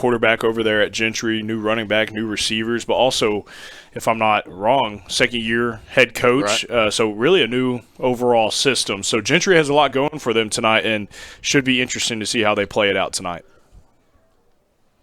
quarterback over there at Gentry, new running back, new receivers, but also, if I'm not wrong, second-year head coach. Right. So really a new overall system. So Gentry has a lot going for them tonight, and should be interesting to see how they play it out tonight.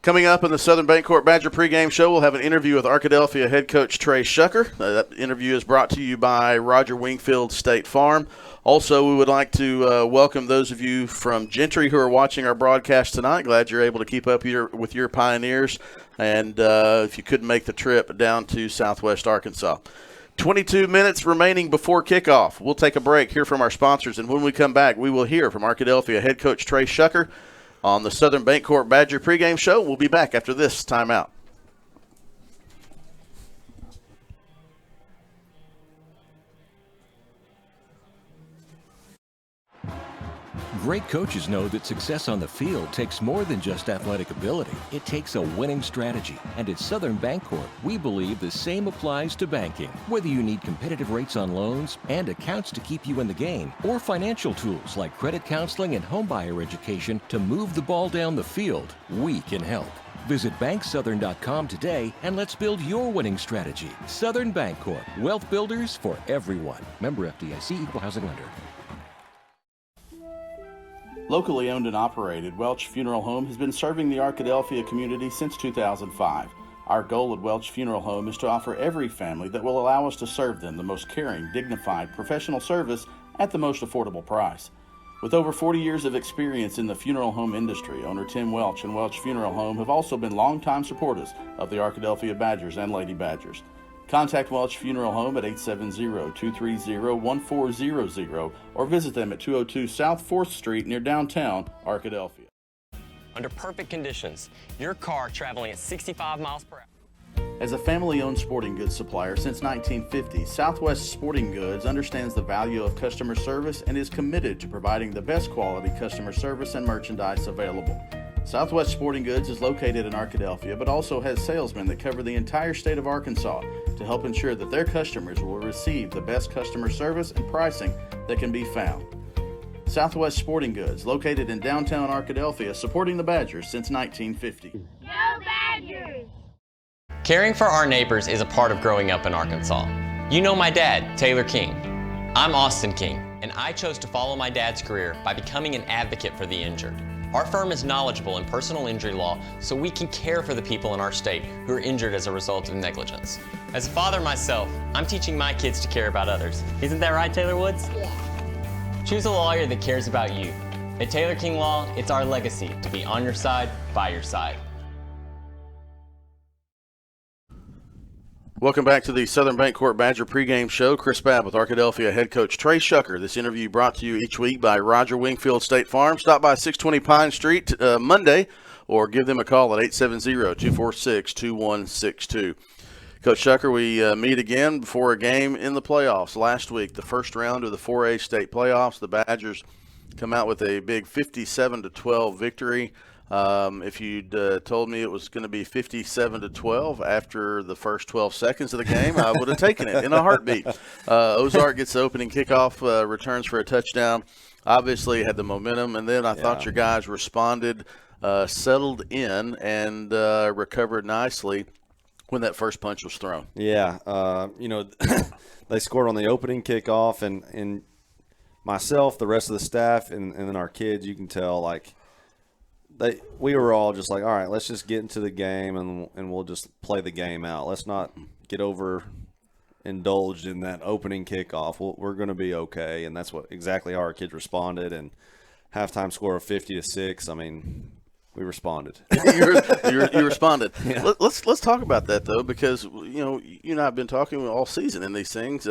Coming up in the Southern Bancorp Badger pregame show, we'll have an interview with Arkadelphia head coach Trey Shucker. That interview is brought to you by Roger Wingfield State Farm. Also, we would like to welcome those of you from Gentry who are watching our broadcast tonight. Glad you're able to keep up with your Pioneers, and if you couldn't make the trip down to Southwest Arkansas. 22 minutes remaining before kickoff. We'll take a break, hear from our sponsors, and when we come back, we will hear from Arkadelphia head coach Trey Shucker on the Southern Bancorp Badger pregame show. We'll be back after this timeout. Great coaches know that success on the field takes more than just athletic ability. It takes a winning strategy. And at Southern Bancorp, we believe the same applies to banking. Whether you need competitive rates on loans and accounts to keep you in the game, or financial tools like credit counseling and homebuyer education to move the ball down the field, we can help. Visit banksouthern.com today and let's build your winning strategy. Southern Bancorp, wealth builders for everyone. Member FDIC, equal housing lender. Locally owned and operated, Welch Funeral Home has been serving the Arkadelphia community since 2005. Our goal at Welch Funeral Home is to offer every family that will allow us to serve them the most caring, dignified, professional service at the most affordable price. With over 40 years of experience in the funeral home industry, owner Tim Welch and Welch Funeral Home have also been longtime supporters of the Arkadelphia Badgers and Lady Badgers. Contact Welch Funeral Home at 870-230-1400 or visit them at 202 South 4th Street near downtown Arkadelphia. Under perfect conditions, your car traveling at 65 miles per hour. As a family-owned sporting goods supplier since 1950, Southwest Sporting Goods understands the value of customer service and is committed to providing the best quality customer service and merchandise available. Southwest Sporting Goods is located in Arkadelphia, but also has salesmen that cover the entire state of Arkansas to help ensure that their customers will receive the best customer service and pricing that can be found. Southwest Sporting Goods, located in downtown Arkadelphia, supporting the Badgers since 1950. Go Badgers! Caring for our neighbors is a part of growing up in Arkansas. You know my dad, Taylor King. I'm Austin King, and I chose to follow my dad's career by becoming an advocate for the injured. Our firm is knowledgeable in personal injury law, so we can care for the people in our state who are injured as a result of negligence. As a father myself, I'm teaching my kids to care about others. Isn't that right, Taylor Woods? Yeah. Choose a lawyer that cares about you. At Taylor King Law, it's our legacy to be on your side, by your side. Welcome back to the Southern Bancorp Badger pregame show. Chris Babb with Arkadelphia head coach Trey Shucker. This interview brought to you each week by Roger Wingfield State Farm. Stop by 620 Pine Street Monday or give them a call at 870-246-2162. Coach Shucker, we meet again before a game in the playoffs. Last week, the first round of the 4A state playoffs, the Badgers come out with a big 57-12 victory. If you'd told me it was going to be 57-12 after the first 12 seconds of the game, I would have taken it in a heartbeat. Ozark gets the opening kickoff, returns for a touchdown. Obviously had the momentum, and then I thought your guys responded, settled in, and recovered nicely when that first punch was thrown. Yeah, they scored on the opening kickoff, and myself, the rest of the staff, and then our kids, you can tell, like, we were all just like, all right, let's just get into the game and we'll just play the game out. Let's not get overindulged in that opening kickoff. We're going to be okay, and that's exactly how our kids responded. And halftime score of 50-6. I mean, we responded. you responded. Yeah. Let's talk about that though, because you and I have been talking all season in these things.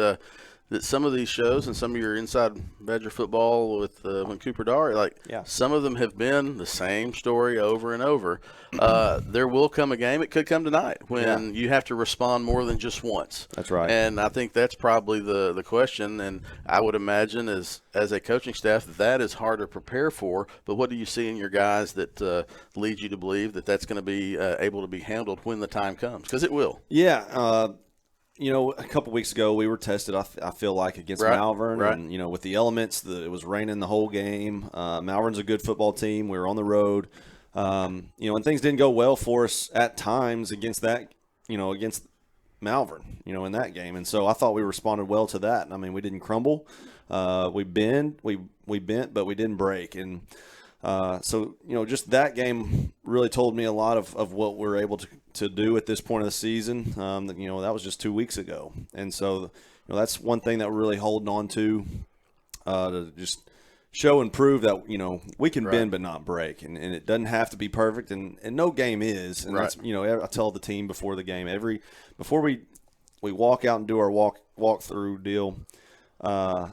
That some of these shows and some of your Inside Badger Football with when Cooper Dar, some of them have been the same story over and over. There will come a game, it could come tonight, when you have to respond more than just once. That's right. And I think that's probably the question, and I would imagine as a coaching staff that is hard to prepare for, but what do you see in your guys that leads you to believe that that's going to be able to be handled when the time comes? Because it will. Yeah, a couple weeks ago we were tested, I feel like, against Malvern. Right. And, with the elements, it was raining the whole game. Malvern's a good football team. We were on the road. And things didn't go well for us at times against against Malvern, in that game. And so I thought we responded well to that. I mean, we didn't crumble. We bent, but we didn't break. And so just that game really told me a lot of what we're able to do at this point of the season. That was just 2 weeks ago. And so, that's one thing that we're really holding on to just show and prove that, we can bend but not break. And it doesn't have to be perfect. And no game is. And that's, I tell the team before the game, before we walk out and do our walk-through deal, I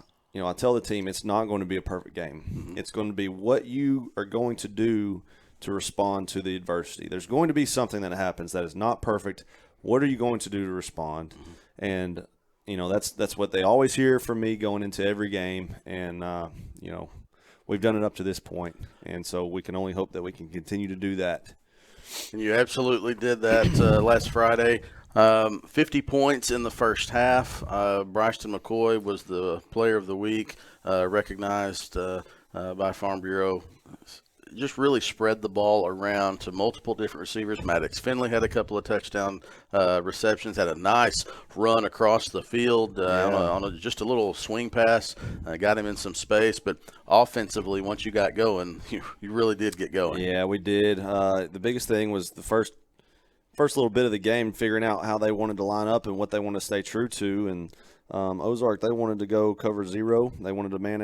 tell the team it's not going to be a perfect game. Mm-hmm. It's going to be what you are going to do to respond to the adversity. There's going to be something that happens that is not perfect. What are you going to do to respond? Mm-hmm. And that's what they always hear from me going into every game. And we've done it up to this point, and so we can only hope that we can continue to do that. And you absolutely did that last Friday. 50 points in the first half. Bryson McCoy was the player of the week, recognized by Farm Bureau. Just really spread the ball around to multiple different receivers. Maddox Finley had a couple of touchdown receptions, had a nice run across the field on just a little swing pass, got him in some space. But offensively, once you got going, you really did get going. Yeah, we did. The biggest thing was the first little bit of the game, figuring out how they wanted to line up and what they wanted to stay true to. And Ozark, they wanted to go cover zero. They wanted to man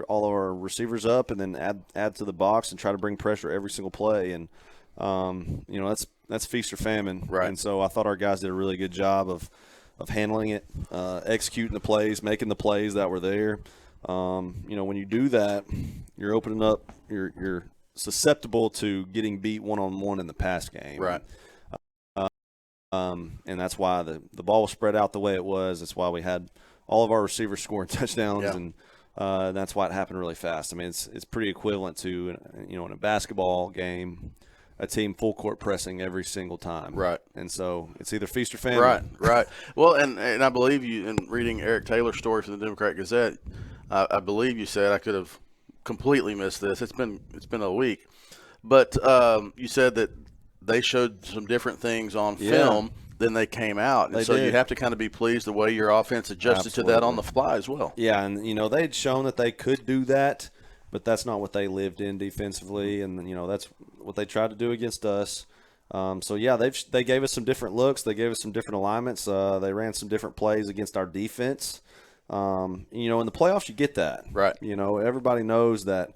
all of our receivers up and then add to the box and try to bring pressure every single play. And that's feast or famine. Right. And so I thought our guys did a really good job of handling it, executing the plays, making the plays that were there. When you do that, you're opening up. You're susceptible to getting beat one-on-one in the pass game. Right. And that's why the ball was spread out the way it was. That's why we had all of our receivers scoring touchdowns, and that's why it happened really fast. I mean, it's pretty equivalent to, in a basketball game, a team full court pressing every single time. Right. And so it's either feast or famine. Right. Well, and I believe you, in reading Eric Taylor's story from the Democrat Gazette, I believe you said, I could have completely missed this. It's been a week, but you said that they showed some different things on film than they came out. And so you have to kind of be pleased the way your offense adjusted to that on the fly as well. Yeah, and, they'd shown that they could do that, but that's not what they lived in defensively, and, that's what they tried to do against us. They gave us some different looks. They gave us some different alignments. They ran some different plays against our defense. In the playoffs, you get that. Right. Everybody knows that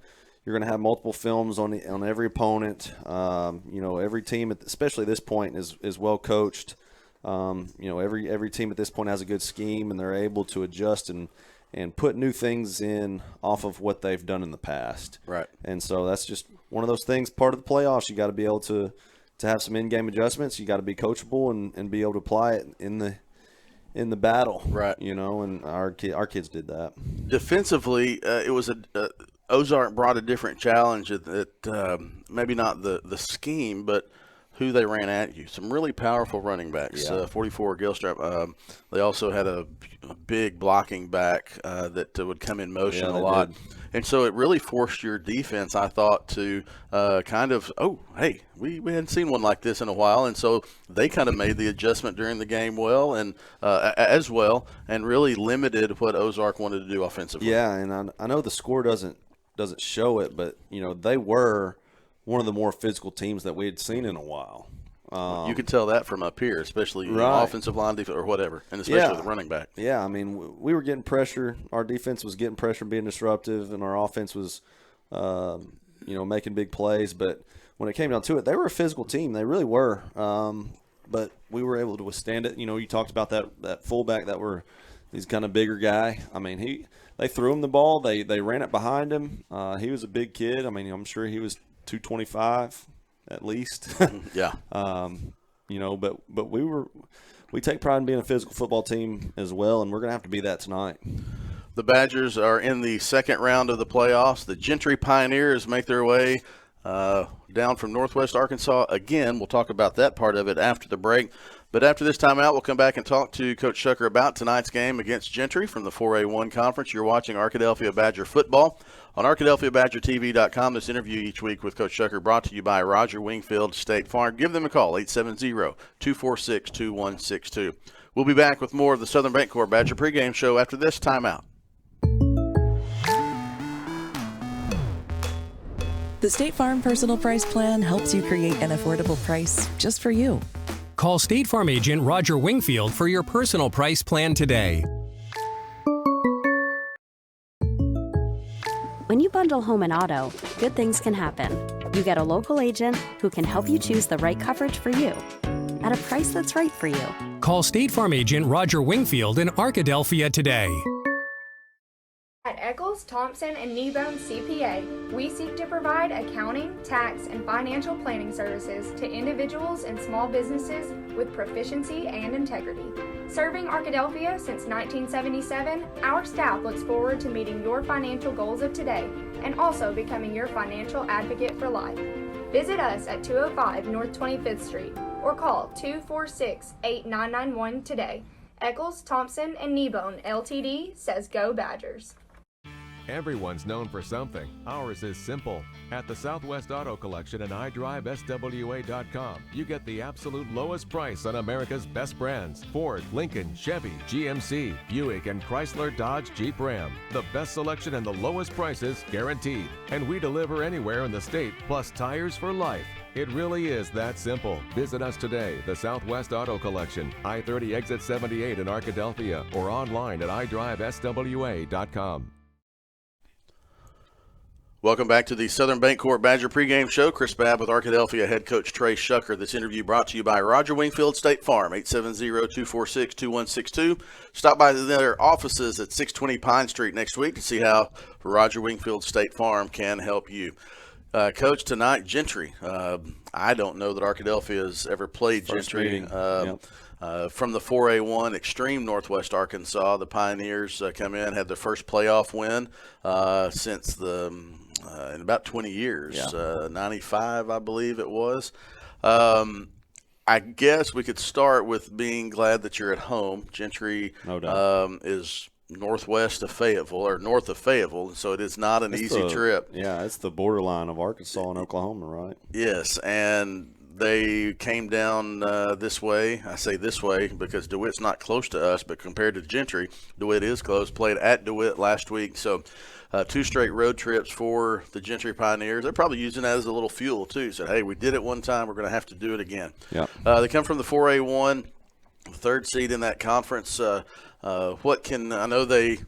you're going to have multiple films on every opponent. Every team, especially at this point, is well coached. Every team at this point has a good scheme, and they're able to adjust and put new things in off of what they've done in the past. Right. And so that's just one of those things. Part of the playoffs, you got to be able to have some in-game adjustments. You got to be coachable and be able to apply it in the battle. Right. And our kids did that. Defensively, it was Ozark brought a different challenge at maybe not the scheme, but who they ran at you. Some really powerful running backs. 44 Gilstrap. They also had a big blocking back that would come in motion a lot. Did. And so it really forced your defense, I thought, to we hadn't seen one like this in a while. And so they kind of made the adjustment during the game and really limited what Ozark wanted to do offensively. Yeah, and I know the score doesn't show it, but, they were one of the more physical teams that we had seen in a while. You could tell that from up here, especially offensive line defense or whatever, and especially the running back. Yeah, I mean, we were getting pressure. Our defense was getting pressure, being disruptive, and our offense was, making big plays. But when it came down to it, they were a physical team. They really were. But we were able to withstand it. You talked about that fullback he's kind of bigger guy. I mean, they threw him the ball. They ran it behind him. He was a big kid. I mean, I'm sure he was 225 at least. Yeah. But we take pride in being a physical football team as well, and we're going to have to be that tonight. The Badgers are in the second round of the playoffs. The Gentry Pioneers make their way down from Northwest Arkansas again. We'll talk about that part of it after the break. But after this timeout, we'll come back and talk to Coach Shucker about tonight's game against Gentry from the 4A1 Conference. You're watching Arkadelphia Badger football on ArkadelphiaBadgerTV.com. This interview each week with Coach Shucker brought to you by Roger Wingfield State Farm. Give them a call, 870-246-2162. We'll be back with more of the Southern Bancorp Badger pregame show after this timeout. The State Farm Personal Price Plan helps you create an affordable price just for you. Call State Farm agent Roger Wingfield for your personal price plan today. When you bundle home and auto, good things can happen. You get a local agent who can help you choose the right coverage for you at a price that's right for you. Call State Farm agent Roger Wingfield in Arkadelphia today. At Eccles, Thompson, and Kneebone CPA, we seek to provide accounting, tax, and financial planning services to individuals and small businesses with proficiency and integrity. Serving Arkadelphia since 1977, our staff looks forward to meeting your financial goals of today and also becoming your financial advocate for life. Visit us at 205 North 25th Street or call 246-8991 today. Eccles, Thompson, and Kneebone LTD says Go Badgers. Everyone's known for something. Ours is simple. At the Southwest Auto Collection and iDriveSWA.com, you get the absolute lowest price on America's best brands: Ford, Lincoln, Chevy, GMC, Buick, and Chrysler, Dodge, Jeep, Ram. The best selection and the lowest prices guaranteed. And we deliver anywhere in the state, plus tires for life. It really is that simple. Visit us today, the Southwest Auto Collection, I-30 exit 78 in Arkadelphia, or online at iDriveSWA.com. Welcome back to the Southern Bancorp Badger pregame show. Chris Babb with Arkadelphia head coach Trey Shucker. This interview brought to you by Roger Wingfield State Farm, 870-246-2162. Stop by their offices at 620 Pine Street next week to see how Roger Wingfield State Farm can help you. Coach, tonight, Gentry. I don't know that Arkadelphia has ever played Gentry. From the 4A1 extreme Northwest Arkansas, the Pioneers come in, had their first playoff win since in about 20 years, 95, I believe it was. I guess we could start with being glad that you're at home. Gentry is northwest of Fayetteville, or north of Fayetteville, so it is not an easy trip. Yeah, it's the borderline of Arkansas and Oklahoma, right? Yes, and they came down this way. I say this way because DeWitt's not close to us, but compared to Gentry, DeWitt is close. Played at DeWitt last week, so 2 straight road trips for the Gentry Pioneers. They're probably using that as a little fuel, too. Said, hey, we did it one time. We're going to have to do it again. Yeah. They come from the 4A1, 3rd seed in that conference. I know they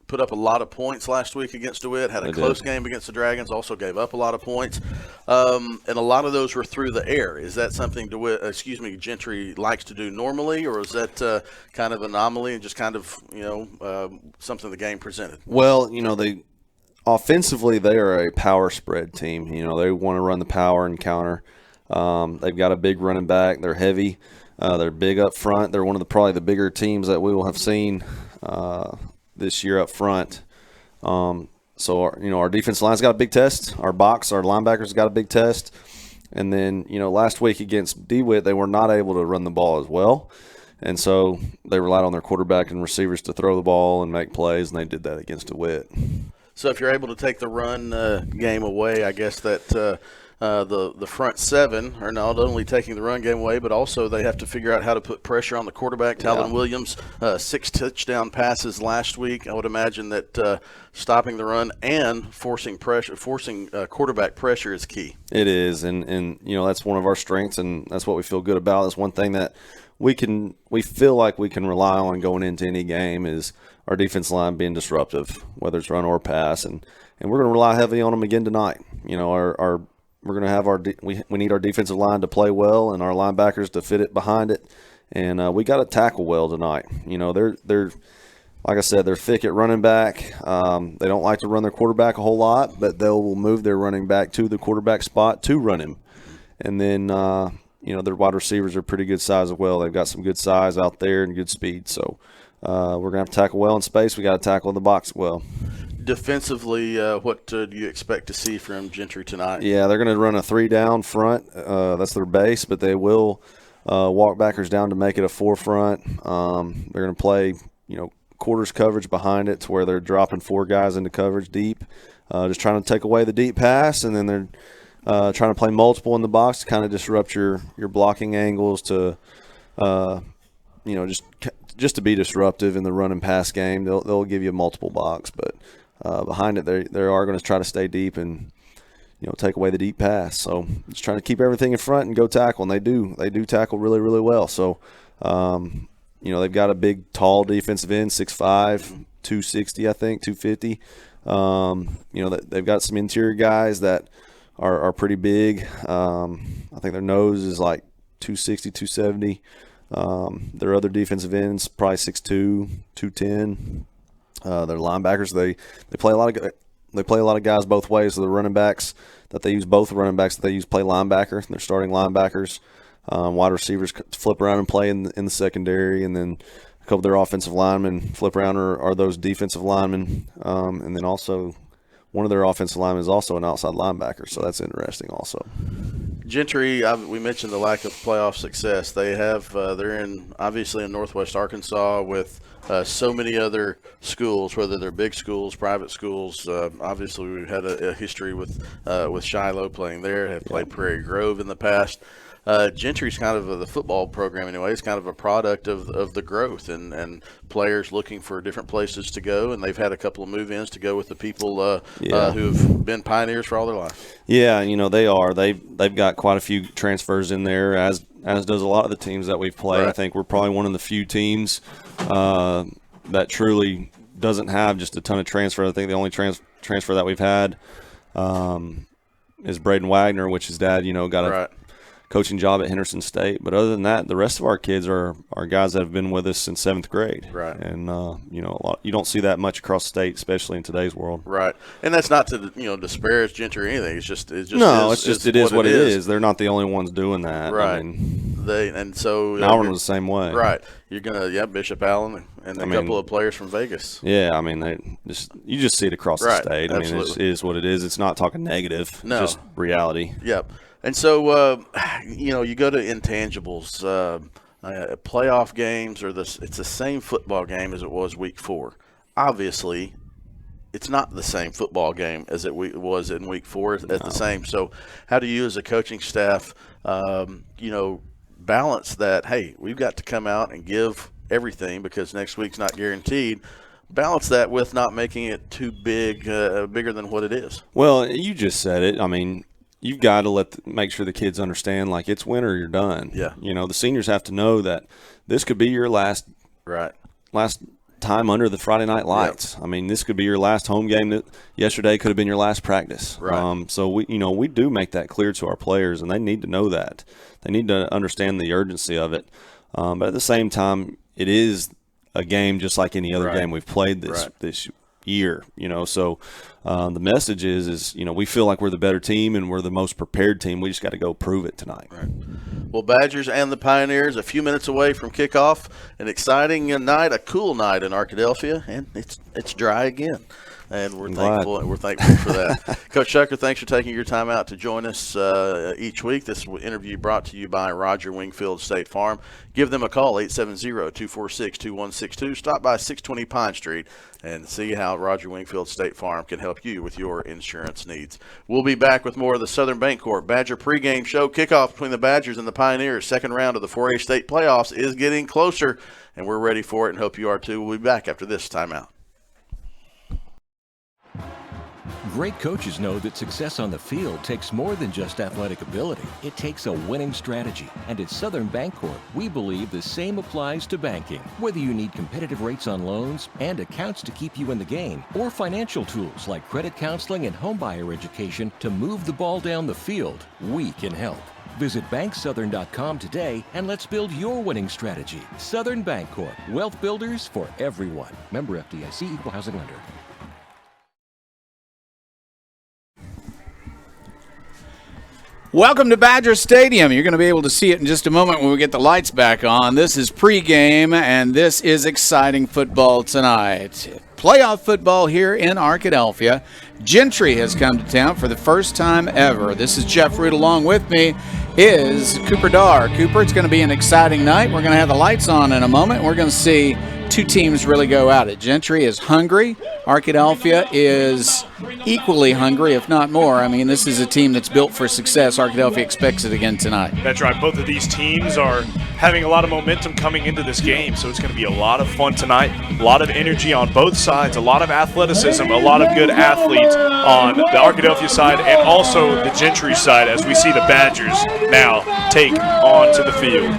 put up a lot of points last week against DeWitt, had a close game against the Dragons, also gave up a lot of points. And a lot of those were through the air. Is that something Gentry likes to do normally, or is that kind of anomaly and just kind of, something the game presented? Well, offensively, they are a power spread team. They want to run the power and counter. They've got a big running back. They're heavy. They're big up front. They're one of probably the bigger teams that we will have seen this year up front. So our defense line's got a big test. Our linebackers got a big test. And then, last week against DeWitt, they were not able to run the ball as well. And so they relied on their quarterback and receivers to throw the ball and make plays, and they did that against DeWitt. So if you're able to take the run game away, I guess that the front seven are not only taking the run game away, but also they have to figure out how to put pressure on the quarterback. Talon Williams, 6 touchdown passes last week. I would imagine that stopping the run and forcing quarterback pressure is key. It is, and that's one of our strengths, and that's what we feel good about. That's one thing that we feel like we can rely on going into any game is our defense line being disruptive, whether it's run or pass, and we're going to rely heavily on them again tonight. We're going to have we need our defensive line to play well and our linebackers to fit it behind it, and we got to tackle well tonight. They're like I said, they're thick at running back. They don't like to run their quarterback a whole lot, but they will move their running back to the quarterback spot to run him, and then their wide receivers are pretty good size as well. They've got some good size out there and good speed, so we're going to have to tackle well in space. We got to tackle in the box well. Defensively, what do you expect to see from Gentry tonight? Yeah, they're going to run a 3 down front. That's their base, but they will walk backers down to make it a forefront. They're going to play, quarters coverage behind it to where they're dropping 4 guys into coverage deep, just trying to take away the deep pass, and then they're trying to play multiple in the box to kind of disrupt your blocking angles to, just to be disruptive in the run and pass game. They'll give you a multiple box, but behind it they are going to try to stay deep and take away the deep pass. So just trying to keep everything in front and go tackle, and they do tackle really, really well. So they've got a big, tall defensive end, 6'5", 260, I think, 250. They've got some interior guys that are pretty big. I think their nose is like 260, 270. Their other defensive ends probably 6'2", 210. Their linebackers, they play a lot of guys both ways. So the running backs that they use, both running backs that they use play linebacker. They're starting linebackers. Wide receivers flip around and play in the secondary, and then a couple of their offensive linemen flip around are those defensive linemen. And then also one of their offensive linemen is also an outside linebacker, so that's interesting also. Gentry, we mentioned the lack of playoff success. They have they're obviously in Northwest Arkansas with so many other schools, whether they're big schools, private schools. Obviously, we've had a history with Shiloh playing there. Have played Prairie Grove in the past. Gentry's kind of the football program anyway. It's kind of a product of the growth and players looking for different places to go, and they've had a couple of move-ins to go with the people who've been pioneers for all their life. Yeah, they are. They've got quite a few transfers in there, as does a lot of the teams that we've played. Right. I think we're probably one of the few teams that truly doesn't have just a ton of transfer. I think the only transfer that we've had is Braden Wagner, which his dad, got a coaching job at Henderson State. But other than that, the rest of our kids are guys that have been with us since 7th grade. Right. And, you don't see that much across the state, especially in today's world. Right. And that's not to, disparage Gentry or anything. It is what it is. They're not the only ones doing that. Right. Malvern was the same way. Right. You're going to, Bishop Allen and a couple of players from Vegas. Yeah, you just see it across the state. Absolutely. It is what it is. It's not talking negative. No. Just reality. Yep. And so, you go to intangibles, playoff games, it's the same football game as it was week 4. Obviously, it's not the same football game as it was in week 4 the same. So how do you as a coaching staff, balance that, hey, we've got to come out and give everything because next week's not guaranteed, balance that with not making it too bigger than what it is? Well, you just said it. You've got to make sure the kids understand, like, it's win or you're done. Yeah. The seniors have to know that this could be your last time under the Friday night lights. Yep. This could be your last home game. That yesterday could have been your last practice. Right. So we do make that clear to our players, and they need to know that. They need to understand the urgency of it. But at the same time, it is a game just like any other game we've played this year. So the message is we feel like we're the better team and we're the most prepared team. We just got to go prove it tonight. Right. Well, Badgers and the Pioneers a few minutes away from kickoff. An exciting night, a cool night in Arkadelphia, and it's dry again. And we're thankful for that. Coach Shucker, thanks for taking your time out to join us each week. This interview brought to you by Roger Wingfield State Farm. Give them a call, 870-246-2162. Stop by 620 Pine Street and see how Roger Wingfield State Farm can help you with your insurance needs. We'll be back with more of the Southern Bancorp Badger pregame show. Kickoff between the Badgers and the Pioneers. Second round of the 4A state playoffs is getting closer, and we're ready for it and hope you are too. We'll be back after this timeout. Great coaches know that success on the field takes more than just athletic ability. It takes a winning strategy. And at Southern Bancorp, we believe the same applies to banking. Whether you need competitive rates on loans and accounts to keep you in the game, or financial tools like credit counseling and homebuyer education to move the ball down the field, we can help. Visit banksouthern.com today and let's build your winning strategy. Southern Bancorp, wealth builders for everyone. Member FDIC, Equal Housing Lender. Welcome to Badger Stadium. You're going to be able to see it in just a moment when we get the lights back on. This is pregame, and this is exciting football tonight. Playoff football here in Arkadelphia. Gentry has come to town for the first time ever. This is Jeff Root along with me. is Cooper Dar. Cooper, it's going to be an exciting night. We're going to have the lights on in a moment. We're going to see two teams really go at it. Gentry is hungry. Arkadelphia is equally hungry, if not more. I mean, this is a team that's built for success. Arkadelphia expects it again tonight. That's right. Both of these teams are having a lot of momentum coming into this game, so it's going to be a lot of fun tonight. A lot of energy on both sides, a lot of athleticism, a lot of good athletes on the Arkadelphia side and also the Gentry side as we see the Badgers now take on to the field.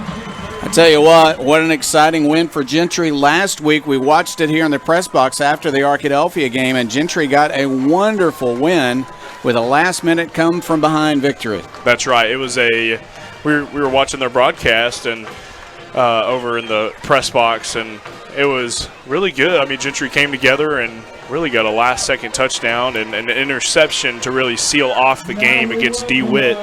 I tell you what an exciting win for Gentry last week. We watched it here in the press box after the Arkadelphia game, and Gentry got a wonderful win with a last-minute come-from-behind victory. That's right. It was we were watching their broadcast and over in the press box, and it was really good. I mean, Gentry came together and really got a last-second touchdown and an interception to really seal off the game against DeWitt.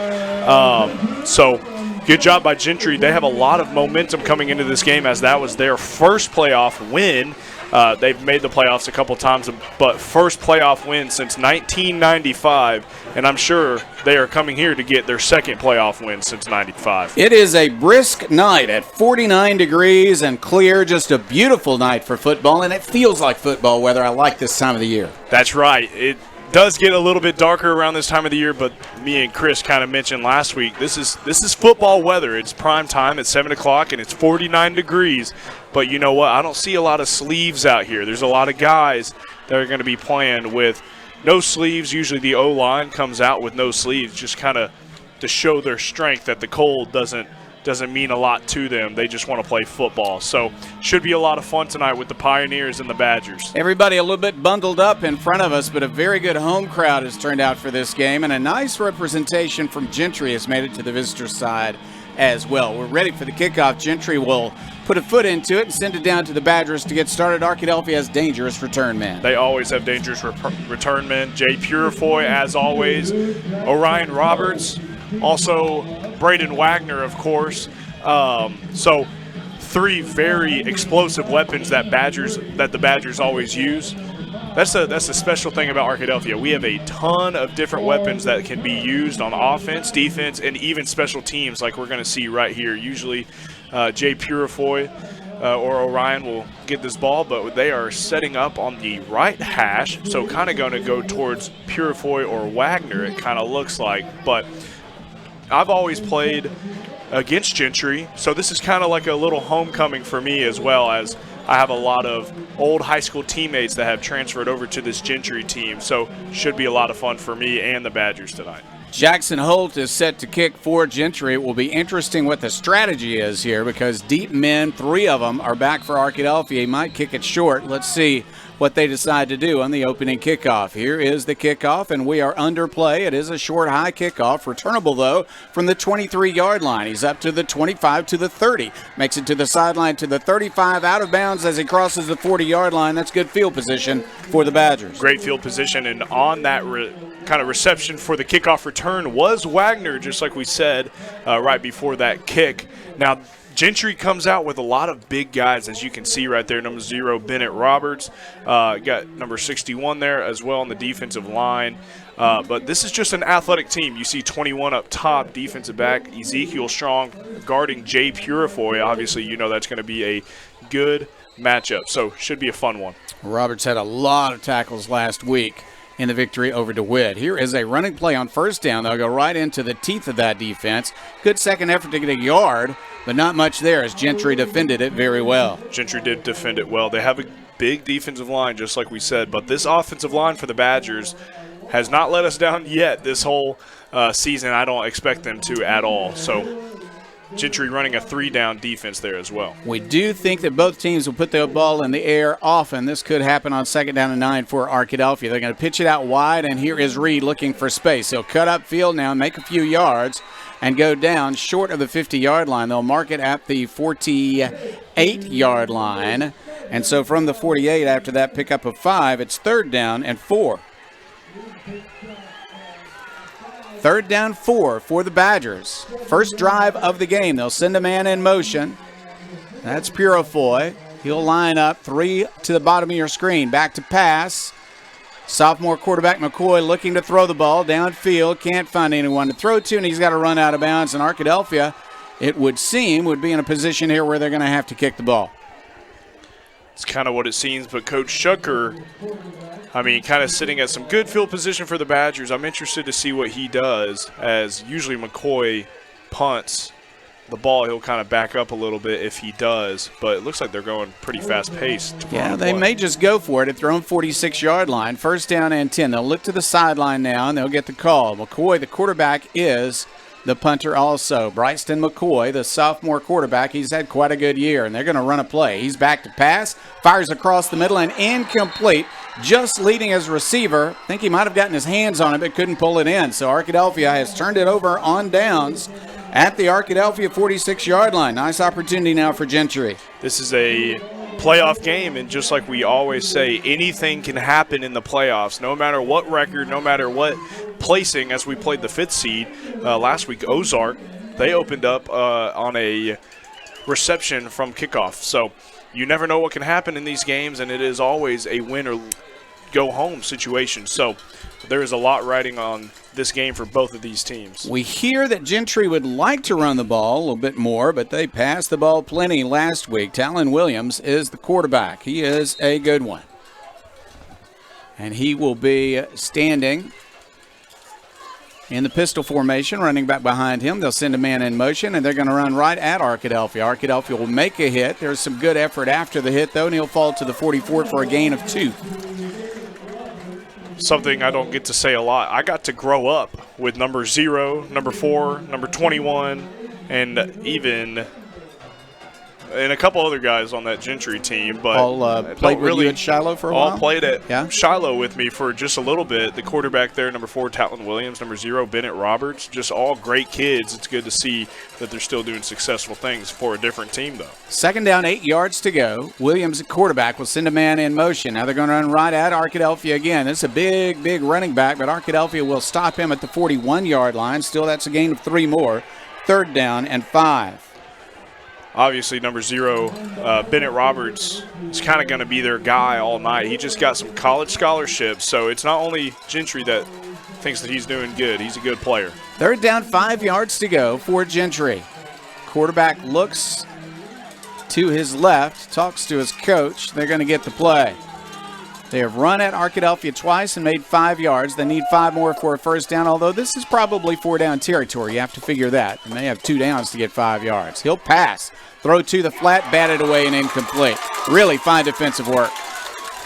So good job by Gentry. They have a lot of momentum coming into this game as that was their first playoff win. They've made the playoffs a couple times, but first playoff win since 1995, and I'm sure they are coming here to get their second playoff win since 95. It is a brisk night at 49 degrees and clear, just a beautiful night for football, and it feels like football weather. I like this time of the year. That's right. It does get a little bit darker around this time of the year, but me and Chris kind of mentioned last week, this is football weather. It's prime time at 7 o'clock, and it's 49 degrees. But you know what? I don't see a lot of sleeves out here. There's a lot of guys that are going to be playing with no sleeves. Usually the O-line comes out with no sleeves, just kind of to show their strength that the cold doesn't mean a lot to them. They just want to play football. So should be a lot of fun tonight with the Pioneers and the Badgers. Everybody a little bit bundled up in front of us, but a very good home crowd has turned out for this game, and a nice representation from Gentry has made it to the visitor side as well. We're ready for the kickoff. Gentry will put a foot into it and send it down to the Badgers to get started. Arkadelphia has dangerous return men. They always have dangerous return men. Jay Purifoy, as always. Orion Roberts. Also, Braden Wagner, of course. So, three very explosive weapons that the Badgers always use. That's a special thing about Arkadelphia. We have a ton of different weapons that can be used on offense, defense, and even special teams, like we're going to see right here. Usually, Jay Purifoy or Orion will get this ball, but they are setting up on the right hash, so kind of going to go towards Purifoy or Wagner, it kind of looks like. But I've always played against Gentry, so this is kind of like a little homecoming for me, as well as I have a lot of old high school teammates that have transferred over to this Gentry team, so should be a lot of fun for me and the Badgers tonight. Jackson Holt is set to kick for Gentry. It will be interesting what the strategy is here because deep men, three of them, are back for Arkadelphia. He might kick it short. Let's see what they decide to do on the opening kickoff. Here is the kickoff, and we are under play. It is a short, high kickoff. Returnable, though, from the 23-yard line. He's up to the 25 to the 30. Makes it to the sideline to the 35, out of bounds as he crosses the 40-yard line. That's good field position for the Badgers. Great field position, and on that kind of reception for the kickoff return was Wagner, just like we said right before that kick. Now, Gentry comes out with a lot of big guys, as you can see right there. Number 0, Bennett Roberts. Got number 61 there as well on the defensive line. But this is just an athletic team. You see 21 up top, defensive back, Ezekiel Strong guarding Jay Purifoy. Obviously, you know that's going to be a good matchup, so should be a fun one. Roberts had a lot of tackles last week in the victory over DeWitt. Here is a running play on first down. They'll go right into the teeth of that defense. Good second effort to get a yard, but not much there as Gentry defended it very well. Gentry did defend it well. They have a big defensive line, just like we said, but this offensive line for the Badgers has not let us down yet this whole season. I don't expect them to at all. So Gentry running a 3-down defense there as well. We do think that both teams will put the ball in the air often. This could happen on 2nd down and 9 for Arkadelphia. They're going to pitch it out wide, and here is Reed looking for space. He'll cut up field now, make a few yards, and go down short of the 50-yard line. They'll mark it at the 48-yard line. And so from the 48, after that pickup of 5, it's 3rd down and 4. 3rd down 4 for the Badgers. First drive of the game. They'll send a man in motion. That's Purifoy. He'll line up 3 to the bottom of your screen. Back to pass. Sophomore quarterback McCoy looking to throw the ball downfield. Can't find anyone to throw to, and he's got to run out of bounds. And Arkadelphia, it would seem, would be in a position here where they're going to have to kick the ball. It's kind of what it seems, but Coach Shucker, kind of sitting at some good field position for the Badgers. I'm interested to see what he does, as usually McCoy punts the ball. He'll kind of back up a little bit if he does, but it looks like they're going pretty fast-paced. Yeah, they may just go for it at their own 46-yard line. First down and 10. They'll look to the sideline now, and they'll get the call. McCoy, the quarterback, is the punter also. Bryson McCoy, the sophomore quarterback, he's had quite a good year, and they're going to run a play. He's back to pass, fires across the middle, and incomplete. Just leading as receiver. I think he might have gotten his hands on it, but couldn't pull it in. So Arkadelphia has turned it over on downs at the Arkadelphia 46-yard line. Nice opportunity now for Gentry. This is a playoff game, and just like we always say, anything can happen in the playoffs. No matter what record, no matter what placing, as we played the 5th seed last week, Ozark, they opened up on a reception from kickoff. So you never know what can happen in these games, and it is always a win or go home situation. So there is a lot riding on this game for both of these teams. We hear that Gentry would like to run the ball a little bit more, but they passed the ball plenty last week. Talon Williams is the quarterback. He is a good one. And he will be standing in the pistol formation, running back behind him. They'll send a man in motion, and they're going to run right at Arkadelphia. Arkadelphia will make a hit. There's some good effort after the hit, though, and he'll fall to the 44 for a gain of 2. Something I don't get to say a lot. I got to grow up with number 0, number 4, number 21, and even and a couple other guys on that Gentry team. But all played with you at Shiloh for a while? All played at Shiloh with me for just a little bit. The quarterback there, number 4, Talon Williams, number 0, Bennett Roberts. Just all great kids. It's good to see that they're still doing successful things for a different team, though. Second down, 8 yards to go. Williams, the quarterback, will send a man in motion. Now they're going to run right at Arkadelphia again. This is a big, big running back, but Arkadelphia will stop him at the 41-yard line. Still, that's a gain of 3 more. Third down and 5. Obviously, number 0, Bennett Roberts, is kind of going to be their guy all night. He just got some college scholarships, so it's not only Gentry that thinks that he's doing good. He's a good player. Third down, 5 yards to go for Gentry. Quarterback looks to his left, talks to his coach. They're going to get the play. They have run at Arkadelphia twice and made 5 yards. They need 5 more for a first down, although this is probably 4-down territory. You have to figure that. And they have 2 downs to get 5 yards. He'll pass. Throw to the flat, batted away and incomplete. Really fine defensive work.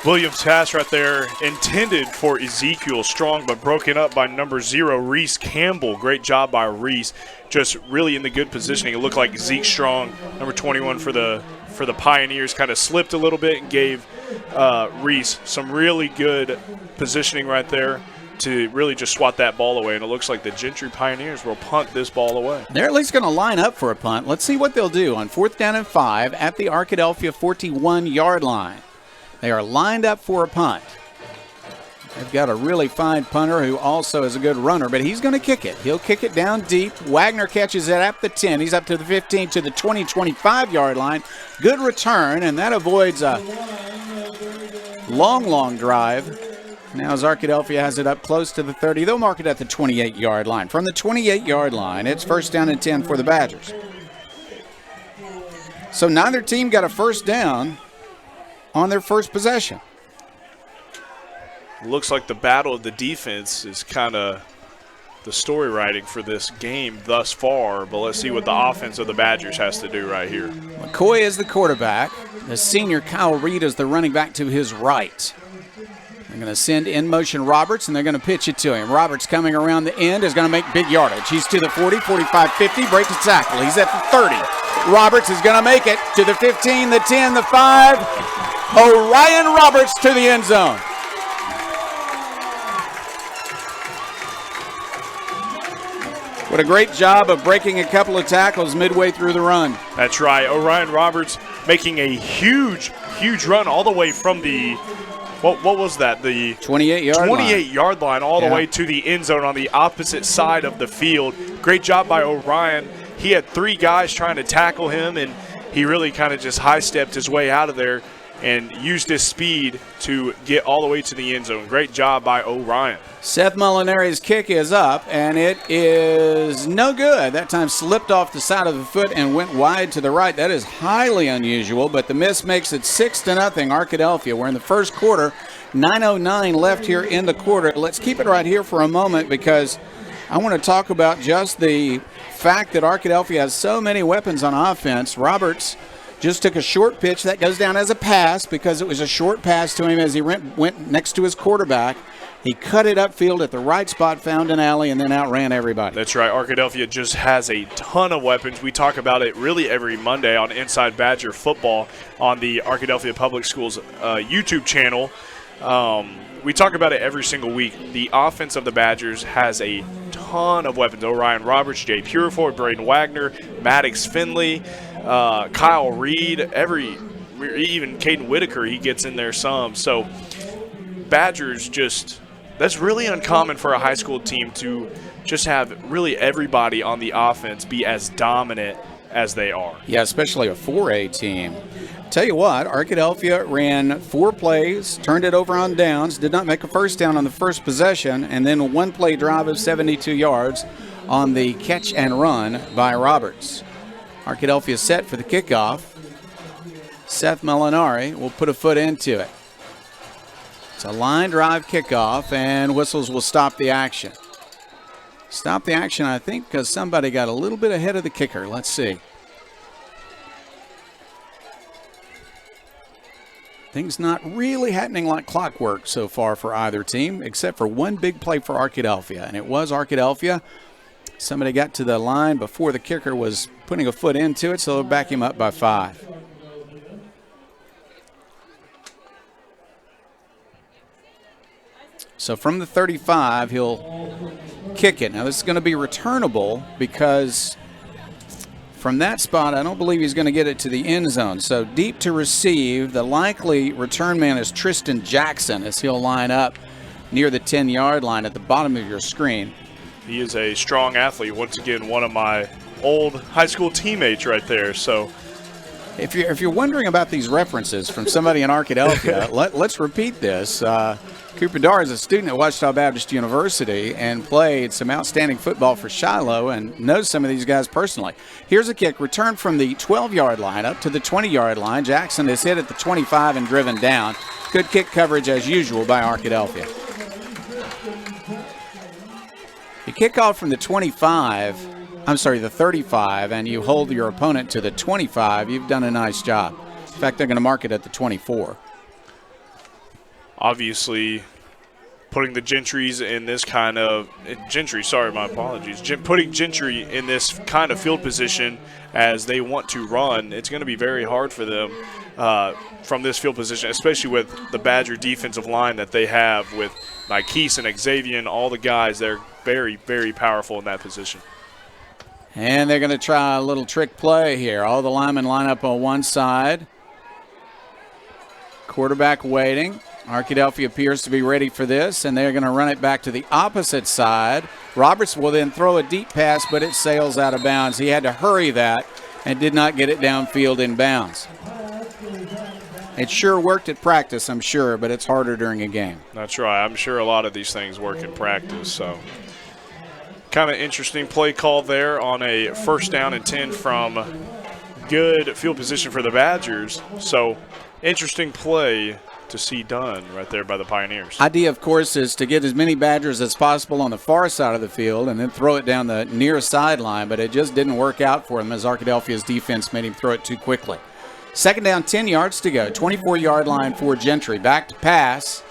Williams' pass right there intended for Ezekiel Strong, but broken up by number 0, Reese Campbell. Great job by Reese. Just really in the good positioning. It looked like Zeke Strong, number 21 for the Pioneers, kind of slipped a little bit and gave Reese some really good positioning right there to really just swat that ball away. And it looks like the Gentry Pioneers will punt this ball away. They're at least going to line up for a punt. Let's see what they'll do on 4th down and 5 at the Arkadelphia 41-yard line. They are lined up for a punt. They've got a really fine punter who also is a good runner, but he's going to kick it. He'll kick it down deep. Wagner catches it at the 10. He's up to the 15, to the 20, 25-yard line. Good return, and that avoids a long drive. Now as Arkadelphia has it up close to the 30, they'll mark it at the 28-yard line. From the 28-yard line, it's first down and 10 for the Badgers. So neither team got a first down on their first possession. Looks like the battle of the defense is kind of the story writing for this game thus far, but let's see what the offense of the Badgers has to do right here. McCoy is the quarterback. The senior Kyle Reed is the running back to his right. They're going to send in motion Roberts, and they're going to pitch it to him. Roberts coming around the end is going to make big yardage. He's to the 40, 45, 50, breaks the tackle. He's at the 30. Roberts is going to make it to the 15, the 10, the 5. Orion Roberts to the end zone. What a great job of breaking a couple of tackles midway through the run. That's right. Orion Roberts making a huge run all the way from the, what was that? The 28-yard line all the way to the end zone on the opposite side of the field. Great job by Orion. He had 3 guys trying to tackle him, and he really kind of just high-stepped his way out of there and used his speed to get all the way to the end zone. Great job by Orion. Seth Molinari's kick is up, and it is no good. That time slipped off the side of the foot and went wide to the right. That is highly unusual, but the miss makes it 6-0 Arkadelphia. We're in the first quarter. 9:09 left here in the quarter. Let's keep it right here for a moment because I want to talk about just the fact that Arkadelphia has so many weapons on offense. Roberts just took a short pitch. That goes down as a pass because it was a short pass to him as he went next to his quarterback. He cut it upfield at the right spot, found an alley, and then outran everybody. That's right. Arkadelphia just has a ton of weapons. We talk about it really every Monday on Inside Badger Football on the Arkadelphia Public Schools YouTube channel. We talk about it every single week. The offense of the Badgers has a ton of weapons. Orion Roberts, Jay Purifoy, Braden Wagner, Maddox Finley, Kyle Reed, even Caden Whitaker, he gets in there some. So Badgers that's really uncommon for a high school team to just have really everybody on the offense be as dominant as they are. Yeah, especially a 4A team. Tell you what, Arkadelphia ran 4 plays, turned it over on downs, did not make a first down on the first possession, and then a 1-play drive of 72 yards on the catch and run by Roberts. Arkadelphia set for the kickoff. Seth Molinari will put a foot into it. It's a line drive kickoff, and whistles will stop the action. Stop the action, I think, because somebody got a little bit ahead of the kicker. Let's see. Things not really happening like clockwork so far for either team, except for one big play for Arkadelphia, and it was Arkadelphia. Somebody got to the line before the kicker was putting a foot into it, so they'll back him up by 5. So from the 35, he'll kick it. Now, this is going to be returnable because from that spot, I don't believe he's going to get it to the end zone. So deep to receive. The likely return man is Tristan Jackson as he'll line up near the 10-yard line at the bottom of your screen. He is a strong athlete. Once again, one of my old high school teammates right there. So if you're wondering about these references from somebody in Arkadelphia, let's repeat this. Cooper Dar is a student at Ouachita Baptist University and played some outstanding football for Shiloh and knows some of these guys personally. Here's a kick returned from the 12-yard line up to the 20-yard line. Jackson is hit at the 25 and driven down. Good kick coverage as usual by Arkadelphia. You kick off from the 35, and you hold your opponent to the 25. You've done a nice job. In fact, they're going to mark it at the 24. Obviously, putting the Gentrys in this kind of putting Gentry in this kind of field position as they want to run, it's going to be very hard for them from this field position, especially with the Badger defensive line that they have with Nikes and Xavier and all the guys. They're very, very powerful in that position. And they're going to try a little trick play here. All the linemen line up on one side. Quarterback waiting. Arkadelphia appears to be ready for this, and they're going to run it back to the opposite side. Roberts will then throw a deep pass, but it sails out of bounds. He had to hurry that and did not get it downfield in bounds. It sure worked at practice, I'm sure, but it's harder during a game. That's right. I'm sure a lot of these things work in practice. So, kind of interesting play call there on a 1st down and 10 from good field position for the Badgers. So, interesting play to see done right there by the Pioneers. Idea, of course, is to get as many Badgers as possible on the far side of the field and then throw it down the near sideline, but it just didn't work out for him as Arkadelphia's defense made him throw it too quickly. 2nd down, 10 yards to go. 24-yard line for Gentry. Back to pass.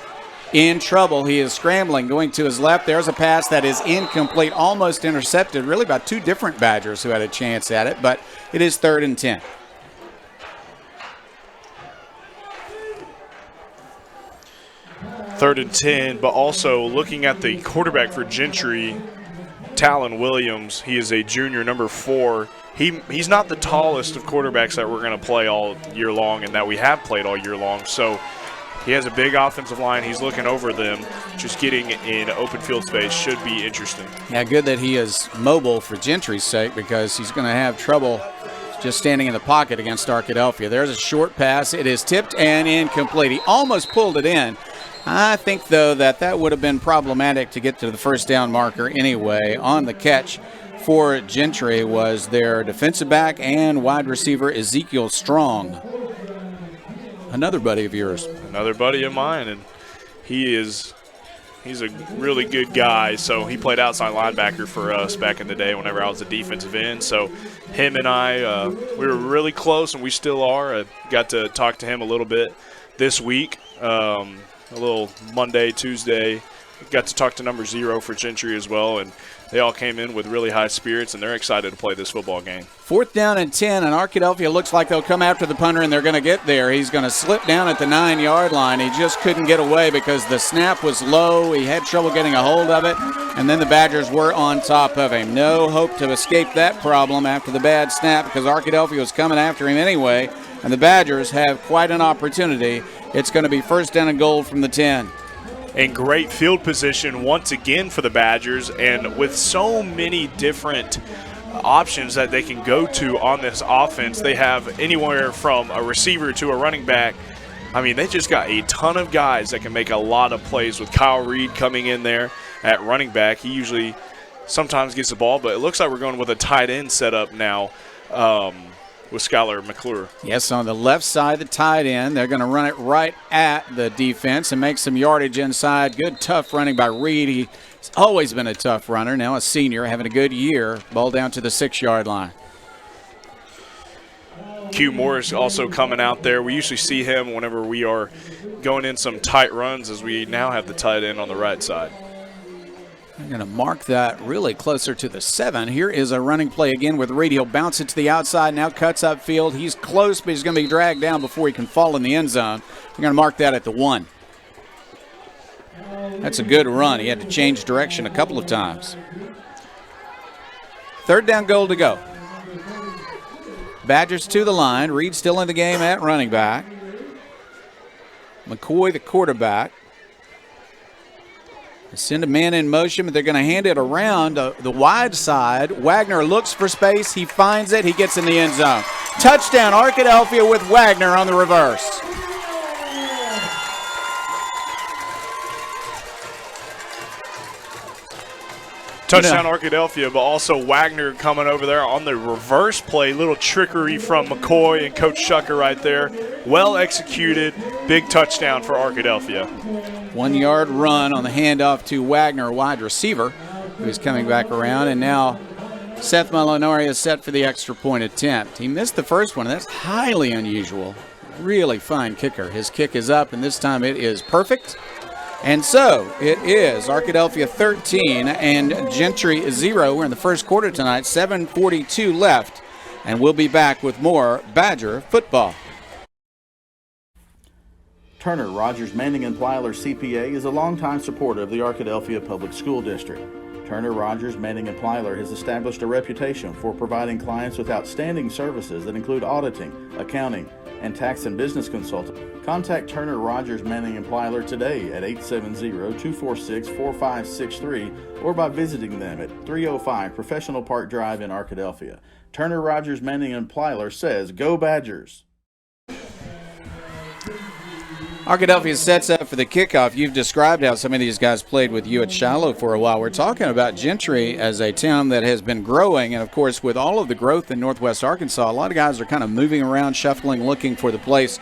In trouble. He is scrambling, going to his left. There's a pass that is incomplete, almost intercepted, really by 2 different Badgers who had a chance at it, but it is 3rd and 10. Third and 10, but also looking at the quarterback for Gentry, Talon Williams. He is a junior, number 4. He's not the tallest of quarterbacks that we're going to play all year long and that we have played all year long. So he has a big offensive line. He's looking over them. Just getting in open field space should be interesting. Yeah, good that he is mobile for Gentry's sake because he's going to have trouble just standing in the pocket against Arkadelphia. There's a short pass. It is tipped and incomplete. He almost pulled it in. I think, though, that would have been problematic to get to the first down marker anyway. On the catch for Gentry was their defensive back and wide receiver Ezekiel Strong. Another buddy of yours. Another buddy of mine, and he's a really good guy. So he played outside linebacker for us back in the day whenever I was a defensive end. So him and I, we were really close, and we still are. I got to talk to him a little bit this week, a little Monday, Tuesday. Got to talk to number 0 for Gentry as well, and they all came in with really high spirits, and they're excited to play this football game. 4th down and 10, and Arkadelphia looks like they'll come after the punter, and they're going to get there. He's going to slip down at the 9-yard line. He just couldn't get away because the snap was low. He had trouble getting a hold of it, and then the Badgers were on top of him. No hope to escape that problem after the bad snap because Arkadelphia was coming after him anyway, and the Badgers have quite an opportunity. It's going to be 1st down and goal from the 10. And great field position once again for the Badgers, and with so many different options that they can go to on this offense. They have anywhere from a receiver to a running back. I mean, they just got a ton of guys that can make a lot of plays with Kyle Reed coming in there at running back. He usually sometimes gets the ball, but it looks like we're going with a tight end setup now with Skylar McClure. Yes, on the left side, the tight end. They're going to run it right at the defense and make some yardage inside. Good, tough running by Reed. He's always been a tough runner. Now a senior, having a good year. Ball down to the 6-yard line. Q Morris also coming out there. We usually see him whenever we are going in some tight runs, as we now have the tight end on the right side. They're going to mark that really closer to the 7. Here is a running play again with Reed. He'll bounce it to the outside, now cuts upfield. He's close, but he's going to be dragged down before he can fall in the end zone. They're going to mark that at the 1. That's a good run. He had to change direction a couple of times. 3rd down goal to go. Badgers to the line. Reed still in the game at running back. McCoy, the quarterback. Send a man in motion, but they're going to hand it around the wide side. Wagner looks for space. He finds it. He gets in the end zone. Touchdown, Arkadelphia with Wagner on the reverse. Touchdown Arkadelphia, but also Wagner coming over there on the reverse play. Little trickery from McCoy and Coach Shucker right there. Well executed. Big touchdown for Arkadelphia. 1-yard run on the handoff to Wagner, wide receiver, who's coming back around. And now Seth Molinari is set for the extra point attempt. He missed the first one, and that's highly unusual. Really fine kicker. His kick is up, and this time it is perfect. And so it is Arkadelphia 13 and Gentry 0. We're in the first quarter tonight, 7:42 left, and we'll be back with more Badger football. Turner, Rogers, Manning & Plyler CPA is a longtime supporter of the Arkadelphia Public School District. Turner, Rogers, Manning & Plyler has established a reputation for providing clients with outstanding services that include auditing, accounting, and tax and business consulting. Contact Turner, Rogers, Manning & Plyler today at 870-246-4563 or by visiting them at 305 Professional Park Drive in Arkadelphia. Turner, Rogers, Manning & Plyler says, "Go Badgers!" Arkadelphia sets up for the kickoff. You've described how some of these guys played with you at Shiloh for a while. We're talking about Gentry as a town that has been growing, and of course with all of the growth in Northwest Arkansas, a lot of guys are kind of moving around, shuffling, looking for the place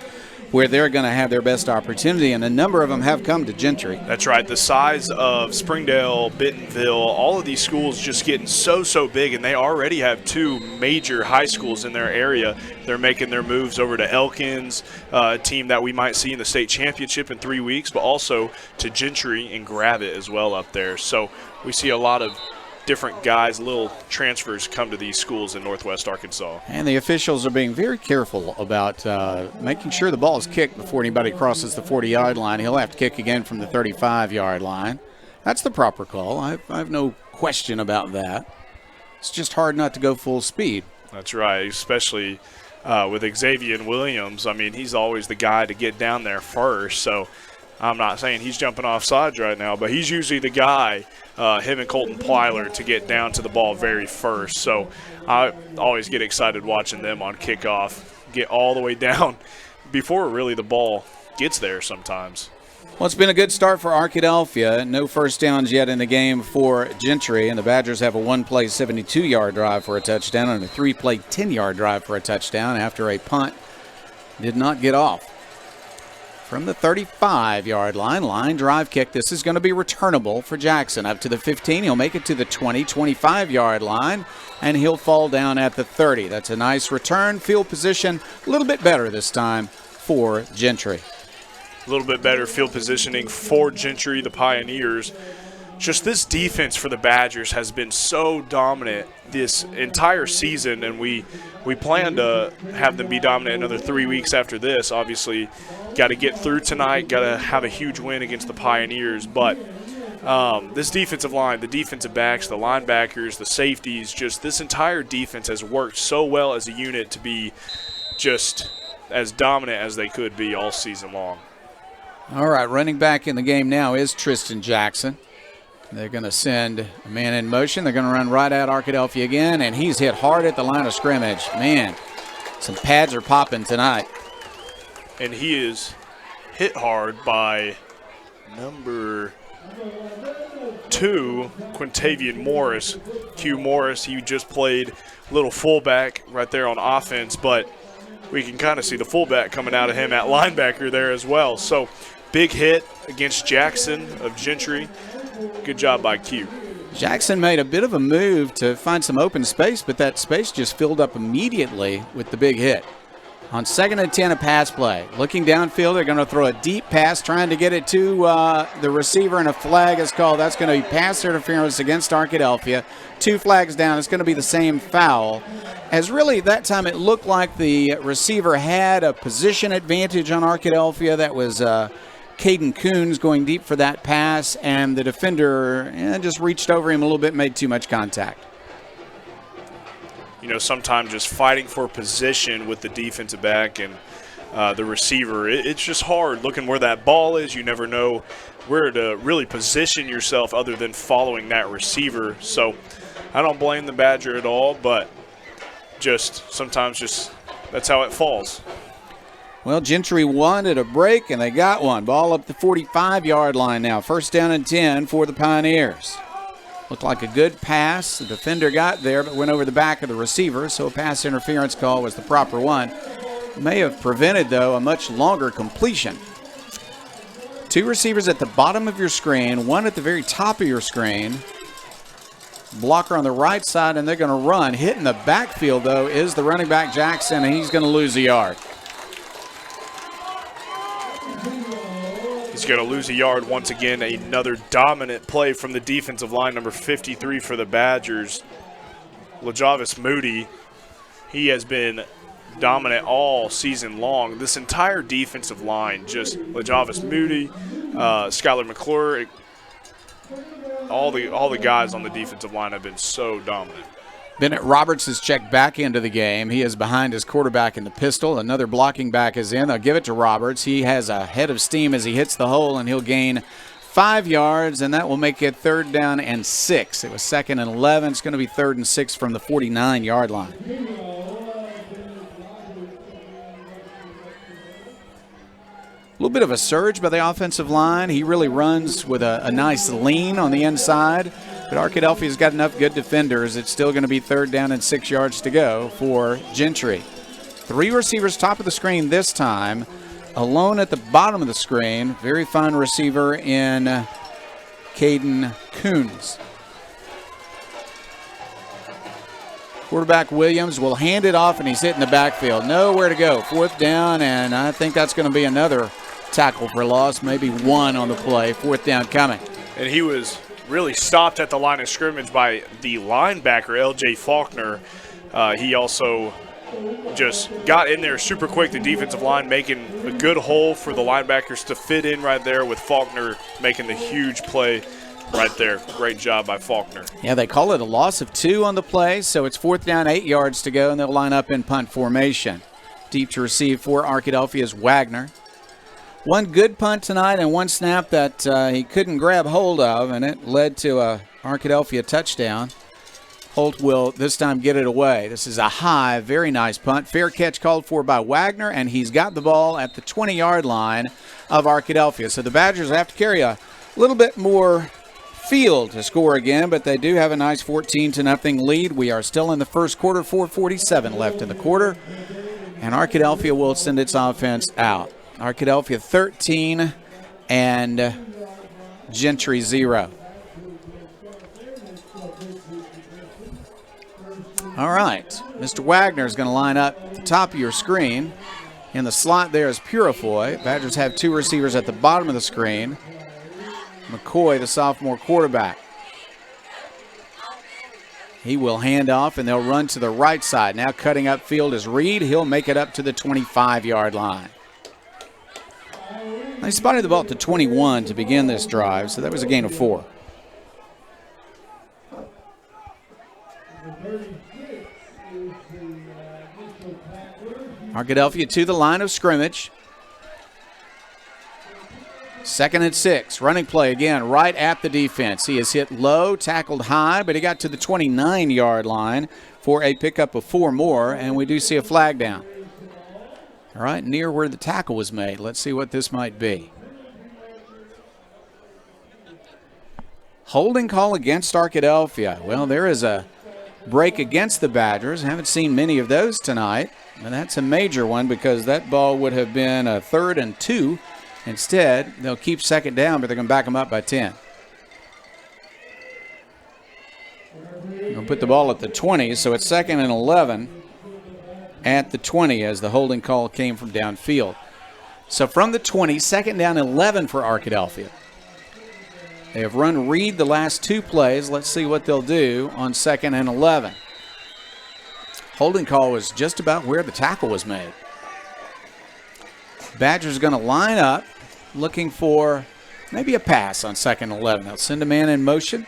where they're going to have their best opportunity, and a number of them have come to Gentry. That's right. The size of Springdale, Bentonville, all of these schools just getting so big, and they already have 2 major high schools in their area. They're making their moves over to Elkins, a team that we might see in the state championship in 3 weeks, but also to Gentry and Gravette as well up there. So we see a lot of different guys, little transfers come to these schools in Northwest Arkansas. And the officials are being very careful about making sure the ball is kicked before anybody crosses the 40-yard line. He'll have to kick again from the 35-yard line. That's the proper call. I have no question about that. It's just hard not to go full speed. That's right, especially with Xavier Williams. I mean, he's always the guy to get down there first. So I'm not saying he's jumping off sides right now, but he's usually the guy, him and Colton Plyler, to get down to the ball very first. So I always get excited watching them on kickoff, get all the way down before really the ball gets there sometimes. Well, it's been a good start for Arkadelphia. No first downs yet in the game for Gentry, and the Badgers have a one-play 72-yard drive for a touchdown and a three-play 10-yard drive for a touchdown after a punt did not get off. From the 35-yard line drive kick. This is going to be returnable for Jackson. Up to the 15, he'll make it to the 20, 25-yard line, and he'll fall down at the 30. That's a nice return. Field position a little bit better this time for Gentry. A little bit better field positioning for Gentry, the Pioneers. Just this defense for the Badgers has been so dominant this entire season, and we plan to have them be dominant another 3 weeks after this. Obviously, got to get through tonight, got to have a huge win against the Pioneers. But this defensive line, the defensive backs, the linebackers, the safeties, just this entire defense has worked so well as a unit to be just as dominant as they could be all season long. All right, running back in the game now is Tristan Jackson. They're going to send a man in motion. They're going to run right at Arkadelphia again, and he's hit hard at the line of scrimmage. Man, some pads are popping tonight. And he is hit hard by number 2, Quintavian Morris. Q Morris, he just played little fullback right there on offense, but we can kind of see the fullback coming out of him at linebacker there as well. So big hit against Jackson of Gentry. Good job by Q. Jackson made a bit of a move to find some open space, but that space just filled up immediately with the big hit. On 2nd and 10, a pass play. Looking downfield, they're going to throw a deep pass, trying to get it to the receiver, and a flag is called. That's going to be pass interference against Arkadelphia. 2 flags down. It's going to be the same foul. As really, that time it looked like the receiver had a position advantage on Arkadelphia. That was Caden Coons going deep for that pass, and the defender just reached over him a little bit, made too much contact. You know, sometimes just fighting for position with the defensive back and the receiver, it's just hard looking where that ball is. You never know where to really position yourself other than following that receiver. So I don't blame the Badger at all, but just sometimes just that's how it falls. Well, Gentry wanted a break, and they got one. Ball up the 45-yard line now. 1st down and 10 for the Pioneers. Looked like a good pass. The defender got there, but went over the back of the receiver, so a pass interference call was the proper one. May have prevented, though, a much longer completion. 2 receivers at the bottom of your screen, 1 at the very top of your screen. Blocker on the right side, and they're going to run. Hitting the backfield, though, is the running back Jackson, and he's going to lose a yard. He's going to lose a yard once again. Another dominant play from the defensive line, number 53 for the Badgers. LaJavis Moody, he has been dominant all season long. This entire defensive line, just LaJavis Moody, Skylar McClure, all the guys on the defensive line have been so dominant. Bennett Roberts has checked back into the game. He is behind his quarterback in the pistol. Another blocking back is in. They'll give it to Roberts. He has a head of steam as he hits the hole, and he'll gain 5 yards, and that will make it 3rd down and 6. It was 2nd and 11. It's going to be 3rd and 6 from the 49-yard line. A little bit of a surge by the offensive line. He really runs with a nice lean on the inside. But Arkadelphia's got enough good defenders. It's still going to be 3rd down and 6 yards to go for Gentry. 3 receivers top of the screen this time. Alone at the bottom of the screen. Very fine receiver in Caden Coons. Quarterback Williams will hand it off, and he's hitting the backfield. Nowhere to go. 4th down, and I think that's going to be another tackle for loss. Maybe 1 on the play. 4th down coming. And he was really stopped at the line of scrimmage by the linebacker, L.J. Faulkner. He also just got in there super quick, the defensive line making a good hole for the linebackers to fit in right there with Faulkner making the huge play right there. Great job by Faulkner. Yeah, they call it a loss of 2 on the play, so it's 4th down, 8 yards to go, and they'll line up in punt formation. Deep to receive for Arkadelphia is Wagner. One good punt tonight and one snap that he couldn't grab hold of, and it led to a Arkadelphia touchdown. Holt will this time get it away. This is a high, very nice punt. Fair catch called for by Wagner, and he's got the ball at the 20-yard line of Arkadelphia. So the Badgers have to carry a little bit more field to score again, but they do have a nice 14-0 lead. We are still in the first quarter, 4:47 left in the quarter, and Arkadelphia will send its offense out. Arkadelphia 13 and Gentry 0. All right, Mr. Wagner is going to line up at the top of your screen. In the slot there is Purifoy. Badgers have two receivers at the bottom of the screen. McCoy, the sophomore quarterback. He will hand off, and they'll run to the right side. Now cutting upfield is Reed. He'll make it up to the 25-yard line. They spotted the ball at the 21 to begin this drive, so that was a gain of 4. Arkadelphia to the line of scrimmage. 2nd and 6. Running play again right at the defense. He is hit low, tackled high, but he got to the 29-yard line for a pickup of 4 more, and we do see a flag down. All right, near where the tackle was made. Let's see what this might be. Holding call against Arkadelphia. Well, there is a break against the Badgers. Haven't seen many of those tonight. And that's a major one because that ball would have been a 3rd and 2. Instead, they'll keep 2nd down, but they're going to back them up by 10. They'll put the ball at the 20, so it's 2nd and 11 at the 20 as the holding call came from downfield. So from the 20, 2nd down 11 for Arkadelphia. They have run Reed the last 2 plays. Let's see what they'll do on 2nd and 11. Holding call was just about where the tackle was made. Badgers going to line up, looking for maybe a pass on 2nd and 11. They'll send a man in motion.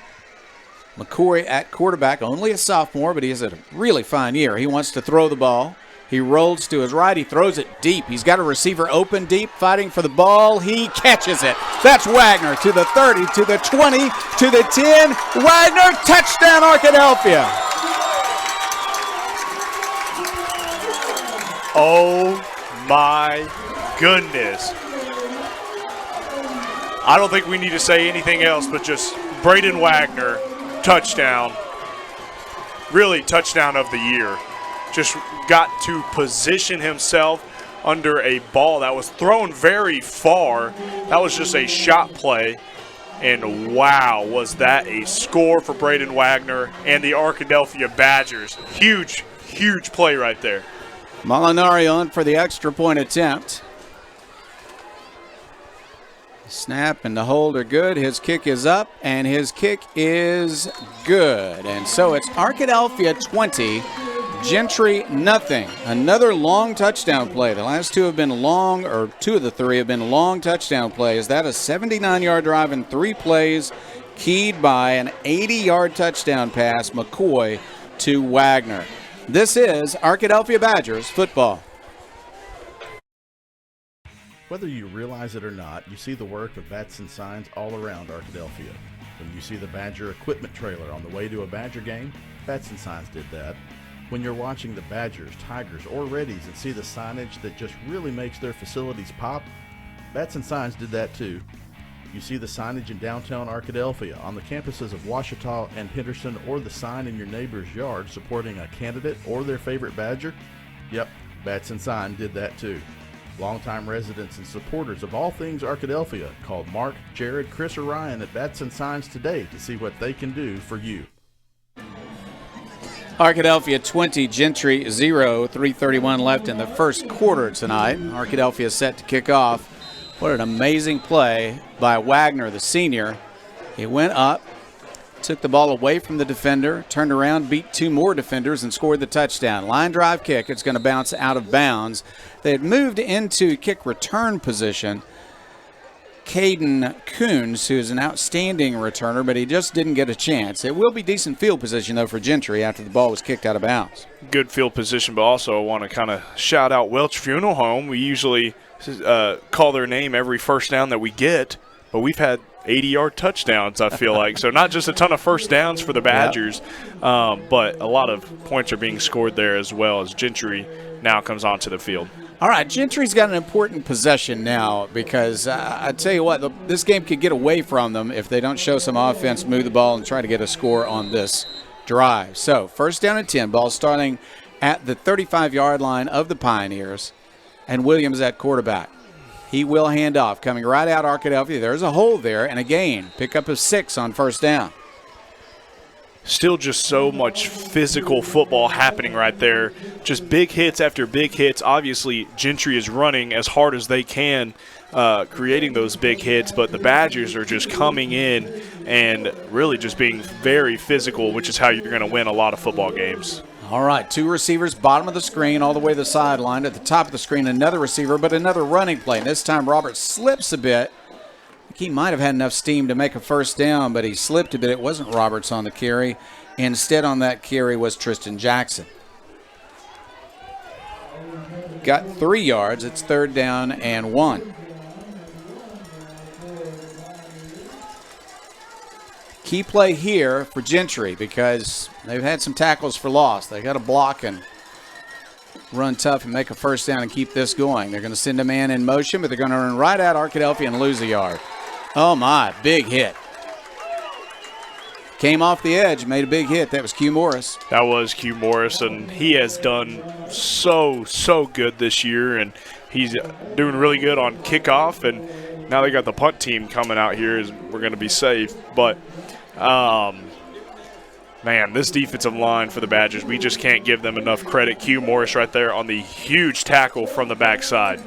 McCoy at quarterback, only a sophomore, but he has a really fine year. He wants to throw the ball. He rolls to his right. He throws it deep. He's got a receiver open deep, fighting for the ball. He catches it. That's Wagner to the 30, to the 20, to the 10. Wagner, touchdown, Arkadelphia. Oh, my goodness. I don't think we need to say anything else but just Braden Wagner, touchdown. Really, touchdown of the year. Just got to position himself under a ball that was thrown very far. That was just a shot play. And wow, was that a score for Braden Wagner and the Arkadelphia Badgers. Huge, huge play right there. Molinari on for the extra point attempt. Snap and the hold are good. His kick is up, and his kick is good. And so it's Arkadelphia 20, Gentry nothing. Another long touchdown play. The last 2 have been long, or 2 of the 3 have been long touchdown plays. That a 79-yard drive in 3 plays, keyed by an 80-yard touchdown pass, McCoy to Wagner. This is Arkadelphia Badgers football. Whether you realize it or not, you see the work of bats and signs all around Arkadelphia. When you see the Badger equipment trailer on the way to a Badger game, Bats and Signs did that. When you're watching the Badgers, Tigers, or Reddies and see the signage that just really makes their facilities pop, Bats and Signs did that too. You see the signage in downtown Arkadelphia, on the campuses of Ouachita and Henderson, or the sign in your neighbor's yard supporting a candidate or their favorite Badger? Yep, Bats and Sign did that too. Longtime residents and supporters of all things Arkadelphia called Mark, Jared, Chris, or Ryan at Bats and Signs today to see what they can do for you. Arkadelphia 20, Gentry 0, 3:31 left in the first quarter tonight. Arkadelphia set to kick off. What an amazing play by Wagner, the senior. He went up, took the ball away from the defender, turned around, beat 2 more defenders, and scored the touchdown. Line drive kick. It's going to bounce out of bounds. They had moved into kick return position. Caden Coons, who is an outstanding returner, but he just didn't get a chance. It will be decent field position, though, for Gentry after the ball was kicked out of bounds. Good field position, but also I want to kind of shout out Welch Funeral Home. We usually call their name every first down that we get, but we've had 80-yard touchdowns, I feel like. So not just a ton of first downs for the Badgers, but a lot of points are being scored there as well as Gentry now comes onto the field. All right, Gentry's got an important possession now because I tell you what, this game could get away from them if they don't show some offense, move the ball, and try to get a score on this drive. So first down and 10, ball starting at the 35-yard line of the Pioneers, and Williams at quarterback. He will hand off, coming right out Arkadelphia. There's a hole there and a gain. Pickup of 6 on first down. Still just so much physical football happening right there. Just big hits after big hits. Obviously, Gentry is running as hard as they can, creating those big hits, but the Badgers are just coming in and really just being very physical, which is how you're going to win a lot of football games. All right, 2 receivers, bottom of the screen, all the way to the sideline. At the top of the screen, another receiver, but another running play. And this time, Robert slips a bit. He might have had enough steam to make a first down, but he slipped a bit. It wasn't Roberts on the carry. Instead on that carry was Tristan Jackson. Got 3 yards. It's third down and 1. Key play here for Gentry because they've had some tackles for loss. They got to block and run tough and make a first down and keep this going. They're going to send a man in motion, but they're going to run right at Arkadelphia and lose a yard. Oh, my, big hit. Came off the edge, made a big hit. That was Q Morris. That was Q Morris, and he has done so good this year, and he's doing really good on kickoff, and now they got the punt team coming out here. We're going to be safe. But, man, this defensive line for the Badgers, we just can't give them enough credit. Q Morris right there on the huge tackle from the backside.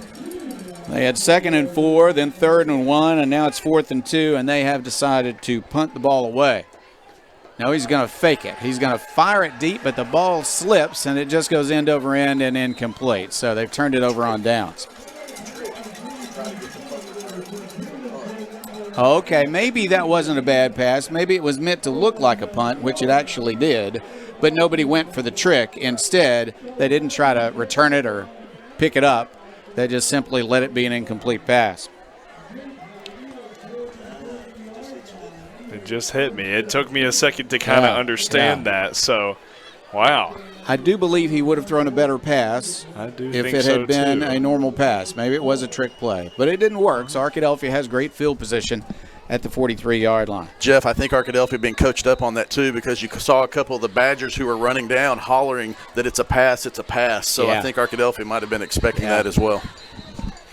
They had 2nd and 4, then 3rd and 1, and now it's 4th and 2, and they have decided to punt the ball away. Now he's going to fake it. He's going to fire it deep, but the ball slips, and it just goes end over end and incomplete. So they've turned it over on downs. Okay, maybe that wasn't a bad pass. Maybe it was meant to look like a punt, which it actually did, but nobody went for the trick. Instead, they didn't try to return it or pick it up. They just simply let it be an incomplete pass. It just hit me. It took me a second to kind of understand that. So, wow. I do believe he would have thrown a better pass if it had been a normal pass. Maybe it was a trick play, but it didn't work. So Arkadelphia has great field position at the 43-yard line. Jeff, I think Arkadelphia being coached up on that too because you saw a couple of the Badgers who were running down hollering that it's a pass, it's a pass. So I think Arkadelphia might have been expecting that as well.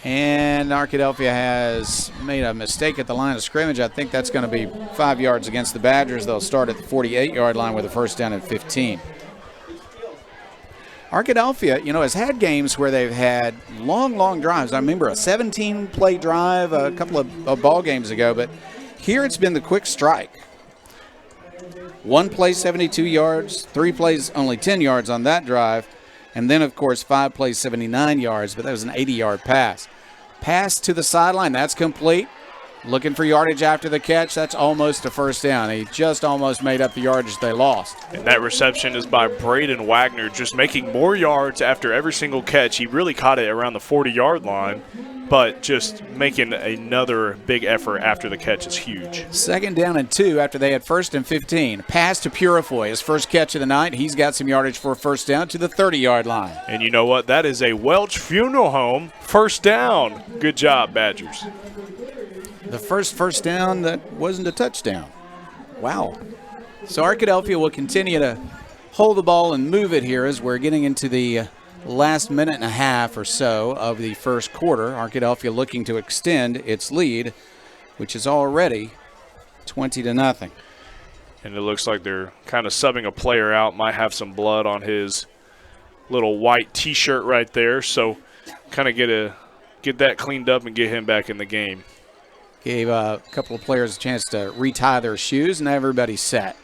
And Arkadelphia has made a mistake at the line of scrimmage. I think that's going to be 5 yards against the Badgers. They'll start at the 48-yard line with a first down at 15. Arkadelphia, has had games where they've had long drives. I remember a 17-play drive a couple of ball games ago, but here it's been the quick strike. 1 play, 72 yards, 3 plays, only 10 yards on that drive, and then, of course, 5 plays, 79 yards, but that was an 80-yard pass. Pass to the sideline, that's complete. Looking for yardage after the catch, that's almost a first down. He just almost made up the yardage they lost. And that reception is by Braden Wagner, just making more yards after every single catch. He really caught it around the 40-yard line, but just making another big effort after the catch is huge. 2nd down and 2 after they had 1st and 15. Pass to Purifoy, his first catch of the night. He's got some yardage for a first down to the 30-yard line. And you know what? That is a Welch Funeral Home first down. Good job, Badgers. The first down that wasn't a touchdown. Wow. So Arkadelphia will continue to hold the ball and move it here as we're getting into the last minute and a half or so of the first quarter. Arkadelphia looking to extend its lead, which is already 20-0. And it looks like they're kind of subbing a player out. Might have some blood on his little white T-shirt right there. So kind of get that cleaned up and get him back in the game. Gave a couple of players a chance to retie their shoes, and everybody's set.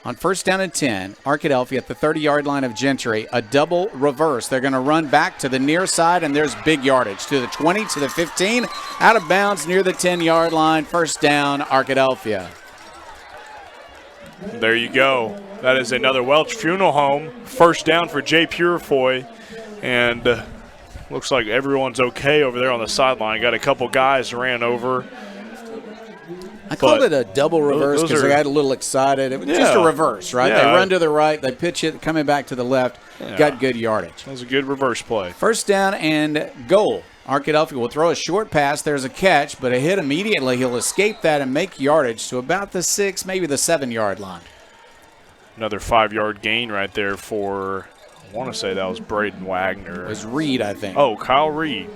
On first down and 10, Arkadelphia at the 30-yard line of Gentry, a double reverse. They're going to run back to the near side, and there's big yardage to the 20, to the 15, out of bounds near the 10-yard line. First down, Arkadelphia. There you go. That is another Welch Funeral Home. First down for Jay Purifoy, and looks like everyone's okay over there on the sideline. Got a couple guys ran over. I called it a double reverse because they got a little excited. It was just a reverse, right? Yeah. They run to the right, they pitch it, coming back to the left, got good yardage. That was a good reverse play. First down and goal. Arkadelphia will throw a short pass. There's a catch, but a hit immediately. He'll escape that and make yardage to about the 6, maybe the 7-yard line. Another 5-yard gain right there for, I want to say that was Braden Wagner. It was Reed, I think. Oh, Kyle Reed.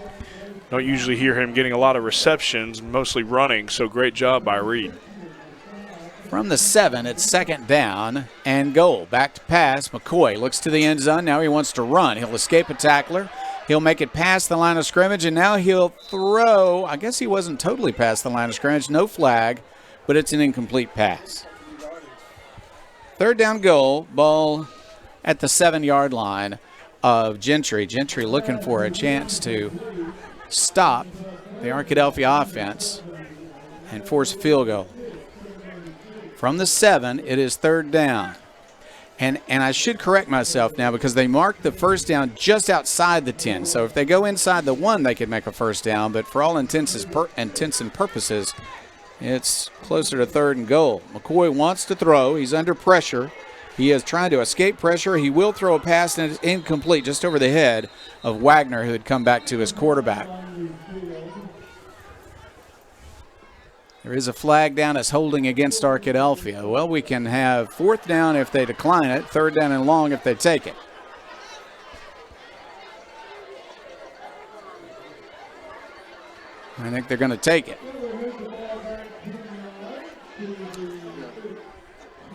Don't usually hear him getting a lot of receptions, mostly running, so great job by Reed. From the 7, it's second down and goal. Back to pass. McCoy looks to the end zone. Now he wants to run. He'll escape a tackler. He'll make it past the line of scrimmage, and now he'll throw. I guess he wasn't totally past the line of scrimmage. No flag, but it's an incomplete pass. Third down goal. Ball at the 7-yard line of Gentry. Gentry looking for a chance to stop the Arkadelphia offense and force a field goal. From the 7, it is third down. And I should correct myself now because they marked the first down just outside the 10. So if they go inside the 1, they could make a first down. But for all intents and purposes, it's closer to third and goal. McCoy wants to throw. He's under pressure. He is trying to escape pressure. He will throw a pass, and it's incomplete just over the head of Wagner, who had come back to his quarterback. There is a flag down as holding against Arkadelphia. Well, we can have fourth down if they decline it, third down and long if they take it. I think they're going to take it.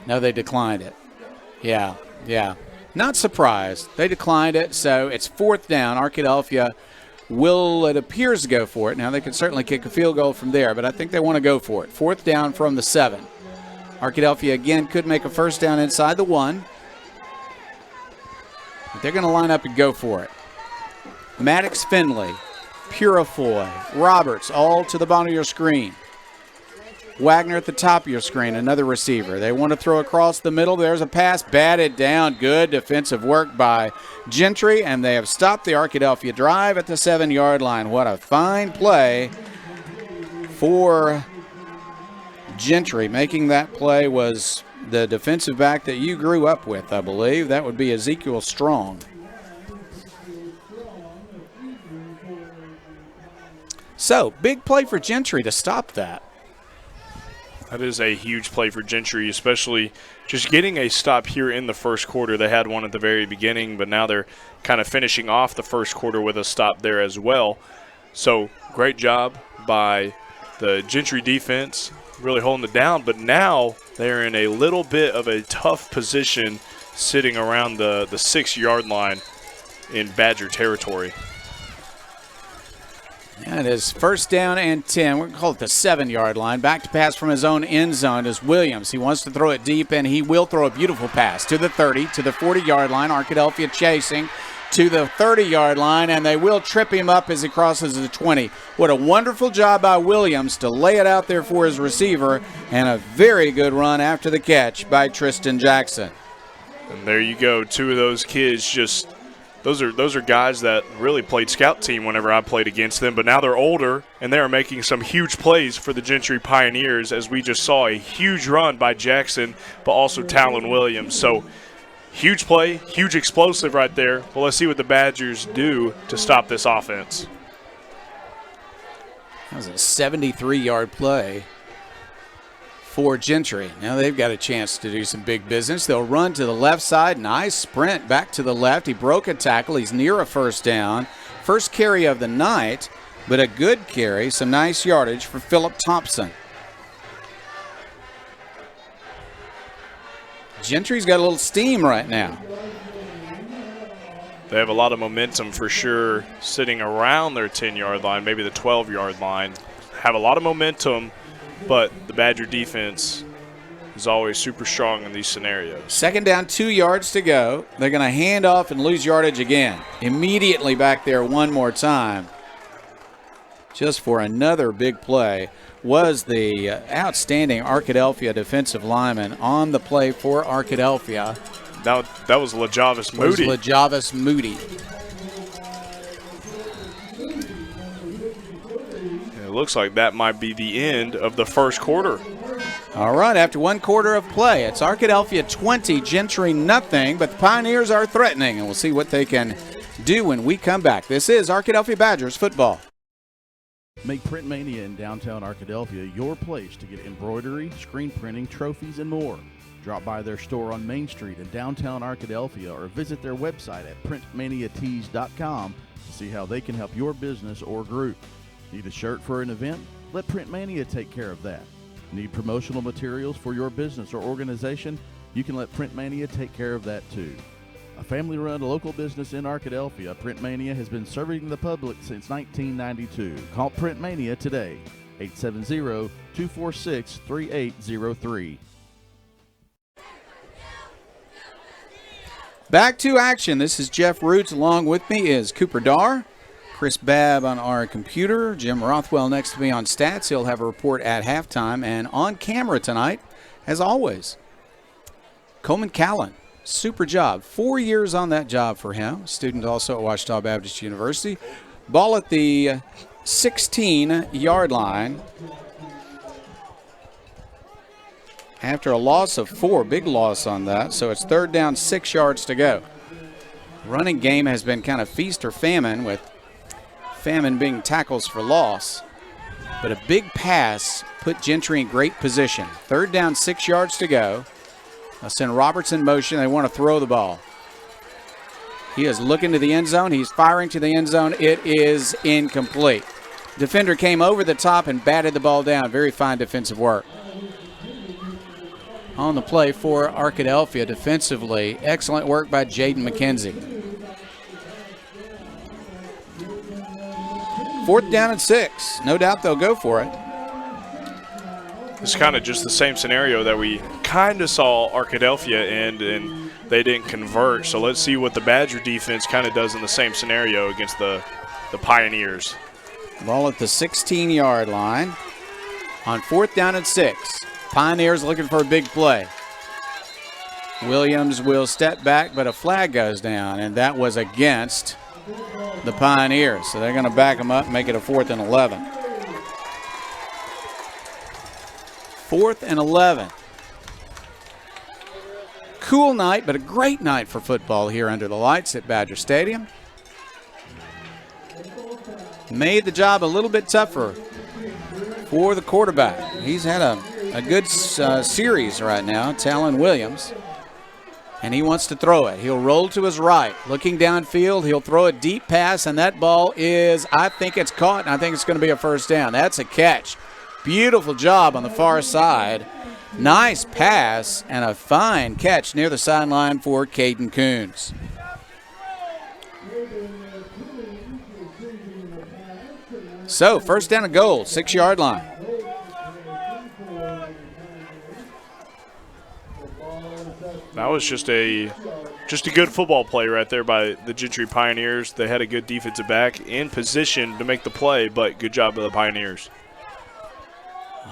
No, they declined it. Yeah. Not surprised. They declined it, so it's fourth down. Arkadelphia will, it appears, to go for it. Now, they can certainly kick a field goal from there, but I think they want to go for it. Fourth down from the 7. Arkadelphia, again, could make a first down inside the 1. But they're going to line up and go for it. Maddox Finley, Purifoy, Roberts, all to the bottom of your screen. Wagner at the top of your screen, another receiver. They want to throw across the middle. There's a pass, batted down. Good defensive work by Gentry, and they have stopped the Arkadelphia drive at the 7-yard line. What a fine play for Gentry. Making that play was the defensive back that you grew up with, I believe. That would be Ezekiel Strong. So, big play for Gentry to stop that. That is a huge play for Gentry, especially just getting a stop here in the first quarter. They had one at the very beginning, but now they're kind of finishing off the first quarter with a stop there as well. So great job by the Gentry defense, really holding it down. But now they're in a little bit of a tough position sitting around the 6-yard line in Badger territory. That is first down and 10. We're going to call it the 7-yard line. Back to pass from his own end zone is Williams. He wants to throw it deep, and he will throw a beautiful pass to the 30, to the 40-yard line. Arkadelphia chasing to the 30-yard line, and they will trip him up as he crosses the 20. What a wonderful job by Williams to lay it out there for his receiver, and a very good run after the catch by Tristan Jackson. And there you go. Two of those kids just – Those are guys that really played scout team whenever I played against them, but now they're older, and they are making some huge plays for the Gentry Pioneers, as we just saw a huge run by Jackson, but also Talon Williams. So huge play, huge explosive right there. Well, let's see what the Badgers do to stop this offense. That was a 73-yard play for Gentry. Now they've got a chance to do some big business. They'll run to the left side. Nice sprint back to the left. He broke a tackle. He's near a first down. First carry of the night, but a good carry. Some nice yardage for Phillip Thompson. Gentry's got a little steam right now. They have a lot of momentum for sure sitting around their 10-yard line, maybe the 12-yard line. Have a lot of momentum, but the Badger defense is always super strong in these scenarios. Second down, 2 yards to go. They're going to hand off and lose yardage again. Immediately back there one more time. Just for another big play was the outstanding Arkadelphia defensive lineman on the play for Arkadelphia. That was LaJavis Moody. LaJavis Moody. It looks like that might be the end of the first quarter. All right, after 1 quarter of play, it's Arkadelphia 20, Gentry nothing, but the Pioneers are threatening, and we'll see what they can do when we come back. This is Arkadelphia Badgers football. Make Print Mania in downtown Arkadelphia your place to get embroidery, screen printing, trophies, and more. Drop by their store on Main Street in downtown Arkadelphia or visit their website at printmaniatees.com to see how they can help your business or group. Need a shirt for an event? Let Print Mania take care of that. Need promotional materials for your business or organization? You can let Print Mania take care of that too. A family-run local business in Arkadelphia, Print Mania has been serving the public since 1992. Call Print Mania today, 870-246-3803. Back to action. This is Jeff Roots. Along with me is Cooper Darr, Chris Babb on our computer, Jim Rothwell next to me on stats. He'll have a report at halftime. And on camera tonight, as always, Coleman Callan. Super job. 4 years on that job for him. Student also at Ouachita Baptist University. Ball at the 16-yard line. After a loss of 4, big loss on that. So it's 3rd down, 6 yards to go. Running game has been kind of feast or famine, with famine being tackles for loss. But a big pass put Gentry in great position. 3rd down, 6 yards to go. They'll send Roberts in motion. They want to throw the ball. He is looking to the end zone. He's firing to the end zone. It is incomplete. Defender came over the top and batted the ball down. Very fine defensive work. On the play for Arkadelphia defensively, excellent work by Jaden McKenzie. 4th down and 6. No doubt they'll go for it. It's kind of just the same scenario that we kind of saw Arkadelphia end, and they didn't convert. So let's see what the Badger defense kind of does in the same scenario against the Pioneers. Ball at the 16-yard line on 4th down and 6. Pioneers looking for a big play. Williams will step back, but a flag goes down, and that was against the Pioneers. So they're going to back them up and make it a 4th and 11. 4th and 11. Cool night, but a great night for football here under the lights at Badger Stadium. Made the job a little bit tougher for the quarterback. He's had a good series right now, Talon Williams, and he wants to throw it. He'll roll to his right, looking downfield. He'll throw a deep pass, and that ball is, I think it's caught, and I think it's going to be a 1st down. That's a catch. Beautiful job on the far side. Nice pass and a fine catch near the sideline for Caden Coons. So 1st down and goal, 6-yard line. That was just a good football play right there by the Gentry Pioneers. They had a good defensive back in position to make the play, but good job of the Pioneers.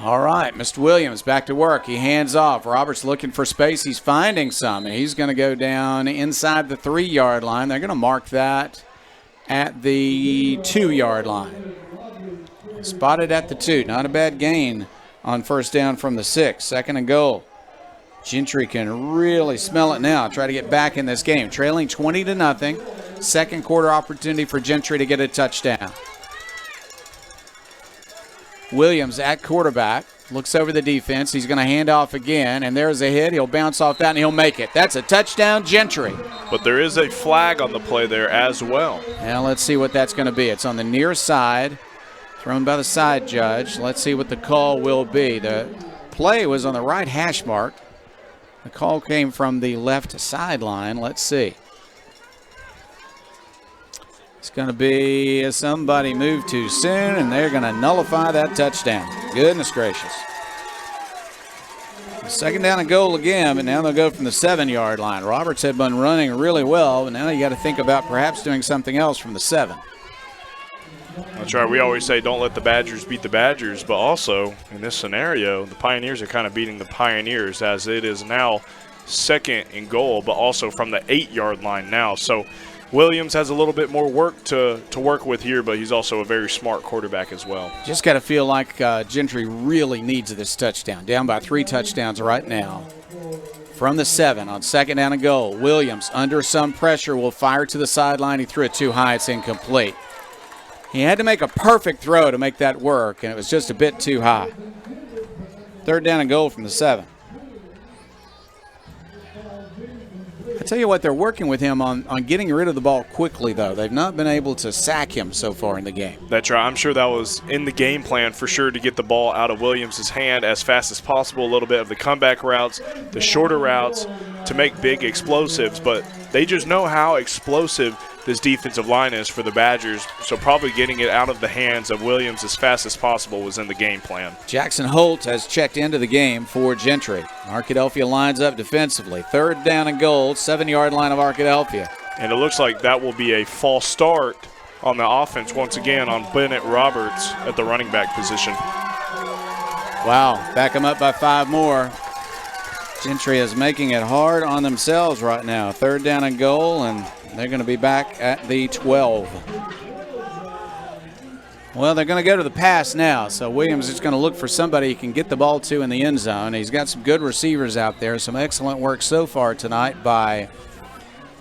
All right, Mr. Williams back to work. He hands off. Roberts looking for space. He's finding some, and he's going to go down inside the 3-yard line. They're going to mark that at the 2-yard line. Spotted at the 2. Not a bad gain on 1st down from the 6. 2nd and goal. Gentry can really smell it now. Try to get back in this game. Trailing 20-0. 2nd quarter opportunity for Gentry to get a touchdown. Williams at quarterback, looks over the defense. He's going to hand off again, and there's a hit. He'll bounce off that, and he'll make it. That's a touchdown, Gentry. But there is a flag on the play there as well. Now let's see what that's going to be. It's on the near side, thrown by the side judge. Let's see what the call will be. The play was on the right hash mark. The call came from the left sideline. Let's see. It's going to be somebody moved too soon, and they're going to nullify that touchdown. Goodness gracious. Second down and goal again, but now they'll go from the 7-yard line. Roberts had been running really well, but now you got to think about perhaps doing something else from the 7. That's right. We always say don't let the Badgers beat the Badgers, but also in this scenario, the Pioneers are kind of beating the Pioneers as it is now second and goal, but also from the 8-yard line now. So Williams has a little bit more work to work with here, but he's also a very smart quarterback as well. Just got to feel like Gentry really needs this touchdown. Down by 3 touchdowns right now. From the 7 on second down and goal. Williams, under some pressure, will fire to the sideline. He threw it too high. It's incomplete. He had to make a perfect throw to make that work, and it was just a bit too high. Third down and goal from the 7. I tell you what, they're working with him on getting rid of the ball quickly, though. They've not been able to sack him so far in the game. That's right. I'm sure that was in the game plan for sure to get the ball out of Williams' hand as fast as possible, a little bit of the comeback routes, the shorter routes to make big explosives, but they just know how explosive this defensive line is for the Badgers, so probably getting it out of the hands of Williams as fast as possible was in the game plan. Jackson Holt has checked into the game for Gentry. Arkadelphia lines up defensively. Third down and goal, 7-yard line of Arkadelphia. And it looks like that will be a false start on the offense once again on Bennett Roberts at the running back position. Wow, back them up by 5 more. Gentry is making it hard on themselves right now. Third down and goal, and they're going to be back at the 12. Well, they're going to go to the pass now, so Williams is going to look for somebody he can get the ball to in the end zone. He's got some good receivers out there, some excellent work so far tonight by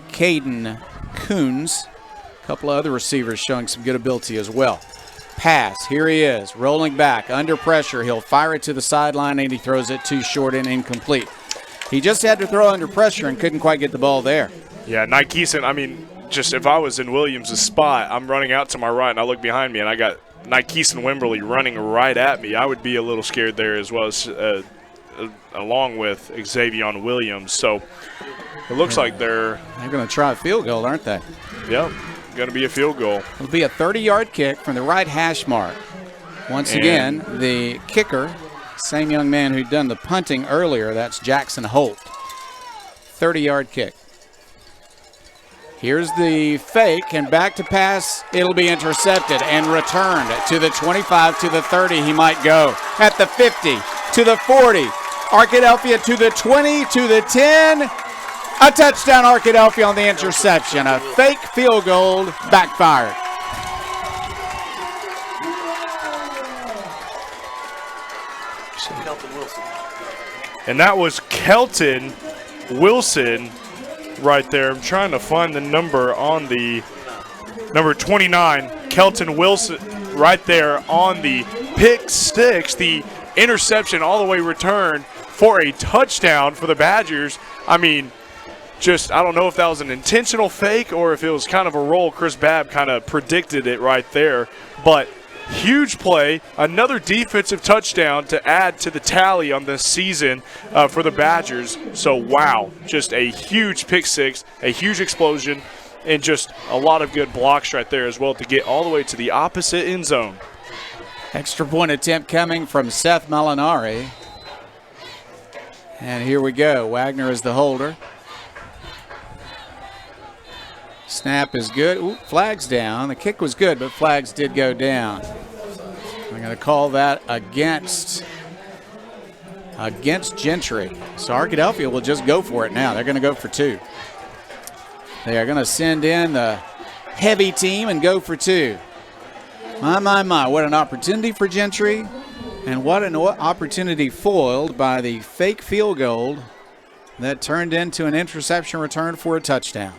Caden Coons. A couple of other receivers showing some good ability as well. Pass, here he is, rolling back, under pressure. He'll fire it to the sideline, and he throws it too short and incomplete. He just had to throw under pressure and couldn't quite get the ball there. Yeah, Nike Keeson, I mean, just if I was in Williams' spot, I'm running out to my right, and I look behind me, and I got Nike Keeson Wimberly running right at me. I would be a little scared there as well, as, along with Xavier Williams. So it looks like they're going to try a field goal, aren't they? Yep, going to be a field goal. It'll be a 30-yard kick from the right hash mark. Once again, the kicker, same young man who'd done the punting earlier, that's Jackson Holt. 30-yard kick. Here's the fake, and back to pass. It'll be intercepted and returned to the 25, to the 30. He might go at the 50, to the 40. Arkadelphia to the 20, to the 10. A touchdown, Arkadelphia on the interception. A fake field goal backfired. And that was Kelton Wilson right there. I'm trying to find the number on the number 29. Kelton Wilson right there on the pick six, the interception all the way returned for a touchdown for the Badgers. I mean, just I don't know if that was an intentional fake or if it was kind of a roll. Chris Babb kind of predicted it right there, but huge play, another defensive touchdown to add to the tally on this season for the Badgers. So, wow, just a huge pick six, a huge explosion, and just a lot of good blocks right there as well to get all the way to the opposite end zone. Extra point attempt coming from Seth Molinari. And here we go. Wagner is the holder. Snap is good. Ooh, flag's down. The kick was good, but flags did go down. I'm going to call that against Gentry. So Arkadelphia will just go for it now. They're going to go for 2. They are going to send in the heavy team and go for 2. My, what an opportunity for Gentry, and what an opportunity foiled by the fake field goal that turned into an interception return for a touchdown.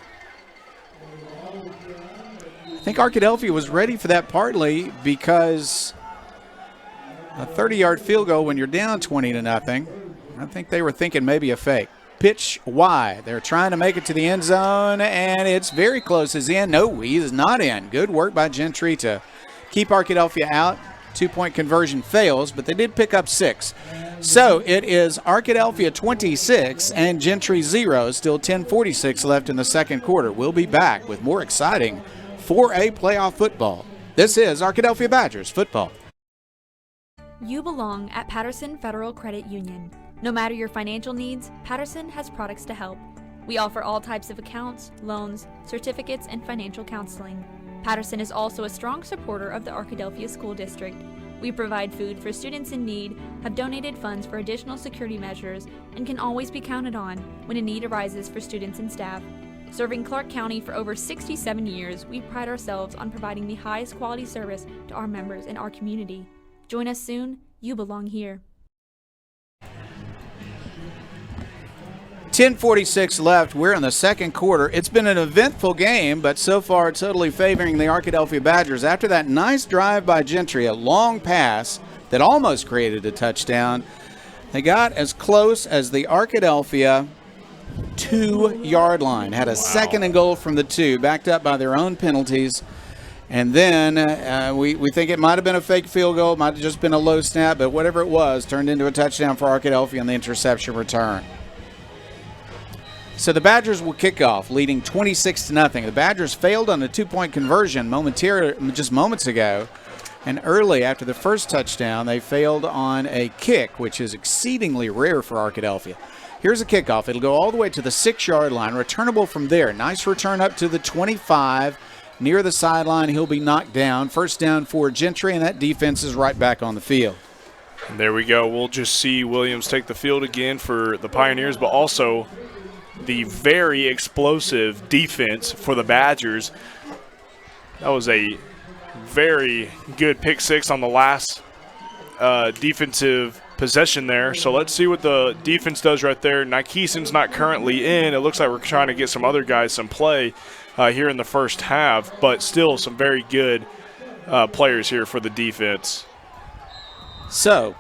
I think Arkadelphia was ready for that partly because a 30-yard field goal when you're down 20-0, I think they were thinking maybe a fake. Pitch wide. They're trying to make it to the end zone, and it's very close. Is in. No, he is not in. Good work by Gentry to keep Arkadelphia out. 2-point conversion fails, but they did pick up 6. So it is Arkadelphia 26 and Gentry 0. Still 10:46 left in the second quarter. We'll be back with more exciting 4A playoff football. This is Arkadelphia Badgers football. You belong at Patterson Federal Credit Union. No matter your financial needs, Patterson has products to help. We offer all types of accounts, loans, certificates, and financial counseling. Patterson is also a strong supporter of the Arkadelphia School District. We provide food for students in need, have donated funds for additional security measures, and can always be counted on when a need arises for students and staff. Serving Clark County for over 67 years, we pride ourselves on providing the highest quality service to our members and our community. Join us soon. You belong here. 10:46 left. We're in the second quarter. It's been an eventful game, but so far totally favoring the Arkadelphia Badgers. After that nice drive by Gentry, a long pass that almost created a touchdown, they got as close as the Arkadelphia 2-yard line. Had a second and goal from the 2, backed up by their own penalties. And then we think it might have been a fake field goal, might have just been a low snap, but whatever it was, turned into a touchdown for Arkadelphia on the interception return. So the Badgers will kick off, leading 26-0. The Badgers failed on a 2-point conversion just moments ago. And early after the first touchdown, they failed on a kick, which is exceedingly rare for Arkadelphia. Here's a kickoff. It'll go all the way to the 6-yard line, returnable from there. Nice return up to the 25. Near the sideline, he'll be knocked down. First down for Gentry, and that defense is right back on the field. And there we go. We'll just see Williams take the field again for the Pioneers, but also the very explosive defense for the Badgers. That was a very good pick six on the last defensive possession there. So let's see what the defense does right there. Nikeson's not currently in. It looks like we're trying to get some other guys some play here in the first half, but still some very good players here for the defense. So,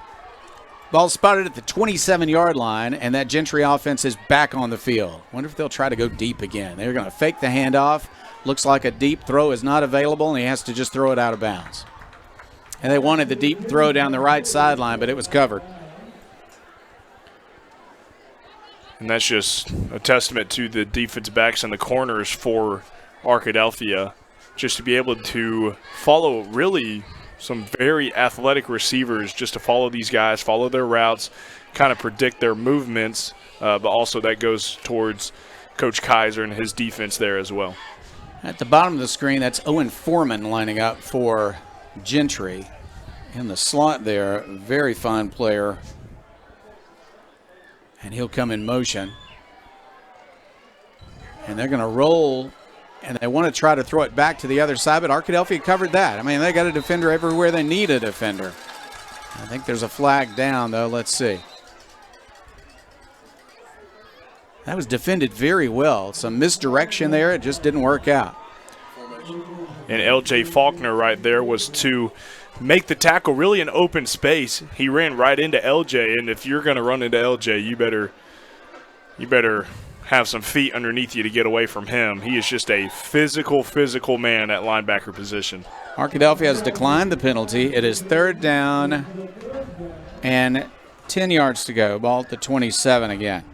ball spotted at the 27-yard line, and that Gentry offense is back on the field. Wonder if they'll try to go deep again. They're going to fake the handoff. Looks like a deep throw is not available, and he has to just throw it out of bounds. And they wanted the deep throw down the right sideline, but it was covered. And that's just a testament to the defensive backs and the corners for Arkadelphia, just to be able to follow really some very athletic receivers, just to follow these guys, follow their routes, kind of predict their movements, but also that goes towards Coach Kaiser and his defense there as well. At the bottom of the screen, that's Owen Foreman lining up for Gentry. In the slot there, very fine player. And he'll come in motion. And they're going to roll, and they want to try to throw it back to the other side, but Arkadelphia covered that. I mean, they got a defender everywhere they need a defender. I think there's a flag down, though. Let's see. That was defended very well. Some misdirection there. It just didn't work out. And L.J. Faulkner right there was to make the tackle really in open space. He ran right into L.J., and if you're going to run into L.J., you better have some feet underneath you to get away from him. He is just a physical man at linebacker position. Arkadelphia has declined the penalty. It is third down and 10 yards to go. Ball at the 27 again.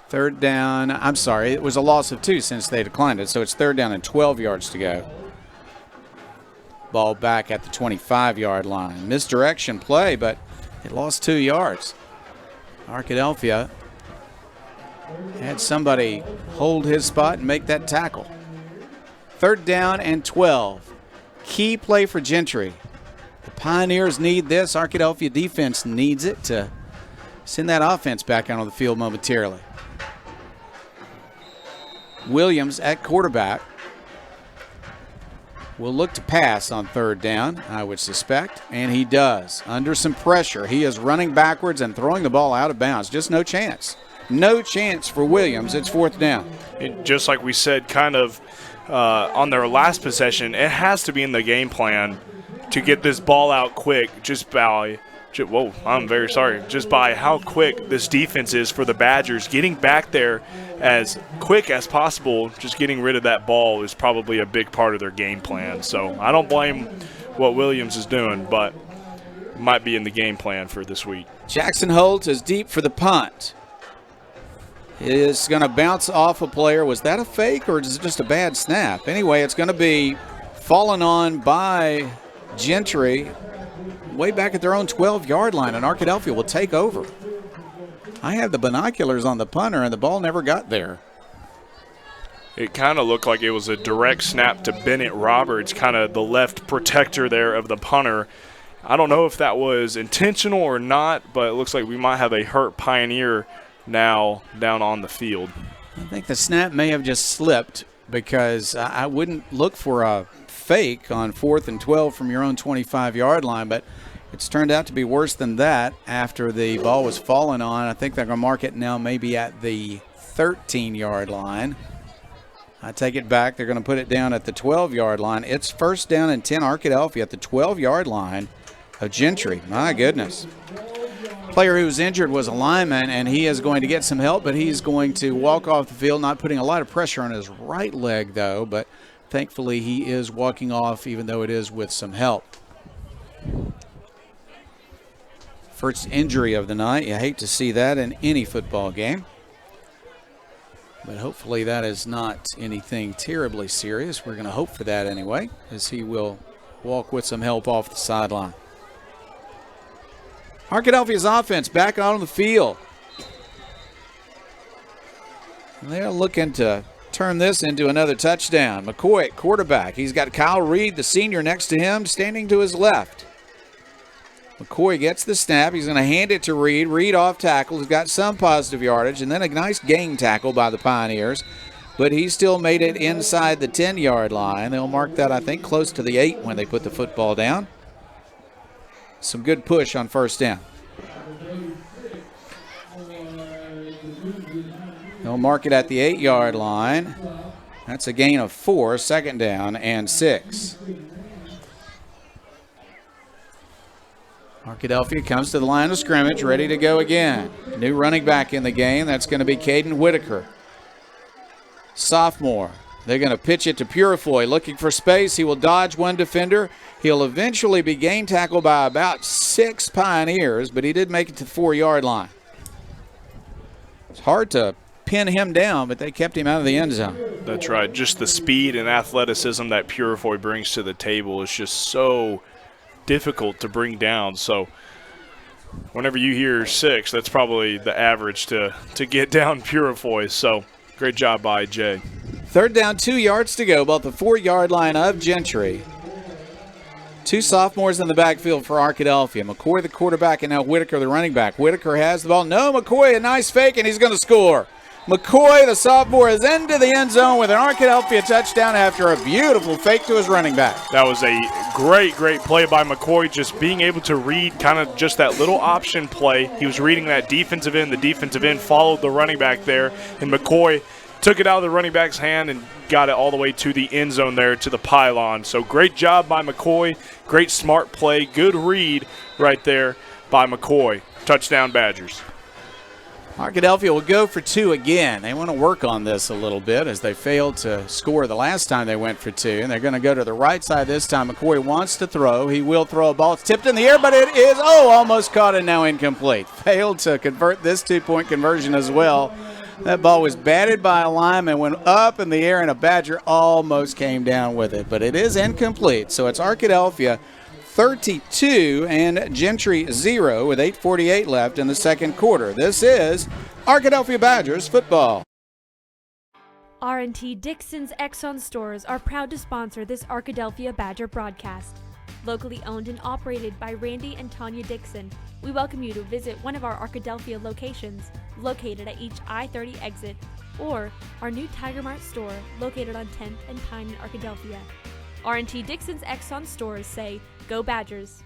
Third down, I'm sorry, it was a loss of 2 since they declined it, so it's third down and 12 yards to go. Ball back at the 25-yard line. Misdirection play, but it lost 2 yards. Arkadelphia had somebody hold his spot and make that tackle. Third down and 12. Key play for Gentry. The Pioneers need this. Arkadelphia defense needs it to send that offense back out on the field momentarily. Williams at quarterback will look to pass on third down, I would suspect, and he does. Under some pressure, he is running backwards and throwing the ball out of bounds. Just no chance. No chance for Williams. It's fourth down. Just like we said kind of on their last possession, it has to be in the game plan to get this ball out quick just by how quick this defense is for the Badgers. Getting back there as quick as possible, just getting rid of that ball is probably a big part of their game plan. So I don't blame what Williams is doing, but it might be in the game plan for this week. Jackson Holt is deep for the punt. It is going to bounce off a player. Was that a fake or is it just a bad snap? Anyway, it's going to be fallen on by Gentry way back at their own 12-yard line, and Arkadelphia will take over. I had the binoculars on the punter, and the ball never got there. It kind of looked like it was a direct snap to Bennett Roberts, kind of the left protector there of the punter. I don't know if that was intentional or not, but it looks like we might have a hurt Pioneer now down on the field. I think the snap may have just slipped, because I wouldn't look for a fake on 4th and 12 from your own 25-yard line, but it's turned out to be worse than that after the ball was fallen on. I think they're going to mark it now maybe at the 13-yard line. I take it back. They're going to put it down at the 12-yard line. It's first down and 10 Arkadelphia at the 12-yard line of Gentry. My goodness. Player who was injured was a lineman, and he is going to get some help, but he's going to walk off the field, not putting a lot of pressure on his right leg, though, but thankfully he is walking off, even though it is with some help. First injury of the night. You hate to see that in any football game. But hopefully that is not anything terribly serious. We're going to hope for that anyway, as he will walk with some help off the sideline. Arkadelphia's offense back out on the field. They're looking to turn this into another touchdown. McCoy at quarterback. He's got Kyle Reed, the senior, next to him, standing to his left. McCoy gets the snap. He's going to hand it to Reed. Reed off tackle. He's got some positive yardage, and then a nice gain tackle by the Pioneers. But he still made it inside the 10-yard line. They'll mark that, I think, close to the 8 when they put the football down. Some good push on first down. They'll mark it at the 8-yard line. That's a gain of 4, second down and 6. Arkadelphia comes to the line of scrimmage, ready to go again. New running back in the game. That's going to be Caden Whitaker. Sophomore. They're going to pitch it to Purifoy, looking for space. He will dodge one defender. He'll eventually be gain tackled by about 6 Pioneers, but he did make it to the 4-yard line. It's hard to pin him down, but they kept him out of the end zone. That's right. Just the speed and athleticism that Purifoy brings to the table is just so difficult to bring down. So whenever you hear 6, that's probably the average to get down Purifoy. So great job by Jay. Third down, 2 yards to go, about the 4-yard line of Gentry. 2 sophomores in the backfield for Arkadelphia. McCoy, the quarterback, and now Whitaker, the running back. Whitaker has the ball. No, McCoy, a nice fake, and he's going to score. McCoy, the sophomore, is into the end zone with an Arkadelphia touchdown after a beautiful fake to his running back. That was a great play by McCoy, just being able to read kind of just that little option play. He was reading that defensive end. The defensive end followed the running back there, and McCoy took it out of the running back's hand and got it all the way to the end zone there to the pylon. So great job by McCoy. Great smart play. Good read right there by McCoy. Touchdown Badgers. Arkadelphia will go for 2 again. They want to work on this a little bit as they failed to score the last time they went for 2. And they're going to go to the right side this time. McCoy wants to throw. He will throw a ball. It's tipped in the air, but it is, almost caught and now incomplete. Failed to convert this 2-point conversion as well. That ball was batted by a lineman, went up in the air, and a Badger almost came down with it. But it is incomplete. So it's Arkadelphia 32 and Gentry 0 with 8:48 left in the second quarter. This is Arkadelphia Badgers football. R&T Dixon's Exxon stores are proud to sponsor this Arkadelphia Badger broadcast. Locally owned and operated by Randy and Tanya Dixon, we welcome you to visit one of our Arkadelphia locations located at each I-30 exit or our new Tiger Mart store located on 10th and Pine in Arkadelphia. R&T Dixon's Exxon stores say, "Go Badgers."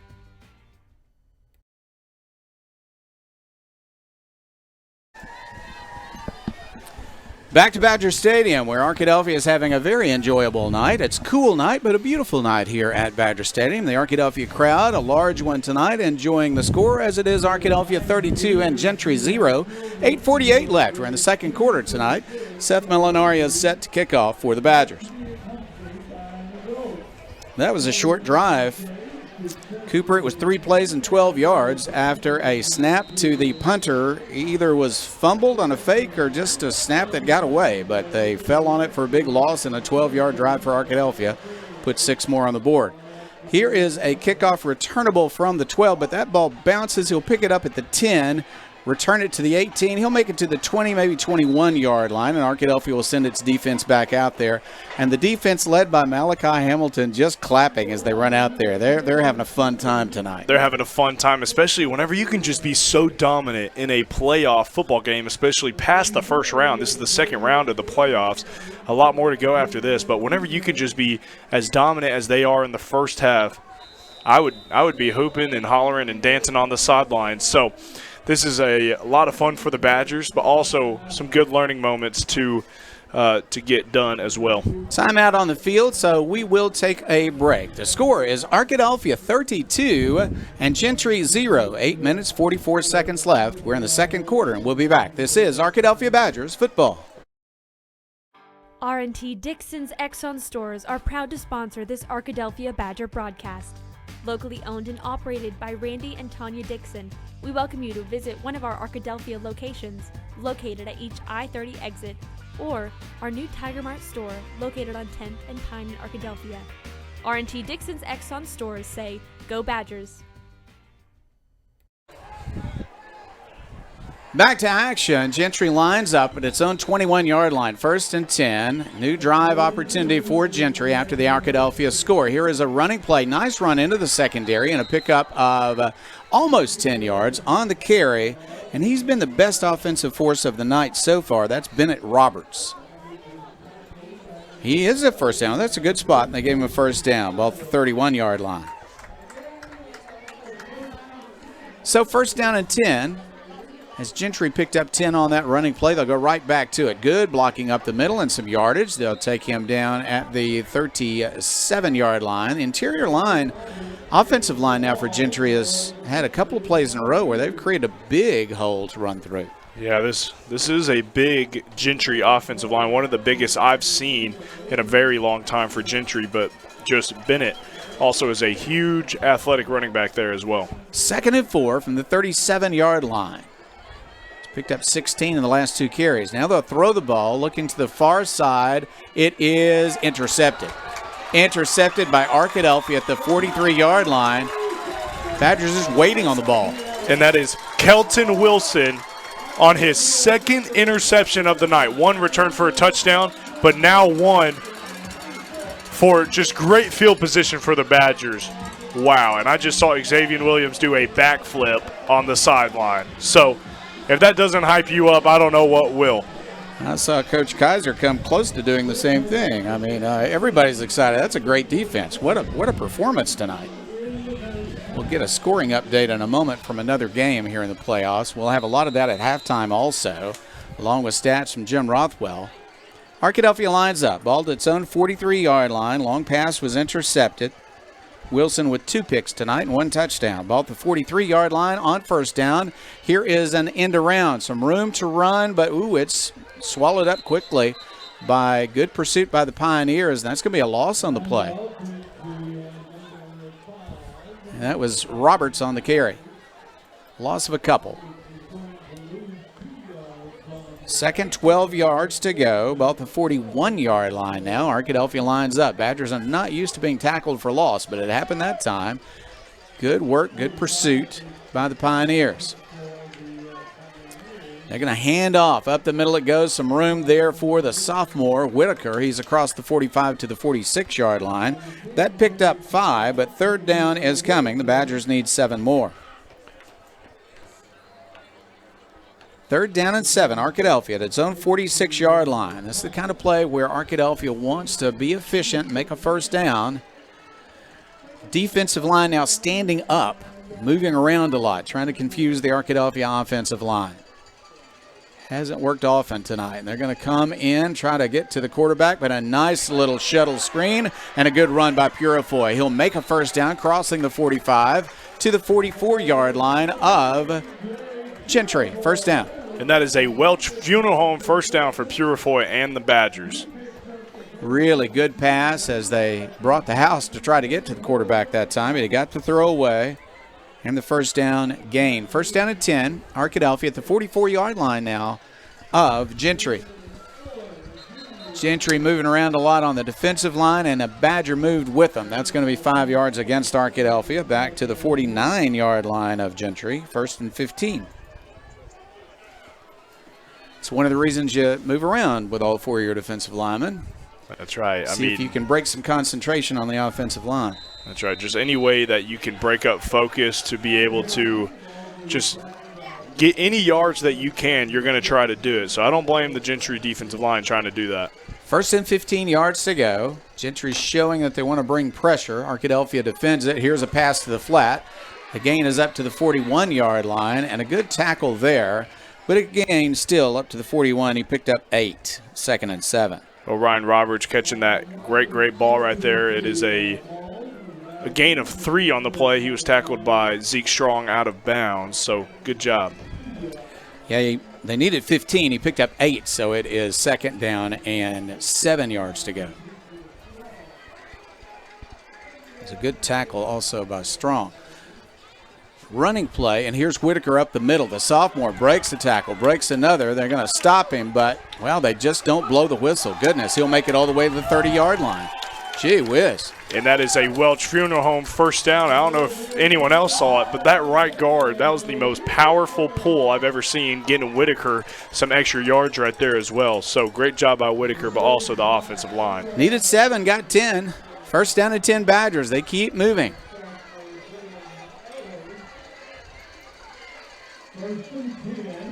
Back to Badger Stadium, where Arkadelphia is having a very enjoyable night. It's a cool night, but a beautiful night here at Badger Stadium. The Arkadelphia crowd, a large one tonight, enjoying the score as it is Arkadelphia 32 and Gentry 0. 8:48 left. We're in the second quarter tonight. Seth Molinari is set to kick off for the Badgers. That was a short drive. Cooper, it was 3 plays and 12 yards after a snap to the punter. Either was fumbled on a fake or just a snap that got away, but they fell on it for a big loss and a 12-yard drive for Arkadelphia. Put 6 more on the board. Here is a kickoff returnable from the 12, but that ball bounces. He'll pick it up at the 10. return it to the 18. He'll make it to the 20, maybe 21-yard line, and Arkadelphia will send its defense back out there. And the defense led by Malachi Hamilton just clapping as they run out there. They're having a fun time tonight. They're having a fun time, especially whenever you can just be so dominant in a playoff football game, especially past the first round. This is the second round of the playoffs. A lot more to go after this, but whenever you can just be as dominant as they are in the first half, I would be hooping and hollering and dancing on the sidelines. So this is a lot of fun for the Badgers, but also some good learning moments to get done as well. Timeout on the field, so we will take a break. The score is Arkadelphia 32 and Gentry 0. 8 minutes, 44 seconds left. We're in the second quarter, and we'll be back. This is Arkadelphia Badgers football. R&T Dixon's Exxon stores are proud to sponsor this Arkadelphia Badger broadcast. Locally owned and operated by Randy and Tanya Dixon, we welcome you to visit one of our Arkadelphia locations, located at each I-30 exit, or our new Tiger Mart store, located on 10th and Pine in Arkadelphia. R&T Dixon's Exxon stores say, "Go Badgers." Back to action. Gentry lines up at its own 21-yard line. 1st and 10. New drive opportunity for Gentry after the Arkadelphia score. Here is a running play. Nice run into the secondary and a pickup of almost 10 yards on the carry. And he's been the best offensive force of the night so far. That's Bennett Roberts. He is a first down. That's a good spot, and they gave him a first down, both the 31-yard line. So 1st down and 10. As Gentry picked up 10 on that running play, they'll go right back to it. Good blocking up the middle and some yardage. They'll take him down at the 37-yard line. The interior line, offensive line now for Gentry has had a couple of plays in a row where they've created a big hole to run through. Yeah, this is a big Gentry offensive line, one of the biggest I've seen in a very long time for Gentry, but just Bennett also is a huge athletic running back there as well. 2nd and 4 from the 37-yard line. Picked up 16 in the last 2 carries. Now they'll throw the ball, looking to the far side. It is intercepted. Intercepted by Arkadelphia at the 43-yard line. Badgers just waiting on the ball. And that is Kelton Wilson on his 2nd interception of the night. 1 return for a touchdown, but now 1 for just great field position for the Badgers. Wow, and I just saw Xavier Williams do a backflip on the sideline. So if that doesn't hype you up, I don't know what will. I saw Coach Kaiser come close to doing the same thing. I mean, everybody's excited. That's a great defense. What a performance tonight. We'll get a scoring update in a moment from another game here in the playoffs. We'll have a lot of that at halftime also, along with stats from Jim Rothwell. Arkadelphia lines up. Ball to its own 43-yard line. Long pass was intercepted. Wilson with 2 picks tonight and 1 touchdown. Ball at the 43-yard line on 1st down. Here is an end around. Some room to run, but it's swallowed up quickly by good pursuit by the Pioneers. And that's going to be a loss on the play. And that was Roberts on the carry. Loss of a couple. 2nd, 12 yards to go. About the 41-yard line now. Arkadelphia lines up. Badgers are not used to being tackled for loss, but it happened that time. Good work, good pursuit by the Pioneers. They're going to hand off. Up the middle it goes. Some room there for the sophomore, Whitaker. He's across the 45 to the 46-yard line. That picked up 5, but 3rd down is coming. The Badgers need 7 more. 3rd down and 7, Arkadelphia at its own 46-yard line. This is the kind of play where Arkadelphia wants to be efficient, make a 1st down. Defensive line now standing up, moving around a lot, trying to confuse the Arkadelphia offensive line. Hasn't worked often tonight. And they're going to come in, try to get to the quarterback, but a nice little shuttle screen and a good run by Purifoy. He'll make a 1st down, crossing the 45 to the 44-yard line of Gentry. 1st down. And that is a Welch Funeral Home 1st down for Purifoy and the Badgers. Really good pass as they brought the house to try to get to the quarterback that time. He got the throw away. And the 1st down gain. 1st down and 10. Arkadelphia at the 44-yard line now of Gentry. Gentry moving around a lot on the defensive line, and a Badger moved with them. That's going to be 5 yards against Arkadelphia. Back to the 49-yard line of Gentry. 1st and 15. It's one of the reasons you move around with all 4 of your defensive linemen. That's right. See if you can break some concentration on the offensive line. That's right. Just any way that you can break up focus to be able to just get any yards that you can, you're going to try to do it. So I don't blame the Gentry defensive line trying to do that. 1st and 15 yards to go. Gentry's showing that they want to bring pressure. Arkadelphia defends it. Here's a pass to the flat. The gain is up to the 41-yard line, and a good tackle there. But again, still up to the 41. He picked up 8, 2nd and 7. Well, Ryan Roberts catching that great ball right there. It is a gain of 3 on the play. He was tackled by Zeke Strong out of bounds, so good job. Yeah, they needed 15. He picked up 8, so it is 2nd down and 7 yards to go. It's a good tackle also by Strong. Running play, and here's Whitaker up the middle. The sophomore breaks the tackle, breaks another. They're going to stop him, but, well, they just don't blow the whistle. Goodness, he'll make it all the way to the 30-yard line. Gee whiz. And that is a Welch Funeral Home first down. I don't know if anyone else saw it, but that right guard, that was the most powerful pull I've ever seen, getting Whitaker some extra yards right there as well. So great job by Whitaker, but also the offensive line. Needed 7, got 10. First down and 10 Badgers. They keep moving.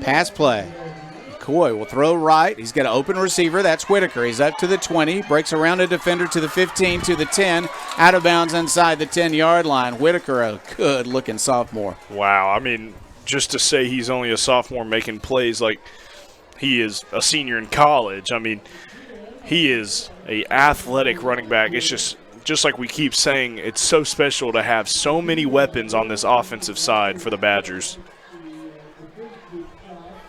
Pass play. McCoy will throw right. He's got an open receiver. That's Whitaker. He's up to the 20. Breaks around a defender to the 15, to the 10. Out of bounds inside the 10-yard line. Whitaker, a good-looking sophomore. Wow. I mean, just to say he's only a sophomore making plays like he is a senior in college. I mean, he is an athletic running back. It's just like we keep saying, it's so special to have so many weapons on this offensive side for the Badgers.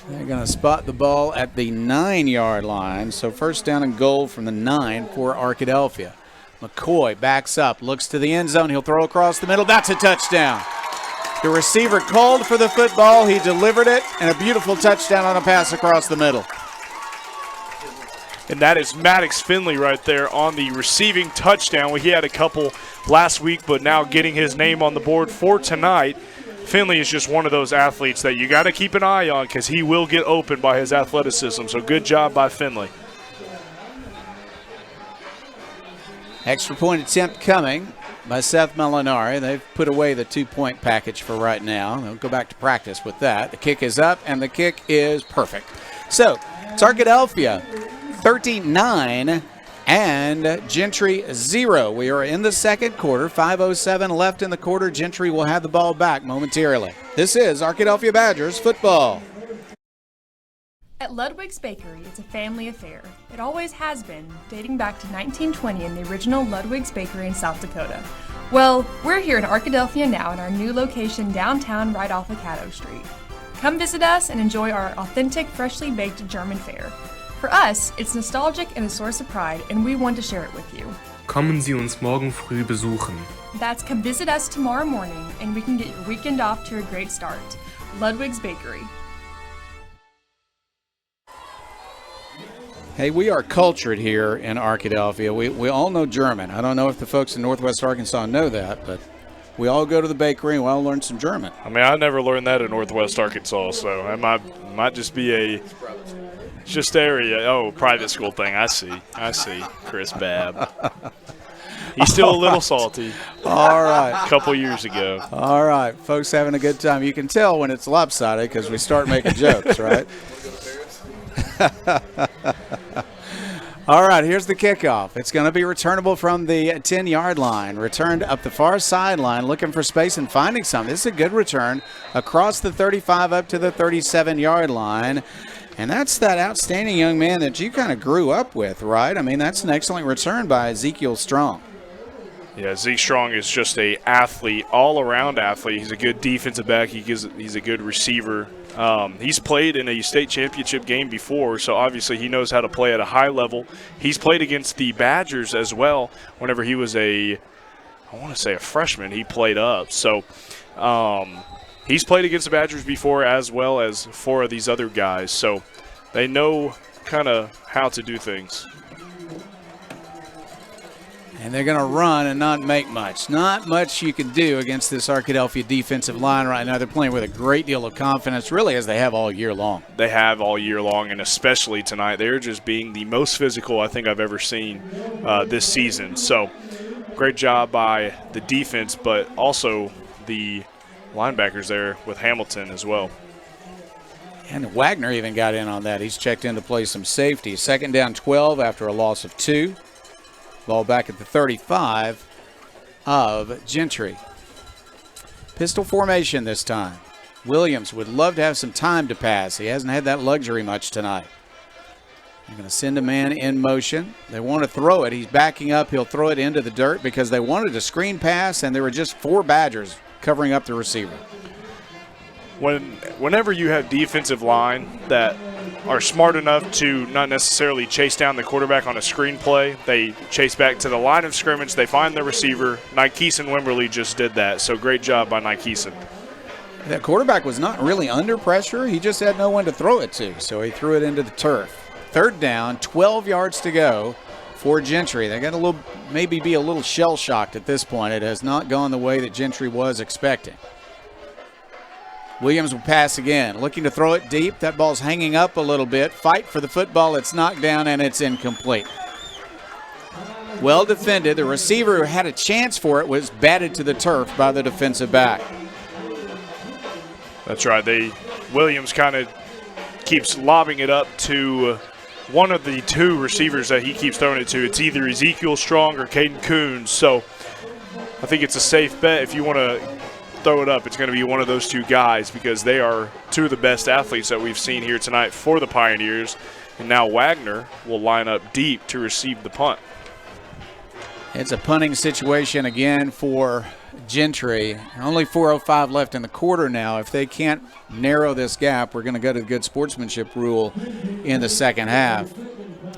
They're going to spot the ball at the 9-yard line. So first down and goal from the 9 for Arkadelphia. McCoy backs up, looks to the end zone. He'll throw across the middle. That's a touchdown. The receiver called for the football. He delivered it, and a beautiful touchdown on a pass across the middle. And that is Maddox Finley right there on the receiving touchdown. Well, he had a couple last week, but now getting his name on the board for tonight. Finley is just one of those athletes that you got to keep an eye on because he will get open by his athleticism. So good job by Finley. Extra point attempt coming by Seth Molinari. They've put away the 2-point package for right now. They'll go back to practice with that. The kick is up, and the kick is perfect. So it's Arkadelphia 39 and Gentry 0. We are in the second quarter. 5:07 left in the quarter. Gentry will have the ball back momentarily. This is Arkadelphia Badgers football. At Ludwig's Bakery, it's a family affair. It always has been, dating back to 1920 in the original Ludwig's Bakery in South Dakota. Well, we're here in Arkadelphia now in our new location downtown right off of Caddo Street. Come visit us and enjoy our authentic, freshly baked German fare. For us, it's nostalgic and a source of pride, and we want to share it with you. Kommen Sie uns morgen früh besuchen. That's come visit us tomorrow morning, and we can get your weekend off to a great start. Ludwig's Bakery. Hey, we are cultured here in Arkadelphia. We all know German. I don't know if the folks in Northwest Arkansas know that, but we all go to the bakery and we all learn some German. I mean, I never learned that in Northwest Arkansas, so it might just be a just area. Oh, private school thing. I see. Chris Babb. He's still a little salty. All right. A couple years ago. All right. Folks having a good time. You can tell when it's lopsided because we start making jokes, right? All right, here's the kickoff. It's going to be returnable from the 10-yard line. Returned up the far sideline, looking for space and finding some. This is a good return across the 35 up to the 37-yard line. And that's that outstanding young man that you kind of grew up with, right? I mean, that's an excellent return by Ezekiel Strong. Yeah, Zeke Strong is just a athlete, all-around athlete. He's a good defensive back. He's a good receiver. He's played in a state championship game before, so obviously he knows how to play at a high level. He's played against the Badgers as well. Whenever he was a freshman, he played up. So he's played against the Badgers before as well as 4 of these other guys. So they know kind of how to do things. And And they're going to run and not make much. Not much you can do against this Arkadelphia defensive line right now. They're playing with a great deal of confidence, really, as they have all year long. They have all year long, and especially tonight. They're just being the most physical I think I've ever seen this season. So great job by the defense, but also the linebackers there with Hamilton as well. And Wagner even got in on that. He's checked in to play some safety. 2nd down 12 after a loss of 2. Ball back at the 35 of Gentry. Pistol formation this time. Williams would love to have some time to pass. He hasn't had that luxury much tonight. They're going to send a man in motion. They want to throw it. He's backing up. He'll throw it into the dirt because they wanted a screen pass, and there were just 4 Badgers covering up the receiver. Whenever you have defensive line that are smart enough to not necessarily chase down the quarterback on a screen play, they chase back to the line of scrimmage, they find the receiver. Nykeeson Wimberly just did that, so great job by Nykeeson. That quarterback was not really under pressure. He just had no one to throw it to, so he threw it into the turf. 3rd down, 12 yards to go for Gentry. They got a little, maybe be a little shell-shocked at this point. It has not gone the way that Gentry was expecting. Williams will pass again, looking to throw it deep. That ball's hanging up a little bit. Fight for the football. It's knocked down, and it's incomplete. Well defended. The receiver who had a chance for it was batted to the turf by the defensive back. That's right. Williams kind of keeps lobbing it up to one of the 2 receivers that he keeps throwing it to. It's either Ezekiel Strong or Caden Coons. So I think it's a safe bet if you want to throw it up. It's going to be one of those 2 guys because they are 2 of the best athletes that we've seen here tonight for the Pioneers. And now Wagner will line up deep to receive the punt. It's a punting situation again for Gentry. Only 4:05 left in the quarter now. If they can't narrow this gap, we're going to go to the good sportsmanship rule in the second half.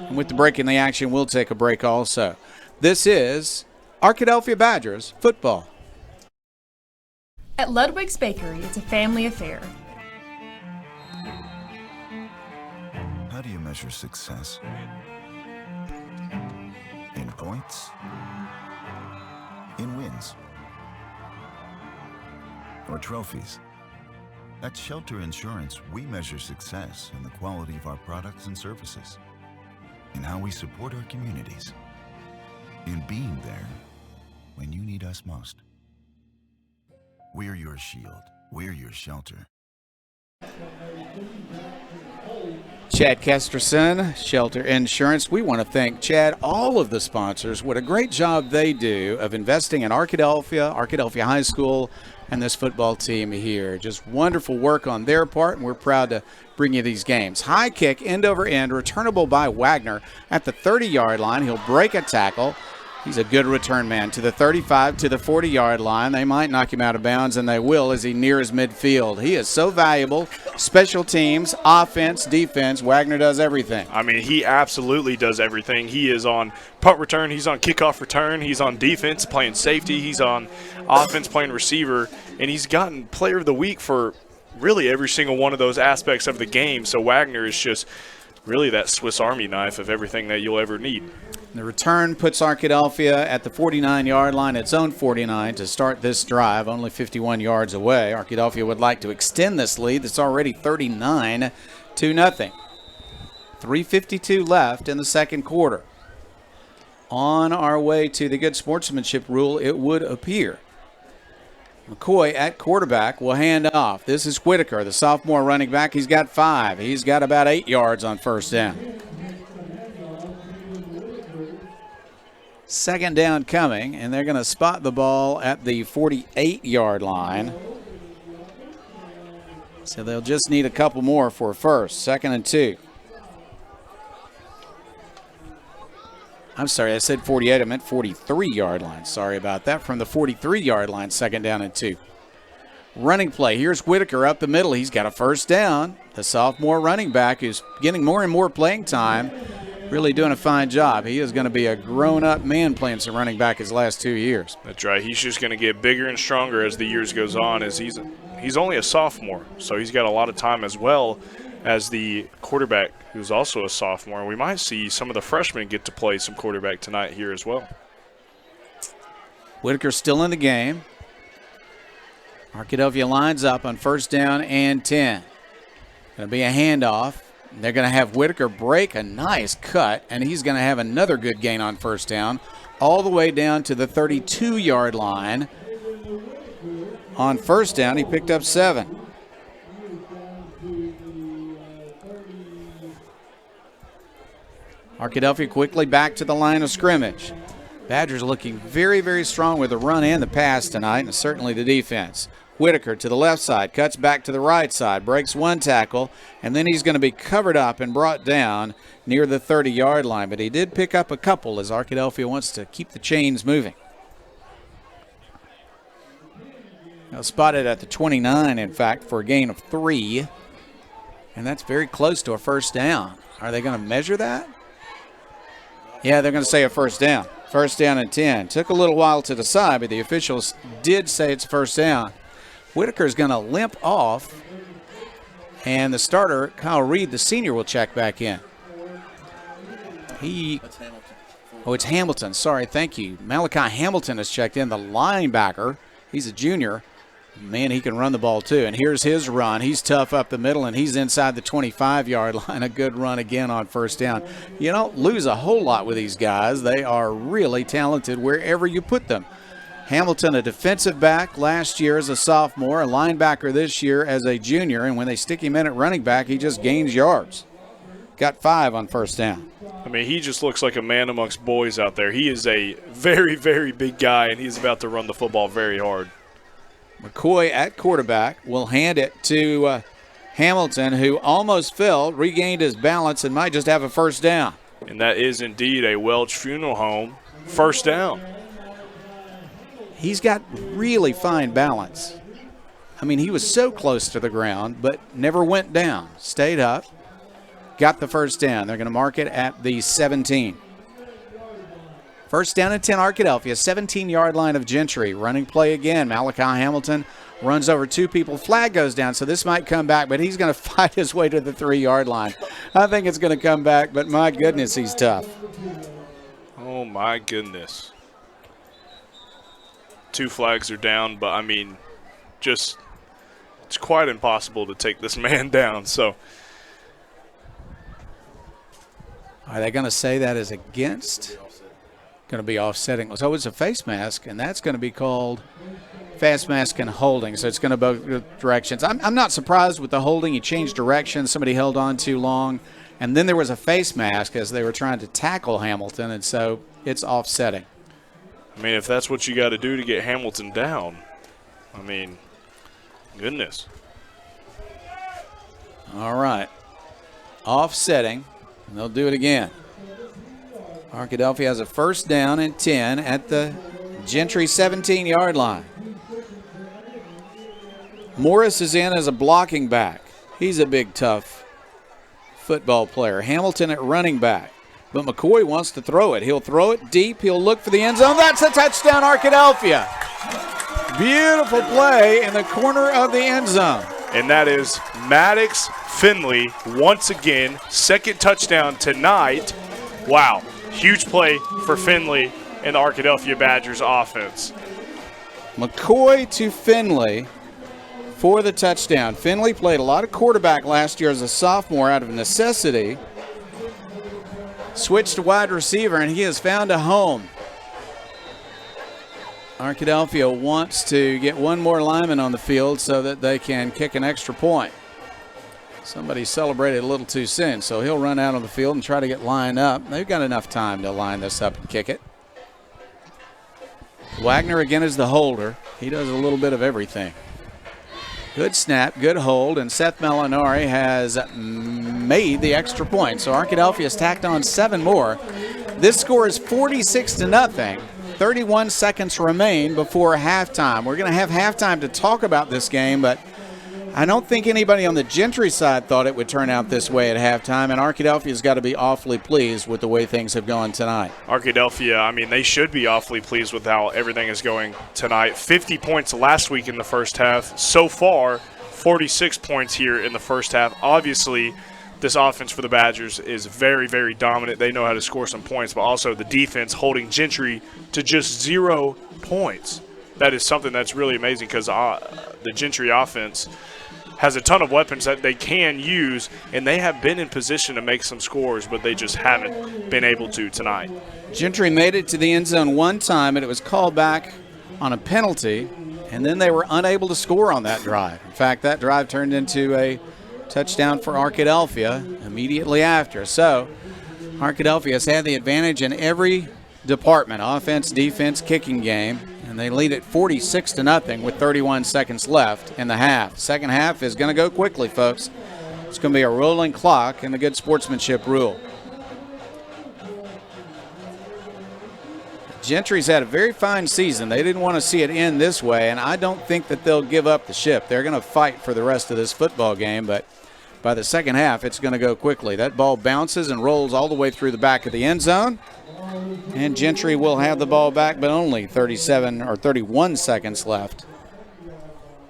And with the break in the action, we'll take a break also. This is Arkadelphia Badgers football. At Ludwig's Bakery, it's a family affair. How do you measure success? In points? In wins? Or trophies? At Shelter Insurance, we measure success in the quality of our products and services, in how we support our communities, in being there when you need us most. We're your shield. We're your shelter. Chad Kesterson, Shelter Insurance. We want to thank Chad, all of the sponsors. What a great job they do of investing in Arkadelphia High School, and this football team here. Just wonderful work on their part, and we're proud to bring you these games. High kick, end over end, returnable by Wagner at the 30-yard line. He'll break a tackle. He's a good return man to the 35, to the 40-yard line. They might knock him out of bounds, and they will as he nears midfield. He is so valuable. Special teams, offense, defense, Wagner does everything. I mean, he absolutely does everything. He is on punt return. He's on kickoff return. He's on defense playing safety. He's on offense playing receiver. And he's gotten player of the week for really every single one of those aspects of the game. So Wagner is just really that Swiss Army knife of everything that you'll ever need. The return puts Arkadelphia at the 49-yard line, its own 49, to start this drive, only 51 yards away. Arkadelphia would like to extend this lead that's already 39-0. 3:52 left in the second quarter. On our way to the good sportsmanship rule, it would appear. McCoy at quarterback will hand off. This is Whitaker, the sophomore running back. He's got 5. He's got about 8 yards on first down. Second down coming, and they're going to spot the ball at the 48-yard line. So they'll just need a couple more for first. 2nd and 2. I'm sorry, I said 48. I meant 43-yard line. Sorry about that. From the 43-yard line, 2nd down and 2. Running play. Here's Whitaker up the middle. He's got a first down. The sophomore running back is getting more and more playing time. Really doing a fine job. He is going to be a grown-up man playing some running back his last 2 years. That's right. He's just going to get bigger and stronger as the years goes on. As he's only a sophomore, so he's got a lot of time as well as the quarterback, who's also a sophomore. We might see some of the freshmen get to play some quarterback tonight here as well. Whitaker's still in the game. Arkadelphia lines up on 1st down and 10. Going to be a handoff. They're going to have Whitaker break a nice cut, and he's going to have another good gain on 1st down, all the way down to the 32-yard line. On 1st down, he picked up 7. Arkadelphia quickly back to the line of scrimmage. Badgers looking very, very strong with the run and the pass tonight, and certainly the defense. Whitaker to the left side, cuts back to the right side, breaks one tackle, and then he's going to be covered up and brought down near the 30-yard line. But he did pick up a couple as Arkadelphia wants to keep the chains moving. Now spotted at the 29, in fact, for a gain of 3. And that's very close to a 1st down. Are they going to measure that? Yeah, they're going to say a 1st down. 1st down and 10. Took a little while to decide, but the officials did say it's 1st down. Whitaker's going to limp off, and the starter, Kyle Reed, the senior, will check back in. It's Hamilton. Sorry, thank you. Malachi Hamilton has checked in, the linebacker. He's a junior. Man, he can run the ball too. And here's his run. He's tough up the middle, and he's inside the 25-yard line. A good run again on 1st down. You don't lose a whole lot with these guys. They are really talented wherever you put them. Hamilton, a defensive back last year as a sophomore, a linebacker this year as a junior, and when they stick him in at running back, he just gains yards. Got 5 on 1st down. I mean, he just looks like a man amongst boys out there. He is a very, very big guy, and he's about to run the football very hard. McCoy at quarterback will hand it to Hamilton, who almost fell, regained his balance, and might just have a 1st down. And that is indeed a Welch Funeral Home 1st down. He's got really fine balance. I mean, he was so close to the ground, but never went down. Stayed up, got the 1st down. They're going to mark it at the 17. 1st down and 10, Arkadelphia, 17-yard line of Gentry. Running play again. Malachi Hamilton runs over 2 people. Flag goes down, so this might come back, but he's going to fight his way to the 3-yard line. I think it's going to come back, but my goodness, he's tough. Oh, my goodness. 2 flags are down, but, I mean, just it's quite impossible to take this man down. So, are they going to say that is against? Going to be offsetting. So it's a face mask, and that's going to be called face mask and holding. So it's going to both directions. I'm not surprised with the holding. He changed direction. Somebody held on too long. And then there was a face mask as they were trying to tackle Hamilton, and so it's offsetting. I mean, if that's what you got to do to get Hamilton down, I mean, goodness. All right. Offsetting, and they'll do it again. Arkadelphia has a 1st down and 10 at the Gentry 17-yard line. Morris is in as a blocking back. He's a big, tough football player. Hamilton at running back. But McCoy wants to throw it. He'll throw it deep. He'll look for the end zone. That's a touchdown, Arkadelphia. Beautiful play in the corner of the end zone. And that is Maddox Finley once again. 2nd touchdown tonight. Wow. Huge play for Finley and the Arkadelphia Badgers offense. McCoy to Finley for the touchdown. Finley played a lot of quarterback last year as a sophomore out of necessity. Switched to wide receiver, and he has found a home. Arkadelphia wants to get one more lineman on the field so that they can kick an extra point. Somebody celebrated a little too soon, so he'll run out on the field and try to get lined up. They've got enough time to line this up and kick it. Wagner again is the holder. He does a little bit of everything. Good snap, good hold, and Seth Molinari has made the extra point. So Arkadelphia has tacked on 7 more. This score is 46-0. 31 seconds remain before halftime. We're going to have halftime to talk about this game, but I don't think anybody on the Gentry side thought it would turn out this way at halftime, and Arkadelphia's got to be awfully pleased with the way things have gone tonight. Arkadelphia, I mean, they should be awfully pleased with how everything is going tonight. 50 points last week in the first half. So far, 46 points here in the first half. Obviously, this offense for the Badgers is very, very dominant. They know how to score some points, but also the defense holding Gentry to just 0 points. That is something that's really amazing because the Gentry offense has a ton of weapons that they can use, and they have been in position to make some scores, but they just haven't been able to tonight. Gentry made it to the end zone one time, and it was called back on a penalty, and then they were unable to score on that drive. In fact, that drive turned into a touchdown for Arkadelphia immediately after. So Arkadelphia has had the advantage in every department, offense, defense, kicking game, and they lead it 46-0 with 31 seconds left in the half. Second half is going to go quickly, folks. It's going to be a rolling clock and the good sportsmanship rule. Gentry's had a very fine season. They didn't want to see it end this way, and I don't think that they'll give up the ship. They're going to fight for the rest of this football game, but by the second half, it's going to go quickly. That ball bounces and rolls all the way through the back of the end zone, and Gentry will have the ball back, but only 31 seconds left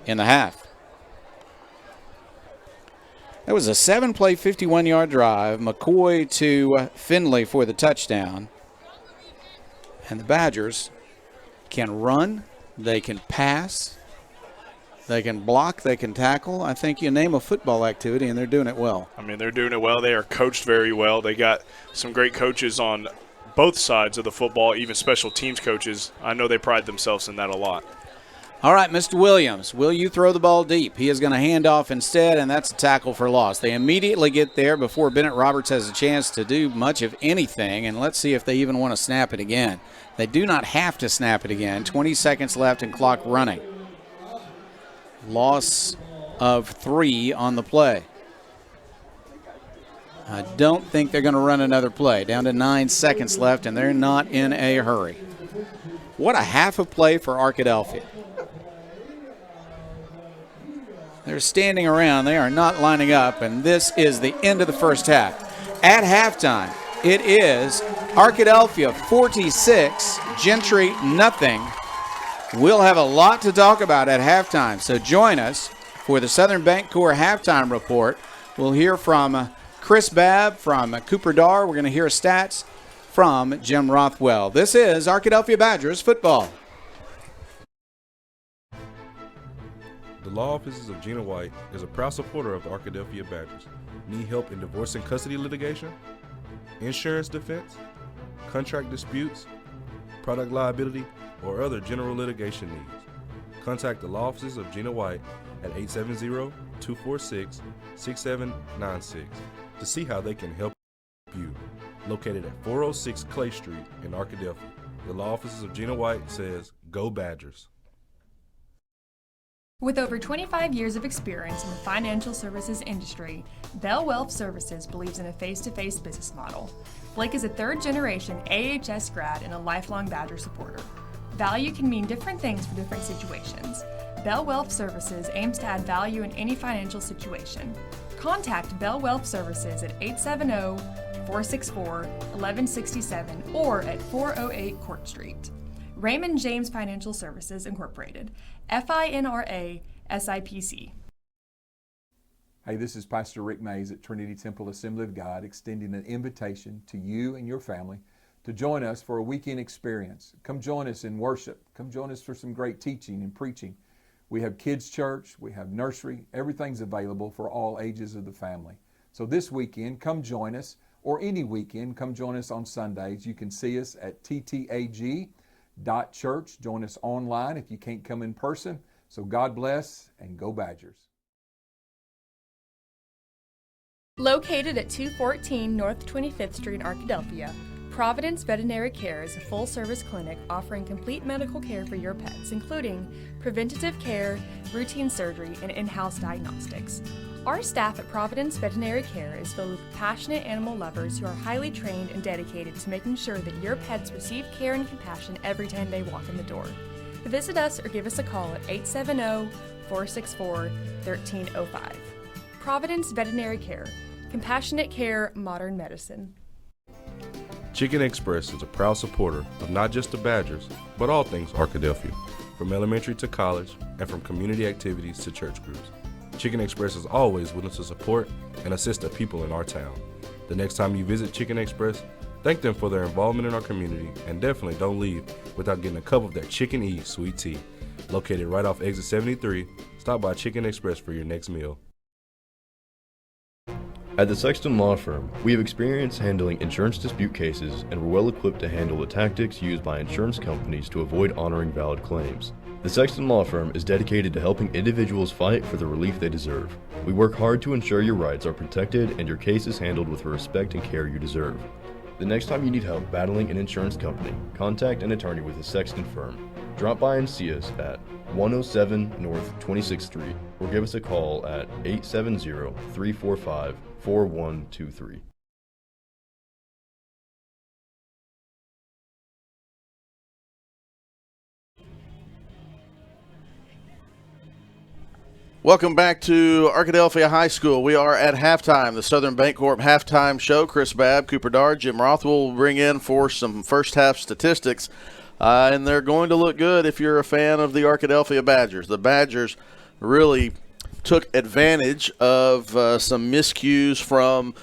in the half. That was a 7-play, 51-yard drive. McCoy to Finley for the touchdown. And the Badgers can run, they can pass, they can block, they can tackle. I think you name a football activity, and they're doing it well. I mean, they're doing it well. They are coached very well. They got some great coaches on both sides of the football, even special teams coaches. I know they pride themselves in that a lot. All right, Mr. Williams, will you throw the ball deep? He is going to hand off instead, and that's a tackle for loss. They immediately get there before Bennett Roberts has a chance to do much of anything, and let's see if they even want to snap it again. They do not have to snap it again. 20 seconds left and clock running. Loss of 3 on the play. I don't think they're going to run another play. Down to 9 seconds left, and they're not in a hurry. What a half a play for Arkadelphia. They're standing around. They are not lining up, and this is the end of the first half. At halftime, it is Arkadelphia 46, Gentry nothing. We'll have a lot to talk about at halftime, so join us for the Southern Bancorp halftime report. We'll hear from Chris Babb from Cooper Dar. We're going to hear stats from Jim Rothwell. This is Arkadelphia Badgers football. The Law Offices of Gina White is a proud supporter of the Arkadelphia Badgers. Need help in divorce and custody litigation, insurance defense, contract disputes, product liability, or other general litigation needs? Contact the Law Offices of Gina White at 870-246-6796 to see how they can help you. Located at 406 Clay Street in Arkadelphia, the Law Offices of Gina White says, "Go Badgers." With over 25 years of experience in the financial services industry, Bell Wealth Services believes in a face-to-face business model. Blake is a third-generation AHS grad and a lifelong Badger supporter. Value can mean different things for different situations. Bell Wealth Services aims to add value in any financial situation. Contact Bell Wealth Services at 870-464-1167 or at 408 Court Street. Raymond James Financial Services, Incorporated, FINRA SIPC. Hey, this is Pastor Rick Mays at Trinity Temple Assembly of God, extending an invitation to you and your family to join us for a weekend experience. Come join us in worship. Come join us for some great teaching and preaching. We have kids' church, we have nursery, everything's available for all ages of the family. So this weekend, come join us, or any weekend, come join us on Sundays. You can see us at ttag.church. Join us online if you can't come in person. So God bless and go Badgers. Located at 214 North 25th Street in Arkadelphia, Providence Veterinary Care is a full-service clinic offering complete medical care for your pets, including preventative care, routine surgery, and in-house diagnostics. Our staff at Providence Veterinary Care is filled with passionate animal lovers who are highly trained and dedicated to making sure that your pets receive care and compassion every time they walk in the door. Visit us or give us a call at 870-464-1305. Providence Veterinary Care. Compassionate care, modern medicine. Chicken Express is a proud supporter of not just the Badgers, but all things Arkadelphia, from elementary to college and from community activities to church groups. Chicken Express is always willing to support and assist the people in our town. The next time you visit Chicken Express, thank them for their involvement in our community, and definitely don't leave without getting a cup of their Chicken E sweet tea. Located right off exit 73, stop by Chicken Express for your next meal. At the Sexton Law Firm, we have experience handling insurance dispute cases and we're well equipped to handle the tactics used by insurance companies to avoid honoring valid claims. The Sexton Law Firm is dedicated to helping individuals fight for the relief they deserve. We work hard to ensure your rights are protected and your case is handled with the respect and care you deserve. The next time you need help battling an insurance company, contact an attorney with the Sexton Firm. Drop by and see us at 107 North 26th Street or give us a call at 870-345-4123. Welcome back to Arkadelphia High School. We are at halftime, the Southern Bancorp halftime show. Chris Babb, Cooper Dard, Jim Roth will bring in for some first half statistics, and they're going to look good if you're a fan of the Arkadelphia Badgers. The Badgers really took advantage of some miscues from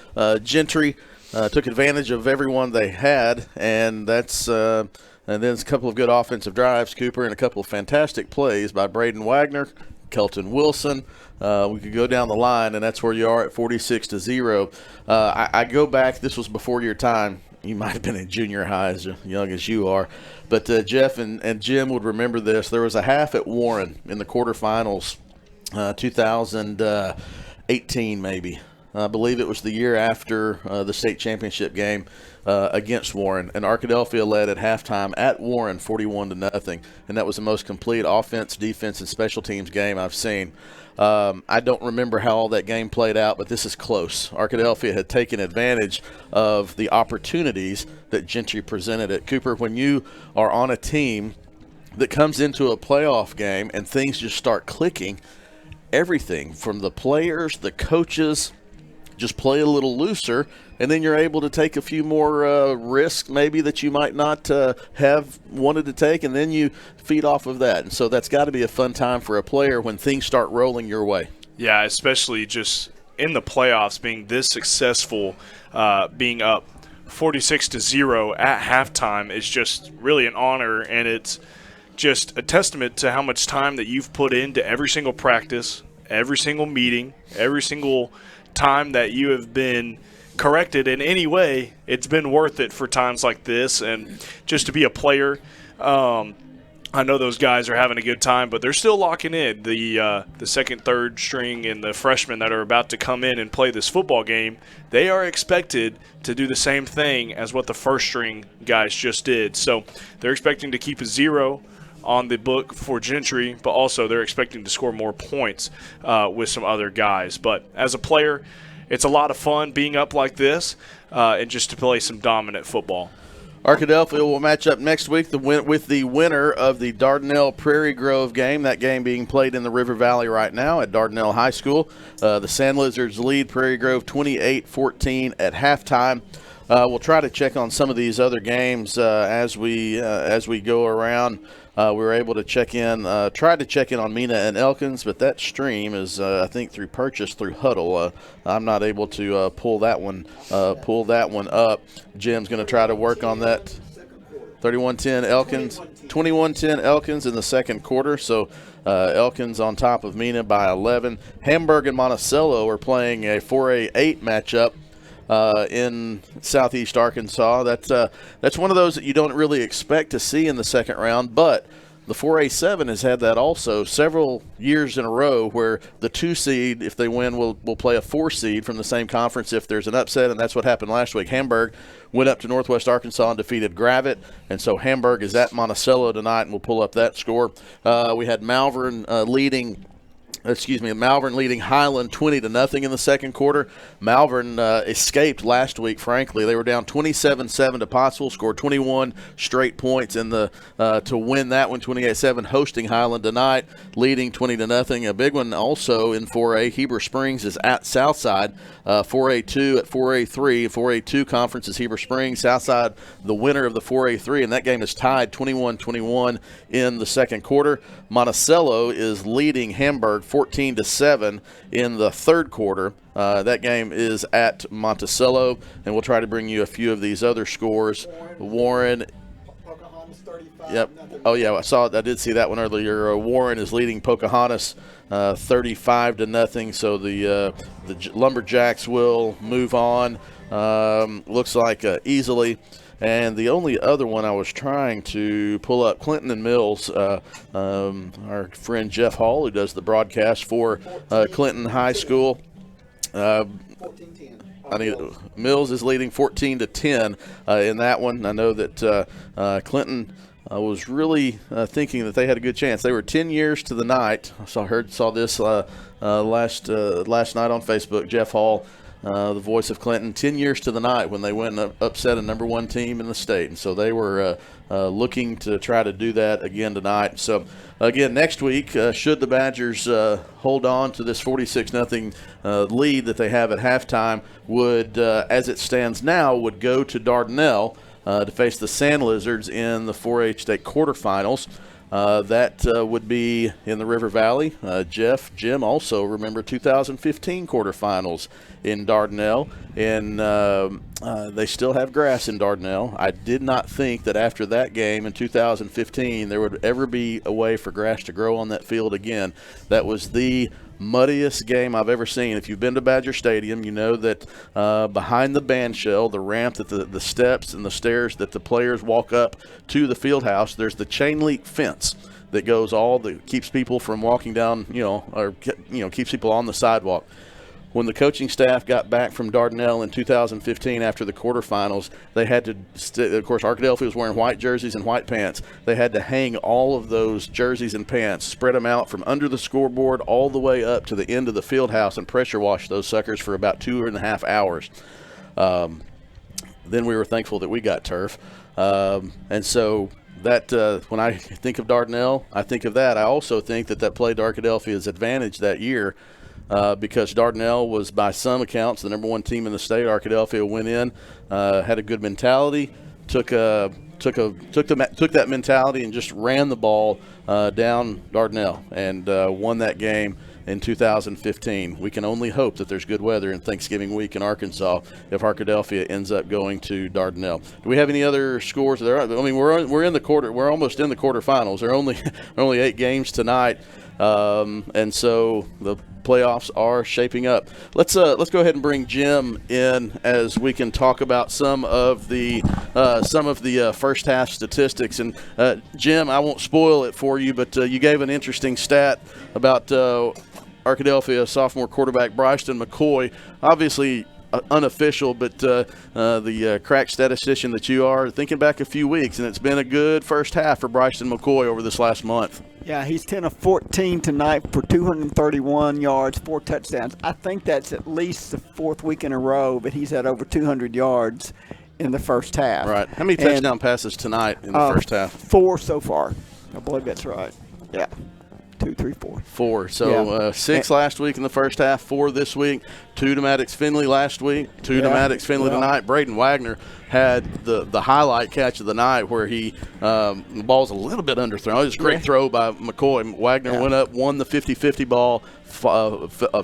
Gentry, took advantage of everyone they had, and that's and then a couple of good offensive drives, Cooper, and a couple of fantastic plays by Braden Wagner, Kelton Wilson. We could go down the line, and that's where you are at 46-0. I go back. This was before your time. You might have been in junior high, as young as you are. But Jeff and Jim would remember this. There was a half at Warren in the quarterfinals, 2018 maybe. I believe it was the year after the state championship game against Warren. And Arkadelphia led at halftime at Warren 41-0. And that was the most complete offense, defense, and special teams game I've seen. I don't remember how all that game played out, but this is close. Arkadelphia had taken advantage of the opportunities that Gentry presented at Cooper. When you are on a team that comes into a playoff game and things just start clicking, everything from the players, the coaches, just play a little looser, and then you're able to take a few more risks maybe that you might not have wanted to take, and then you feed off of that. And so that's got to be a fun time for a player when things start rolling your way. Yeah, especially just in the playoffs, being this successful, being up 46-0 at halftime is just really an honor, and it's just a testament to how much time that you've put into every single practice, every single meeting, every single time that you have been corrected in any way. It's been worth it for times like this, and just to be a player. I know those guys are having a good time, but they're still locking in. The second, third string, and the freshmen that are about to come in and play this football game, they are expected to do the same thing as what the first string guys just did. So they're expecting to keep a 0 on the book for Gentry, but also they're expecting to score more points with some other guys. But as a player, it's a lot of fun being up like this and just to play some dominant football. Arkadelphia will match up next week with the winner of the Dardanelle Prairie Grove game, that game being played in the River Valley right now at Dardanelle High School. The Sand Lizards lead Prairie Grove 28-14 at halftime. We'll try to check on some of these other games as we go around. We were able to tried to check in on Mena and Elkins, but that stream is, I think, through purchase through Huddle. I'm not able to pull that one up. Jim's going to try to work on that. 31-10 Elkins, 21-10 Elkins in the second quarter. So Elkins on top of Mena by 11. Hamburg and Monticello are playing a 4A8 matchup in Southeast Arkansas. That's one of those that you don't really expect to see in the second round, but the 4A7 has had that also several years in a row, where the 2 seed, if they win, will play a 4 seed from the same conference if there's an upset, and that's what happened last week. Hamburg went up to Northwest Arkansas and defeated Gravette, and so Hamburg is at Monticello tonight, and we'll pull up that score. We had Malvern leading Highland 20-0 in the second quarter. Malvern escaped last week, frankly. They were down 27-7 to Pottsville, scored 21 straight points to win that one, 28-7, hosting Highland tonight, leading 20-0. A big one also in 4A. Heber Springs is at Southside, 4A2 at 4A3. 4A2 conference is Heber Springs. Southside, the winner of the 4A3, and that game is tied 21-21 in the second quarter. Monticello is leading Hamburg 14-7 in the third quarter. That game is at Monticello, and we'll try to bring you a few of these other scores. Warren. Yep. Oh yeah, I did see that one earlier. Warren is leading Pocahontas 35-0. So the Lumberjacks will move on. Looks like easily. And the only other one I was trying to pull up, Clinton and Mills, our friend Jeff Hall, who does the broadcast for Clinton High School. 14-10. Mills is leading 14-10 in that one. I know that Clinton was really thinking that they had a good chance. They were 10 years to the night. Saw this last night on Facebook. Jeff Hall, the voice of Clinton, 10 years to the night when they went and upset a number one team in the state. And so they were looking to try to do that again tonight. So, again, next week, should the Badgers hold on to this 46-0 lead that they have at halftime, would, as it stands now, would go to Dardanelle to face the Sand Lizards in the 4-H state quarterfinals. That would be in the River Valley. Jim also remember 2015 quarterfinals in Dardanelle, and they still have grass in Dardanelle. I did not think that after that game in 2015 there would ever be a way for grass to grow on that field again. That was the muddiest game I've ever seen. If you've been to Badger Stadium, you know that behind the band shell, the ramp, that the steps and the stairs that the players walk up to the field house, there's the chain link fence that goes that keeps people from walking down, keeps people on the sidewalk. When the coaching staff got back from Dardanelle in 2015 after the quarterfinals, they had to, of course, Arkadelphia was wearing white jerseys and white pants. They had to hang all of those jerseys and pants, spread them out from under the scoreboard all the way up to the end of the field house, and pressure wash those suckers for about 2.5 hours. Then we were thankful that we got turf. And so that when I think of Dardanelle, I think of that. I also think that played to Arkadelphia's advantage that year. Because Dardanelle was, by some accounts, the number one team in the state. Arkadelphia went in, had a good mentality, took that mentality and just ran the ball down Dardanelle and won that game in 2015. We can only hope that there's good weather in Thanksgiving week in Arkansas if Arkadelphia ends up going to Dardanelle. Do we have any other scores there? I mean, we're in the quarter. We're almost in the quarterfinals. There are only 8 games tonight, and so the playoffs are shaping up. Let's go ahead and bring Jim in as we can talk about some of the first half statistics. And Jim, I won't spoil it for you, but you gave an interesting stat about Arkadelphia sophomore quarterback Bryson McCoy. Obviously unofficial, but the crack statistician that you are, thinking back a few weeks, and it's been a good first half for Bryson McCoy over this last month. Yeah, he's 10 of 14 tonight for 231 yards, 4 touchdowns. I think that's at least the 4th week in a row that he's had over 200 yards in the first half. Right. How many touchdown passes tonight in the first half? 4 so far. I believe that's right. Yeah. 2, 3, 4. 4. So 6 last week in the first half, 4 this week. 2 to Maddox Finley last week, 2 to Maddox Finley tonight. Braden Wagner had the highlight catch of the night where the ball's a little bit underthrown. It was a great throw by McCoy. Wagner went up, won the 50-50 ball,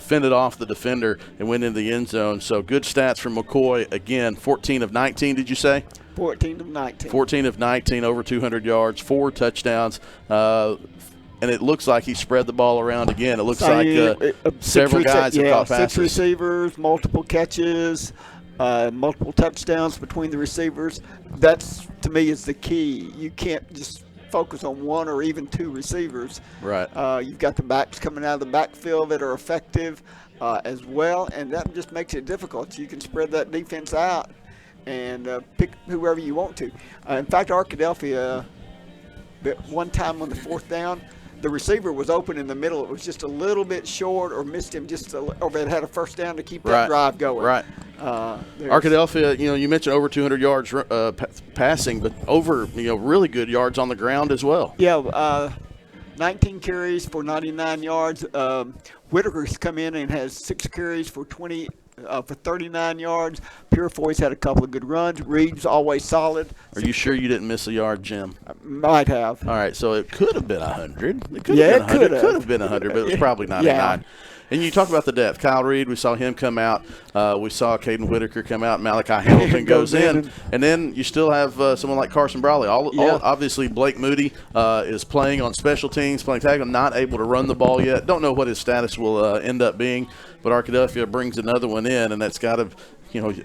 fended off the defender, and went into the end zone. So good stats from McCoy. Again, 14 of 19, did you say? 14 of 19. 14 of 19, over 200 yards, 4 touchdowns. And it looks like he spread the ball around again. It looks like several guys have caught passes. 6 receivers, multiple catches, multiple touchdowns between the receivers. That's, to me, is the key. You can't just focus on 1 or even 2 receivers. Right. You've got the backs coming out of the backfield that are effective as well, and that just makes it difficult. You can spread that defense out and pick whoever you want to. In fact, Arkadelphia, one time on the 4th down, the receiver was open in the middle. It was just a little bit short, or missed him or it had a first down to keep that drive going. Right. Arkadelphia, you mentioned over 200 yards passing, but over, really good yards on the ground as well. Yeah, 19 carries for 99 yards. Whitaker's come in and has 6 carries for 28 for 39 yards. Purefoy's had a couple of good runs. Reed's always solid. Are you sure you didn't miss a yard, Jim? Might have. All right, so it could have been 100. It could Yeah, have been 100. it could have. Could have been 100, but it was probably 99. Yeah. And you talk about the depth. Kyle Reed, we saw him come out. We saw Caden Whitaker come out. Malachi Hamilton goes in. And then you still have someone like Carson Brawley. Obviously, Blake Moody is playing on special teams, playing tackle, not able to run the ball yet. Don't know what his status will end up being, but Arkadelphia brings another one in, and that's got to,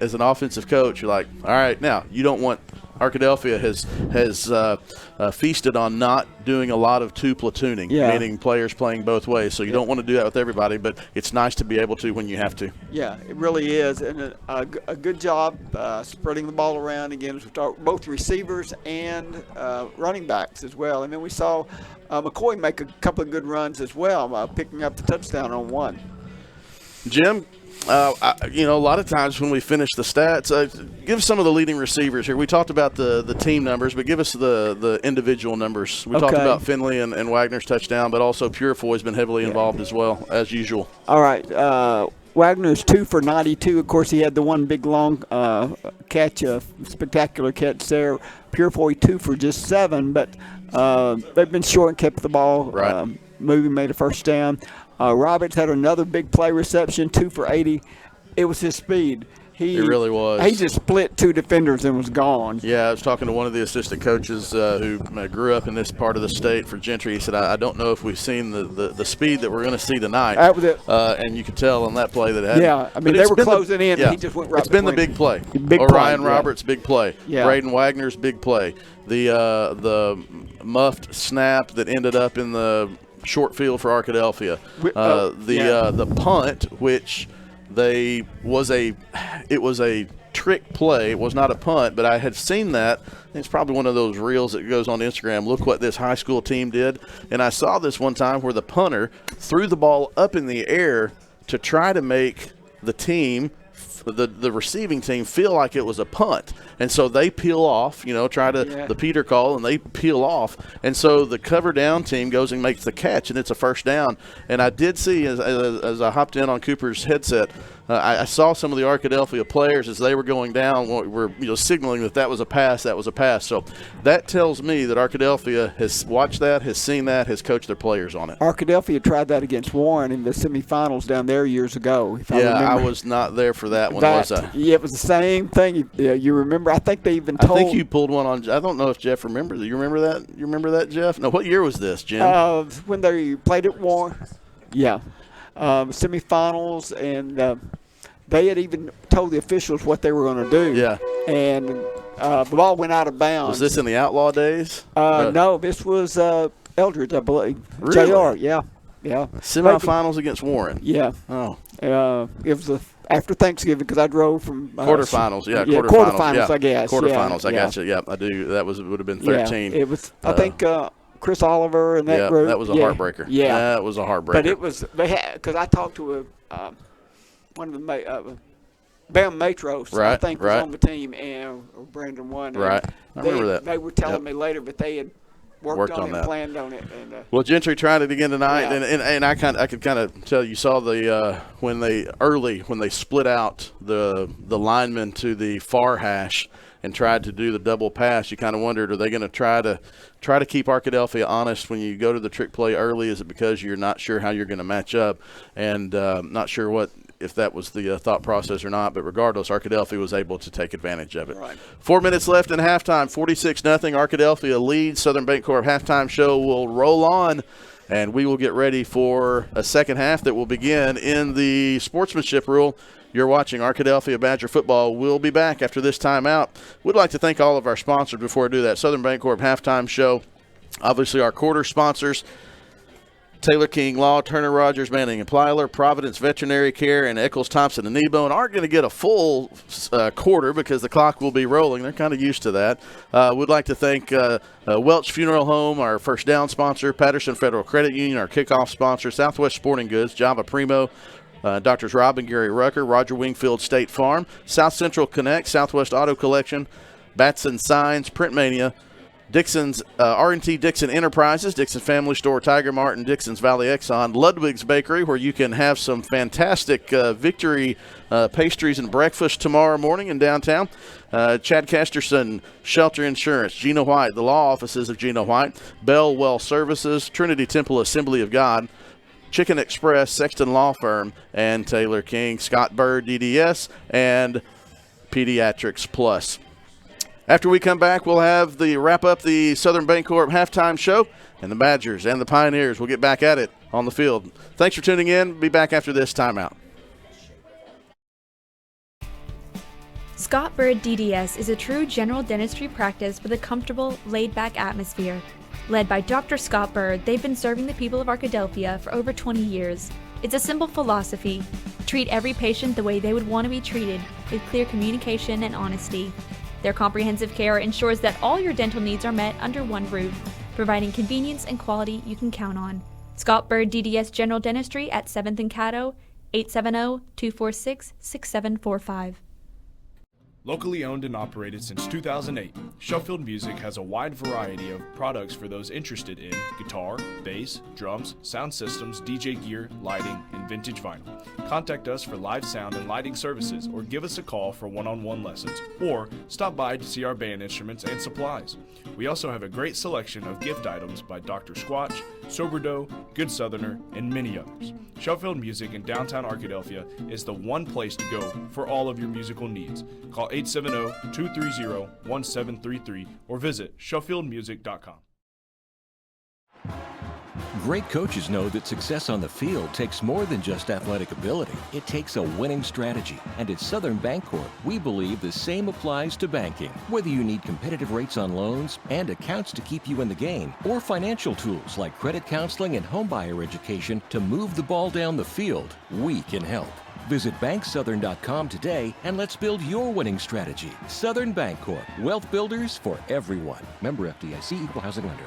as an offensive coach, you're like, all right, now you don't want – Arkadelphia has feasted on not doing a lot of two platooning, meaning players playing both ways. So you don't want to do that with everybody, but it's nice to be able to when you have to. Yeah, it really is, and a good job spreading the ball around again with both receivers and running backs as well. And then we saw McCoy make a couple of good runs as well, picking up the touchdown on one. Jim, a lot of times when we finish the stats, give some of the leading receivers here. We talked about the team numbers, but give us the individual numbers. We talked about Finley and Wagner's touchdown, but also Purefoy's been heavily involved as well, as usual. All right. Wagner's 2 for 92. Of course, he had the one big long catch, a spectacular catch there. Purefoy 2 for just 7, but they've been short and kept the ball moving, made a first down. Roberts had another big play reception, 2 for 80. It was his speed. It really was. He just split 2 defenders and was gone. Yeah, I was talking to one of the assistant coaches who grew up in this part of the state for Gentry. He said, I don't know if we've seen the speed that we're going to see tonight. That was it. And you could tell on that play that it had. Yeah, I mean, they were closing in, and he just went right It's been the big play. Orion Roberts, big play. Yeah. Braden Wagner's big play. The muffed snap that ended up in the short field for Arkadelphia. The punt, which it was a trick play. It was not a punt, but I had seen that. It's probably one of those reels that goes on Instagram. Look what this high school team did. And I saw this one time where the punter threw the ball up in the air to try to make the team, the receiving team, feel like it was a punt. And so they peel off, the Peter call, and they peel off. And so the cover down team goes and makes the catch, and it's a first down. And I did see, as I hopped in on Cooper's headset, I saw some of the Arkadelphia players as they were going down were signaling that was a pass, So that tells me that Arkadelphia has watched that, has seen that, has coached their players on it. Arkadelphia tried that against Warren in the semifinals down there years ago. I was not there for that one, was I? Yeah, it was the same thing. You remember? I think they even told. I think you pulled one on. I don't know if Jeff remembers it. You remember that? You remember that, Jeff? No, what year was this, Jim? When they played at Warren. Yeah. Semifinals, and they had even told the officials what they were going to do. Yeah. And the ball went out of bounds. Was this in the outlaw days? No, this was Eldridge, I believe. Really? JR, yeah. Semifinals against Warren. Yeah. Oh. It was after Thanksgiving because I drove from quarterfinals. Quarterfinals, I guess. Quarterfinals, I got you. Yeah, I do. That would have been 13. Yeah, it was. I think. Chris Oliver and that group. That was a heartbreaker. Yeah, that was a heartbreaker. But it was because I talked to one of the Bam Matros, I think, was on the team, and Brandon won. Right, I remember that. They were telling me later, but they had worked on it, planned on it. And, well, Gentry tried it again tonight, and I could kind of tell. You saw the when they split out the linemen to the far hash and tried to do the double pass. You kind of wondered, are they going to try to keep Arkadelphia honest when you go to the trick play early? Is it because you're not sure how you're going to match up, and not sure if that was the thought process or not? But regardless, Arkadelphia was able to take advantage of it. Right. 4 minutes left in halftime, 46-0. Arkadelphia leads. Southern Bancorp halftime show will roll on, and we will get ready for a second half that will begin in the sportsmanship rule. You're watching Arkadelphia Badger football. We'll be back after this timeout. We'd like to thank all of our sponsors before I do that. Southern Bancorp halftime show. Obviously, our quarter sponsors, Taylor King Law, Turner Rogers, Manning and Plyler, Providence Veterinary Care, and Eccles Thompson and Nebo, and aren't going to get a full quarter because the clock will be rolling. They're kind of used to that. We'd like to thank Welch Funeral Home, our first down sponsor, Patterson Federal Credit Union, our kickoff sponsor, Southwest Sporting Goods, Java Primo, Doctors Rob and Gary Rucker, Roger Wingfield State Farm, South Central Connect, Southwest Auto Collection, Batson Signs, Printmania, Dixon's R&T Dixon Enterprises, Dixon Family Store, Tiger Mart, and Dixon's Valley Exxon. Ludwig's Bakery, where you can have some fantastic Victory pastries and breakfast tomorrow morning in downtown. Chad Casterson, Shelter Insurance, Gina White, the law offices of Gina White, Bell Well Services, Trinity Temple Assembly of God, Chicken Express, Sexton Law Firm, and Taylor King, Scott Bird, DDS, and Pediatrics Plus. After we come back, we'll have the wrap up the Southern Bancorp halftime show, and the Badgers and the Pioneers will get back at it on the field. Thanks for tuning in. Be back after this timeout. Scott Bird DDS is a true general dentistry practice with a comfortable, laid-back atmosphere. Led by Dr. Scott Bird, they've been serving the people of Arkadelphia for over 20 years. It's a simple philosophy. Treat every patient the way they would want to be treated, with clear communication and honesty. Their comprehensive care ensures that all your dental needs are met under one roof, providing convenience and quality you can count on. Scott Bird DDS General Dentistry at 7th and Caddo, 870-246-6745. Locally owned and operated since 2008, Sheffield Music has a wide variety of products for those interested in guitar, bass, drums, sound systems, DJ gear, lighting, and vintage vinyl. Contact us for live sound and lighting services, or give us a call for one-on-one lessons, or stop by to see our band instruments and supplies. We also have a great selection of gift items by Dr. Squatch, Soberdough, Good Southerner, and many others. Sheffield Music in downtown Arkadelphia is the one place to go for all of your musical needs. Call 870-230-1733 or visit SheffieldMusic.com. Great coaches know that success on the field takes more than just athletic ability. It takes a winning strategy. And at Southern Bancorp, we believe the same applies to banking. Whether you need competitive rates on loans and accounts to keep you in the game, or financial tools like credit counseling and homebuyer education to move the ball down the field, we can help. Visit banksouthern.com today and let's build your winning strategy. Southern Bancorp, wealth builders for everyone. Member FDIC, Equal Housing Lender.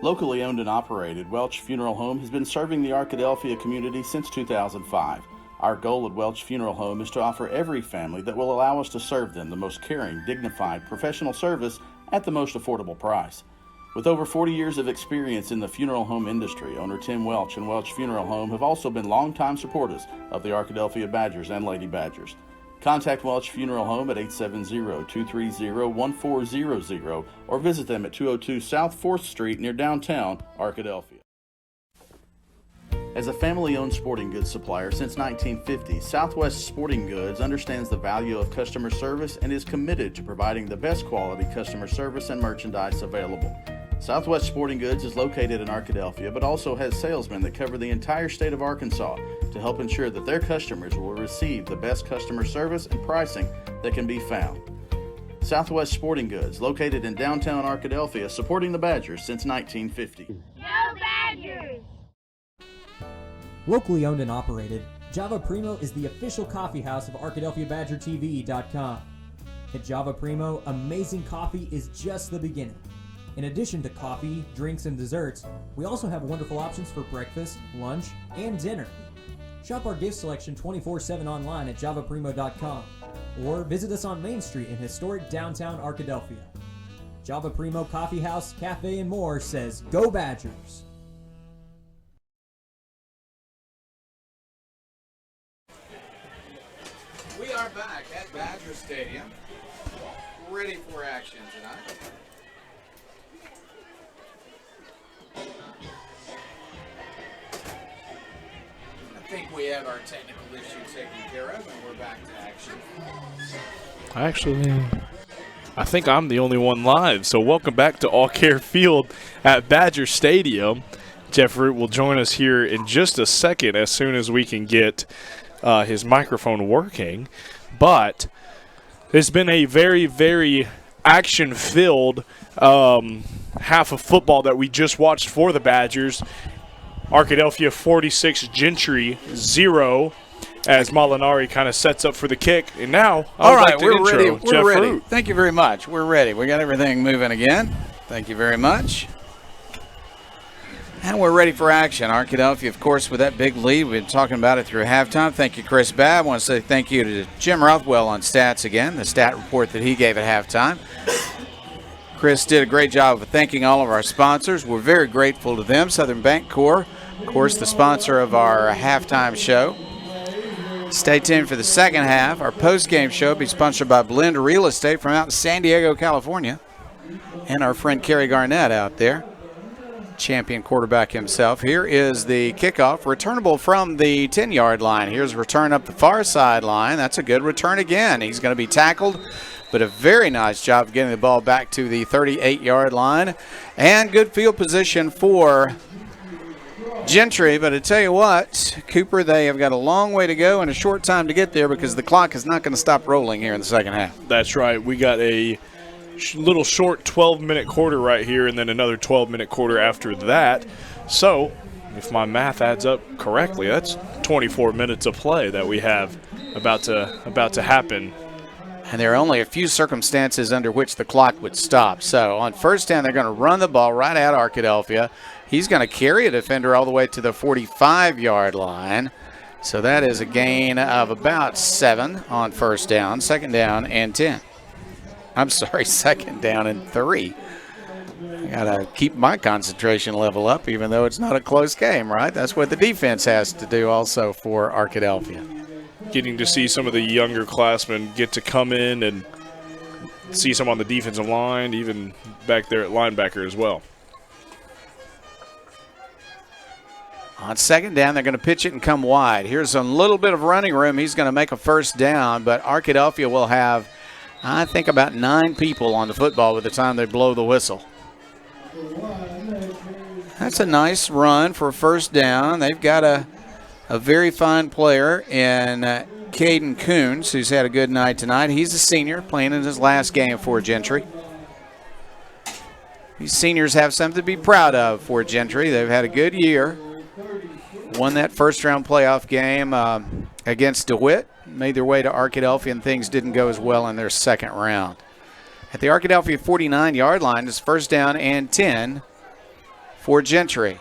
Locally owned and operated, Welch Funeral Home has been serving the Arkadelphia community since 2005. Our goal at Welch Funeral Home is to offer every family that will allow us to serve them the most caring, dignified, professional service at the most affordable price. With over 40 years of experience in the funeral home industry, owner Tim Welch and Welch Funeral Home have also been longtime supporters of the Arkadelphia Badgers and Lady Badgers. Contact Welch Funeral Home at 870-230-1400 or visit them at 202 South 4th Street near downtown Arkadelphia. As a family-owned sporting goods supplier since 1950, Southwest Sporting Goods understands the value of customer service and is committed to providing the best quality customer service and merchandise available. Southwest Sporting Goods is located in Arkadelphia, but also has salesmen that cover the entire state of Arkansas to help ensure that their customers will receive the best customer service and pricing that can be found. Southwest Sporting Goods, located in downtown Arkadelphia, supporting the Badgers since 1950. Go Badgers! Locally owned and operated, Java Primo is the official coffee house of ArkadelphiaBadgerTV.com. At Java Primo, amazing coffee is just the beginning. In addition to coffee, drinks, and desserts, we also have wonderful options for breakfast, lunch, and dinner. Shop our gift selection 24/7 online at javaprimo.com or visit us on Main Street in historic downtown Arkadelphia. Java Primo Coffee House, Cafe, and more says, Go Badgers! We are back at Badger Stadium, ready for action tonight. I think we have our technical issue taken care of, and we're back to action. Actually, I think I'm the only one live, so welcome back to All Care Field at Badger Stadium. Jeff Root will join us here in just a second as soon as we can get his microphone working. But it's been a very, very action-filled half of football that we just watched for the Badgers. Arkadelphia 46, Gentry 0, as Molinari kind of sets up for the kick. And now, all right, like we're ready. Jeff We're ready. Root. Thank you very much. We're ready. We got everything moving again. Thank you very much. And we're ready for action. Arkadelphia, of course, with that big lead. We've been talking about it through halftime. Thank you, Chris Babb. I want to say thank you to Jim Rothwell on stats again, the stat report that he gave at halftime. Chris did a great job of thanking all of our sponsors. We're very grateful to them. Southern Bancorp, of course, the sponsor of our halftime show. Stay tuned for the second half. Our post-game show will be sponsored by Blend Real Estate from out in San Diego, California. And our friend Kerry Garnett out there, champion quarterback himself. Here is the kickoff, returnable from the 10-yard line. Here's a return up the far sideline. That's a good return again. He's going to be tackled, but a very nice job of getting the ball back to the 38-yard line. And good field position for Gentry, but I tell you what, Cooper, they have got a long way to go and a short time to get there because the clock is not going to stop rolling here in the second half. That's right. We got a little short 12-minute quarter right here and then another 12-minute quarter after that. So if my math adds up correctly, that's 24 minutes of play that we have about to happen. And there are only a few circumstances under which the clock would stop. So on first down, they're going to run the ball right at Arkadelphia. He's going to carry a defender all the way to the 45-yard line. So that is a gain of about 7 on first down, second down and 10. I'm sorry, second down and 3. I got to keep my concentration level up, even though it's not a close game, right? That's what the defense has to do also for Arkadelphia. Getting to see some of the younger classmen get to come in and see some on the defensive line, even back there at linebacker as well. On second down, they're going to pitch it and come wide. Here's a little bit of running room. He's going to make a first down, but Arkadelphia will have, I think, about 9 people on the football by the time they blow the whistle. That's a nice run for a first down. They've got a very fine player in Caden Coons, who's had a good night tonight. He's a senior, playing in his last game for Gentry. These seniors have something to be proud of for Gentry. They've had a good year. Won that first-round playoff game against DeWitt. Made their way to Arkadelphia, and things didn't go as well in their second round. At the Arkadelphia 49-yard line, it's first down and 10 for Gentry.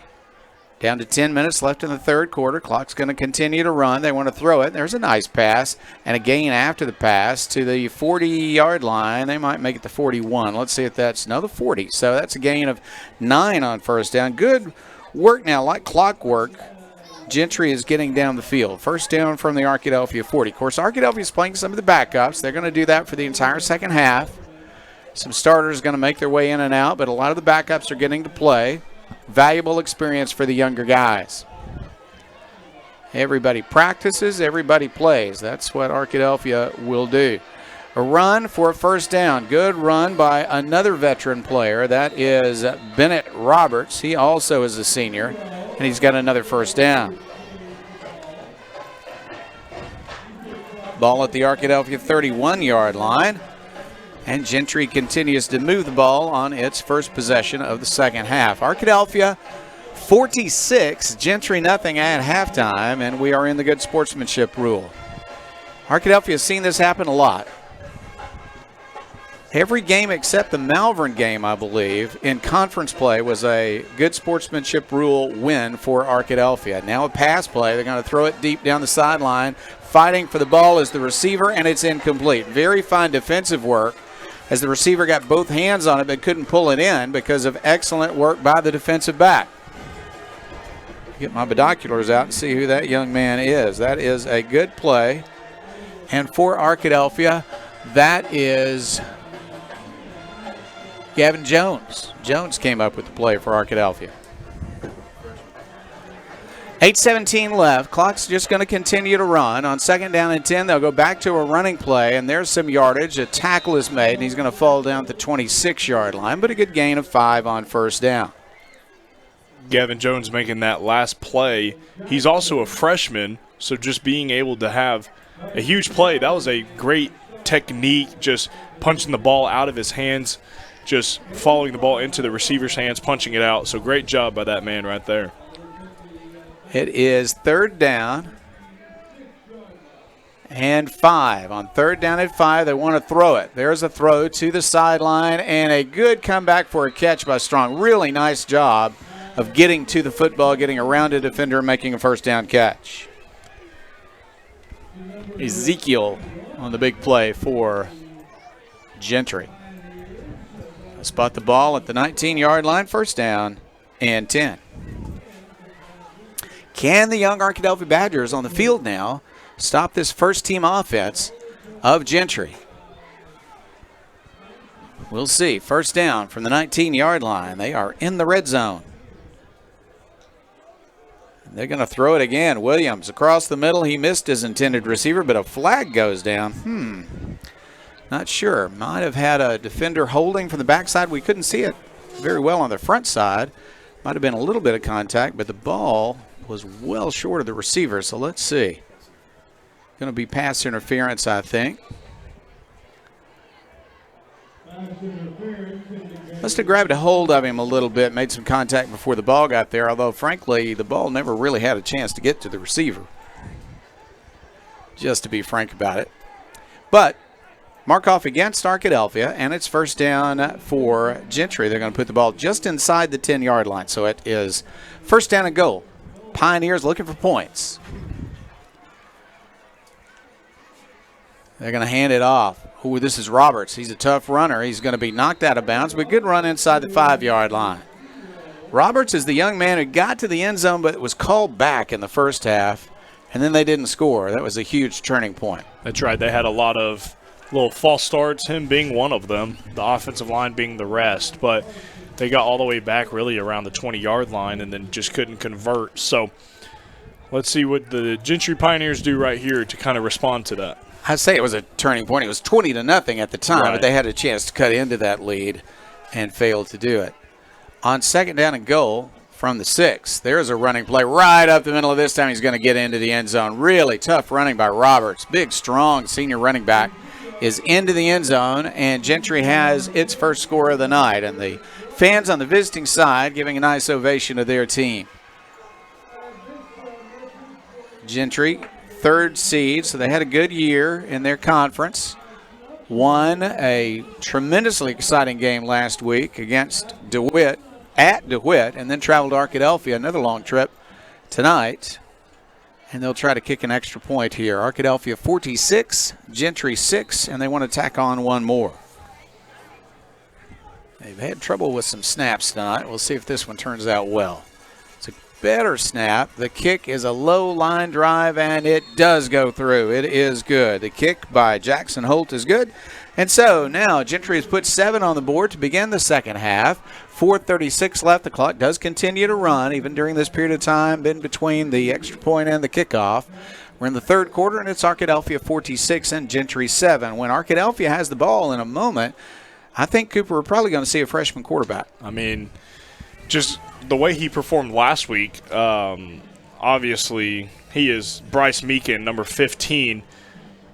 Down to 10 minutes left in the third quarter. Clock's going to continue to run. They want to throw it. There's a nice pass and a gain after the pass to the 40-yard line. They might make it to 41. Let's see if that's the 40. So that's a gain of 9 on first down. Good work now, like clockwork. Gentry is getting down the field. First down from the Arkadelphia 40. Of course, Arkadelphia is playing some of the backups. They're going to do that for the entire second half. Some starters are going to make their way in and out, but a lot of the backups are getting to play. Valuable experience for the younger guys. Everybody practices, everybody plays. That's what Arkadelphia will do. A run for a first down. Good run by another veteran player. That is Bennett Roberts. He also is a senior, and he's got another first down. Ball at the Arkadelphia 31-yard line. And Gentry continues to move the ball on its first possession of the second half. Arkadelphia 46, Gentry nothing at halftime, and we are in the good sportsmanship rule. Arkadelphia has seen this happen a lot. Every game except the Malvern game, I believe, in conference play was a good sportsmanship rule win for Arkadelphia. Now a pass play. They're going to throw it deep down the sideline. Fighting for the ball is the receiver, and it's incomplete. Very fine defensive work as the receiver got both hands on it but couldn't pull it in because of excellent work by the defensive back. Get my binoculars out and see who that young man is. That is a good play. And for Arkadelphia, that is Gavin Jones. Jones came up with the play for Arkadelphia. 8:17 left. Clock's just going to continue to run. On second down and 10, they'll go back to a running play, and there's some yardage. A tackle is made, and he's going to fall down at the 26-yard line, but a good gain of 5 on first down. Gavin Jones making that last play. He's also a freshman, so just being able to have a huge play, that was a great technique, just punching the ball out of his hands, just following the ball into the receiver's hands, punching it out. So great job by that man right there. It is third down and 5. On third down and 5, they want to throw it. There's a throw to the sideline and a good comeback for a catch by Strong. Really nice job of getting to the football, getting around a defender, and making a first down catch. Ezekiel on the big play for Gentry. Spot the ball at the 19-yard line, first down and 10. Can the young Arkadelphia Badgers on the field now stop this first-team offense of Gentry? We'll see. First down from the 19-yard line. They are in the red zone. They're going to throw it again. Williams across the middle. He missed his intended receiver, but a flag goes down. Not sure. Might have had a defender holding from the backside. We couldn't see it very well on the front side. Might have been a little bit of contact, but the ball was well short of the receiver. So let's see. Going to be pass interference, I think. Must have grabbed a hold of him a little bit, made some contact before the ball got there, although, frankly, the ball never really had a chance to get to the receiver, just to be frank about it. But mark off against Arkadelphia, and it's first down for Gentry. They're going to put the ball just inside the 10-yard line, so it is first down and goal. Pioneers looking for points. They're going to hand it off. Ooh, this is Roberts. He's a tough runner. He's going to be knocked out of bounds, but good run inside the 5-yard line. Roberts is the young man who got to the end zone, but was called back in the first half, and then they didn't score. That was a huge turning point. That's right. They had a lot of little false starts, him being one of them, the offensive line being the rest. But they got all the way back really around the 20-yard line and then just couldn't convert. So let's see what the Gentry Pioneers do right here to kind of respond to that. I'd say it was a turning point. It was 20-0 at the time, Right. but they had a chance to cut into that lead and failed to do it. On second down and goal from the 6, there's a running play right up the middle of this time. He's going to get into the end zone. Really tough running by Roberts. Big, strong senior running back is into the end zone, and Gentry has its first score of the night. And the fans on the visiting side giving a nice ovation to their team. Gentry, third seed, so they had a good year in their conference. Won a tremendously exciting game last week against DeWitt, at DeWitt, and then traveled to Arkadelphia, another long trip tonight. And they'll try to kick an extra point here. Arkadelphia 46, Gentry 6, and they want to tack on one more. They've had trouble with some snaps tonight. We'll see if this one turns out well. It's a better snap. The kick is a low line drive, and it does go through. It is good. The kick by Jackson Holt is good. And so now Gentry has put 7 on the board to begin the second half. 4:36 left. The clock does continue to run even during this period of time in between the extra point and the kickoff. We're in the third quarter, and it's Arkadelphia 46 and Gentry 7. When Arkadelphia has the ball in a moment, I think Cooper, we're probably going to see a freshman quarterback. I mean, just the way he performed last week, obviously he is Bryce Meekin, number 15.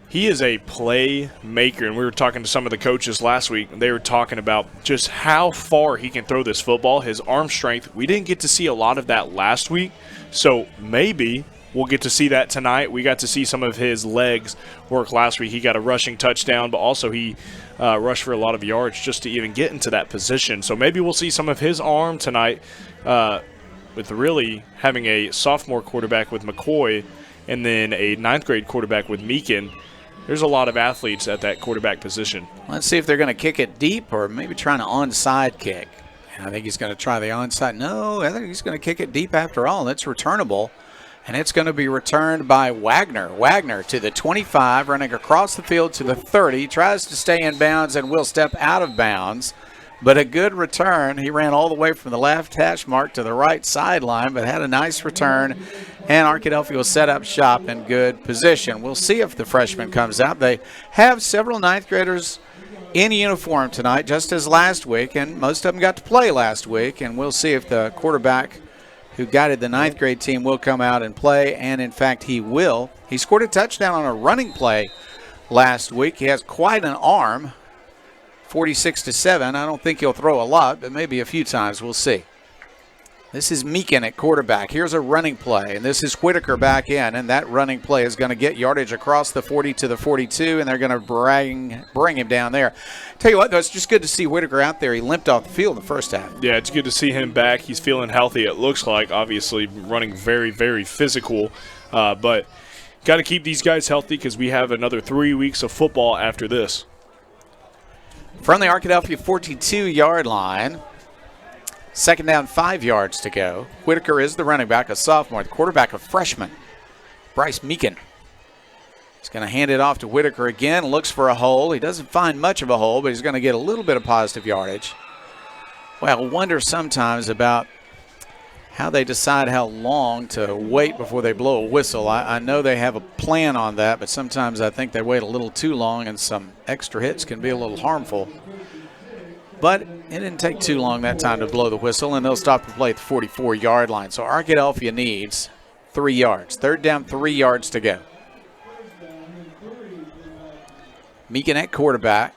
He is a playmaker, and we were talking to some of the coaches last week, and they were talking about just how far he can throw this football, his arm strength. We didn't get to see a lot of that last week, so maybe we'll get to see that tonight. We got to see some of his legs work last week. He got a rushing touchdown, but also he rushed for a lot of yards just to even get into that position. So maybe we'll see some of his arm tonight with really having a sophomore quarterback with McCoy and then a 9th grade quarterback with Meekin. There's a lot of athletes at that quarterback position. Let's see if they're going to kick it deep or maybe trying an onside kick. And I think he's going to try the onside. No, I think he's going to kick it deep after all. It's returnable. And it's going to be returned by Wagner. Wagner to the 25, running across the field to the 30. Tries to stay in bounds and will step out of bounds. But a good return. He ran all the way from the left hash mark to the right sideline, but had a nice return. And Arkadelphia will set up shop in good position. We'll see if the freshman comes out. They have several 9th graders in uniform tonight, just as last week, and most of them got to play last week. And we'll see if the quarterback who guided the 9th grade team will come out and play, and in fact he will. He scored a touchdown on a running play last week. He has quite an arm, 46-7. I don't think he'll throw a lot, but maybe a few times. We'll see. This is Meekin at quarterback. Here's a running play, and this is Whitaker back in, and that running play is going to get yardage across the 40 to the 42, and they're going to bring him down there. Tell you what, though, it's just good to see Whitaker out there. He limped off the field in the first half. Yeah, it's good to see him back. He's feeling healthy, it looks like, obviously running very, very physical. But got to keep these guys healthy because we have another 3 weeks of football after this. From the Arkadelphia 42-yard line, second down, 5 yards to go. Whitaker is the running back, a sophomore. The quarterback, a freshman, Bryce Meekin. He's going to hand it off to Whitaker again. Looks for a hole. He doesn't find much of a hole, but he's going to get a little bit of positive yardage. Well, I wonder sometimes about how they decide how long to wait before they blow a whistle. I know they have a plan on that, but sometimes I think they wait a little too long, and some extra hits can be a little harmful. But it didn't take too long that time to blow the whistle, and they'll stop the play at the 44-yard line. So Arkadelphia needs 3 yards. Third down, 3 yards to go. Meekin at quarterback.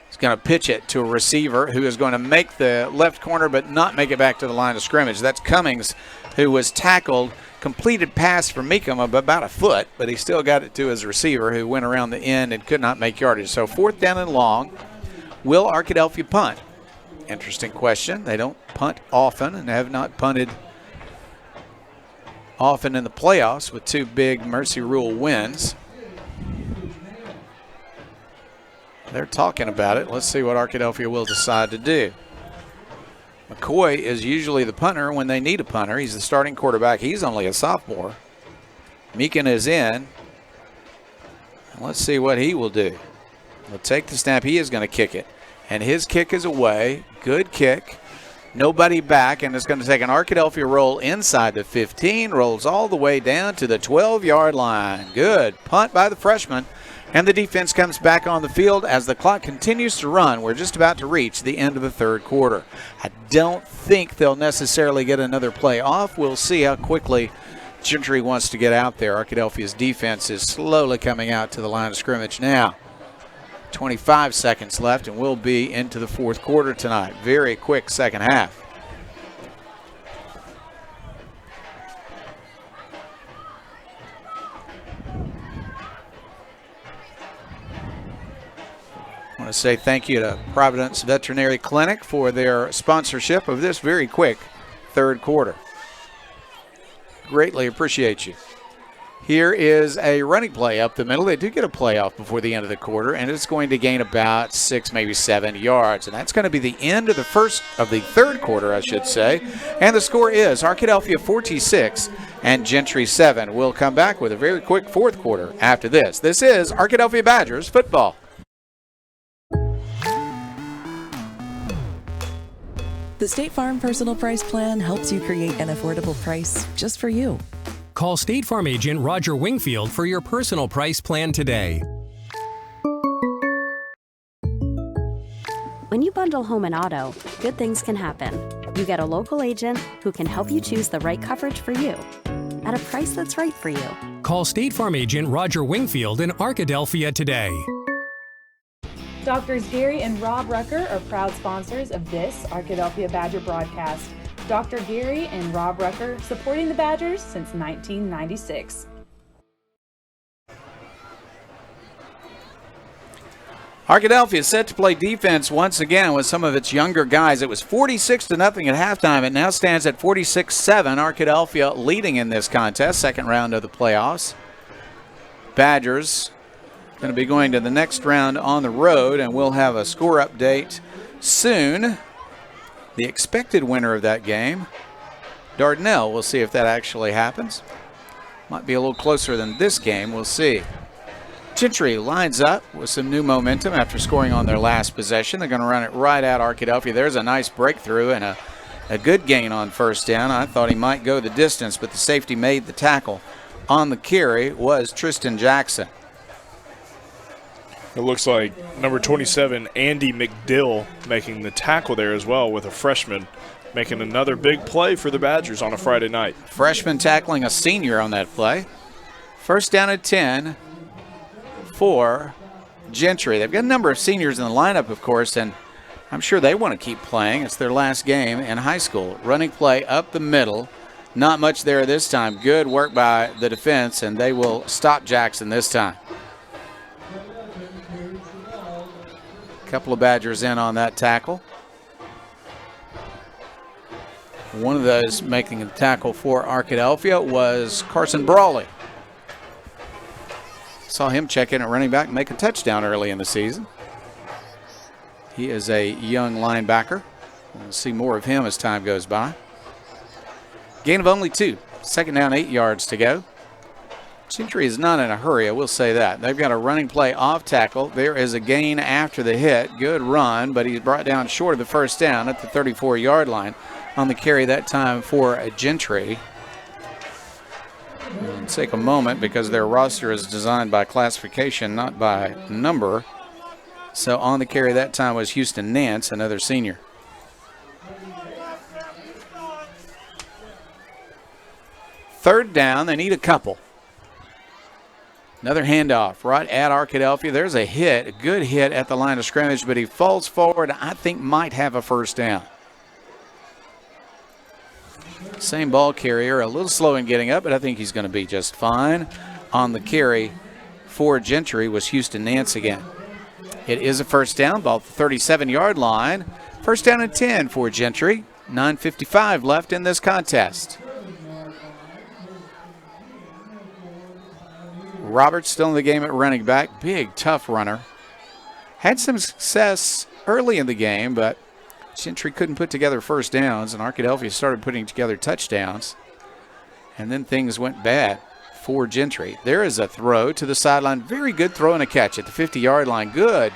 He's going to pitch it to a receiver who is going to make the left corner but not make it back to the line of scrimmage. That's Cummings, who was tackled. Completed pass for Meekum of about a foot, but he still got it to his receiver who went around the end and could not make yardage. So fourth down and long. Will Arkadelphia punt? Interesting question. They don't punt often and have not punted often in the playoffs with 2 big Mercy Rule wins. They're talking about it. Let's see what Arkadelphia will decide to do. McCoy is usually the punter when they need a punter. He's the starting quarterback. He's only a sophomore. Meekin is in. Let's see what he will do. He'll take the snap. He is going to kick it. And his kick is away. Good kick. Nobody back, and it's going to take an Arkadelphia roll inside the 15. Rolls all the way down to the 12-yard line. Good punt by the freshman. And the defense comes back on the field as the clock continues to run. We're just about to reach the end of the third quarter. I don't think they'll necessarily get another play off. We'll see how quickly Gentry wants to get out there. Arkadelphia's defense is slowly coming out to the line of scrimmage now. 25 seconds left, and we'll be into the fourth quarter tonight. Very quick second half. I want to say thank you to Providence Veterinary Clinic for their sponsorship of this very quick third quarter. Greatly appreciate you. Here is a running play up the middle. They do get a playoff before the end of the quarter, and it's going to gain about 6, maybe 7 yards. And that's going to be the end of the third quarter, I should say. And the score is Arkadelphia 46 and Gentry 7. We'll come back with a very quick fourth quarter after this. This is Arkadelphia Badgers football. The State Farm Personal Price Plan helps you create an affordable price just for you. Call State Farm agent Roger Wingfield for your personal price plan today. When you bundle home and auto, good things can happen. You get a local agent who can help you choose the right coverage for you at a price that's right for you. Call State Farm agent Roger Wingfield in Arkadelphia today. Doctors Gary and Rob Rucker are proud sponsors of this Arkadelphia Badger broadcast. Dr. Gary and Rob Rucker supporting the Badgers since 1996. Arkadelphia is set to play defense once again with some of its younger guys. It was 46-0 at halftime. It now stands at 46-7. Arkadelphia leading in this contest, second round of the playoffs. Badgers going to be going to the next round on the road, and we'll have a score update soon. The expected winner of that game, Dardanelle. We'll see if that actually happens. Might be a little closer than this game. We'll see. Gentry lines up with some new momentum after scoring on their last possession. They're going to run it right at Arkadelphia. There's a nice breakthrough and a good gain on first down. I thought he might go the distance, but the safety made the tackle. On the carry was Tristan Jackson. It looks like number 27, Andy McDill, making the tackle there as well with a freshman, making another big play for the Badgers on a Friday night. Freshman tackling a senior on that play. First down at 10 for Gentry. They've got a number of seniors in the lineup, of course, and I'm sure they want to keep playing. It's their last game in high school. Running play up the middle. Not much there this time. Good work by the defense, and they will stop Jackson this time. A couple of Badgers in on that tackle. One of those making the tackle for Arkadelphia was Carson Brawley. Saw him check in at running back and make a touchdown early in the season. He is a young linebacker. We'll see more of him as time goes by. Gain of only 2. Second down, 8 yards to go. Gentry is not in a hurry, I will say that. They've got a running play off tackle. There is a gain after the hit. Good run, but he's brought down short of the first down at the 34-yard line on the carry that time for Gentry. It'll take a moment because their roster is designed by classification, not by number. So on the carry that time was Houston Nance, another senior. Third down, they need a couple. Another handoff right at Arkadelphia. There's a hit, a good hit at the line of scrimmage, but he falls forward. I think might have a first down. Same ball carrier, a little slow in getting up, but I think he's going to be just fine. On the carry for Gentry was Houston Nance again. It is a first down, ball at the 37-yard line. First down and 10 for Gentry. 9:55 left in this contest. Roberts still in the game at running back. Big, tough runner. Had some success early in the game, but Gentry couldn't put together first downs, and Arkadelphia started putting together touchdowns. And then things went bad for Gentry. There is a throw to the sideline. Very good throw and a catch at the 50-yard line. Good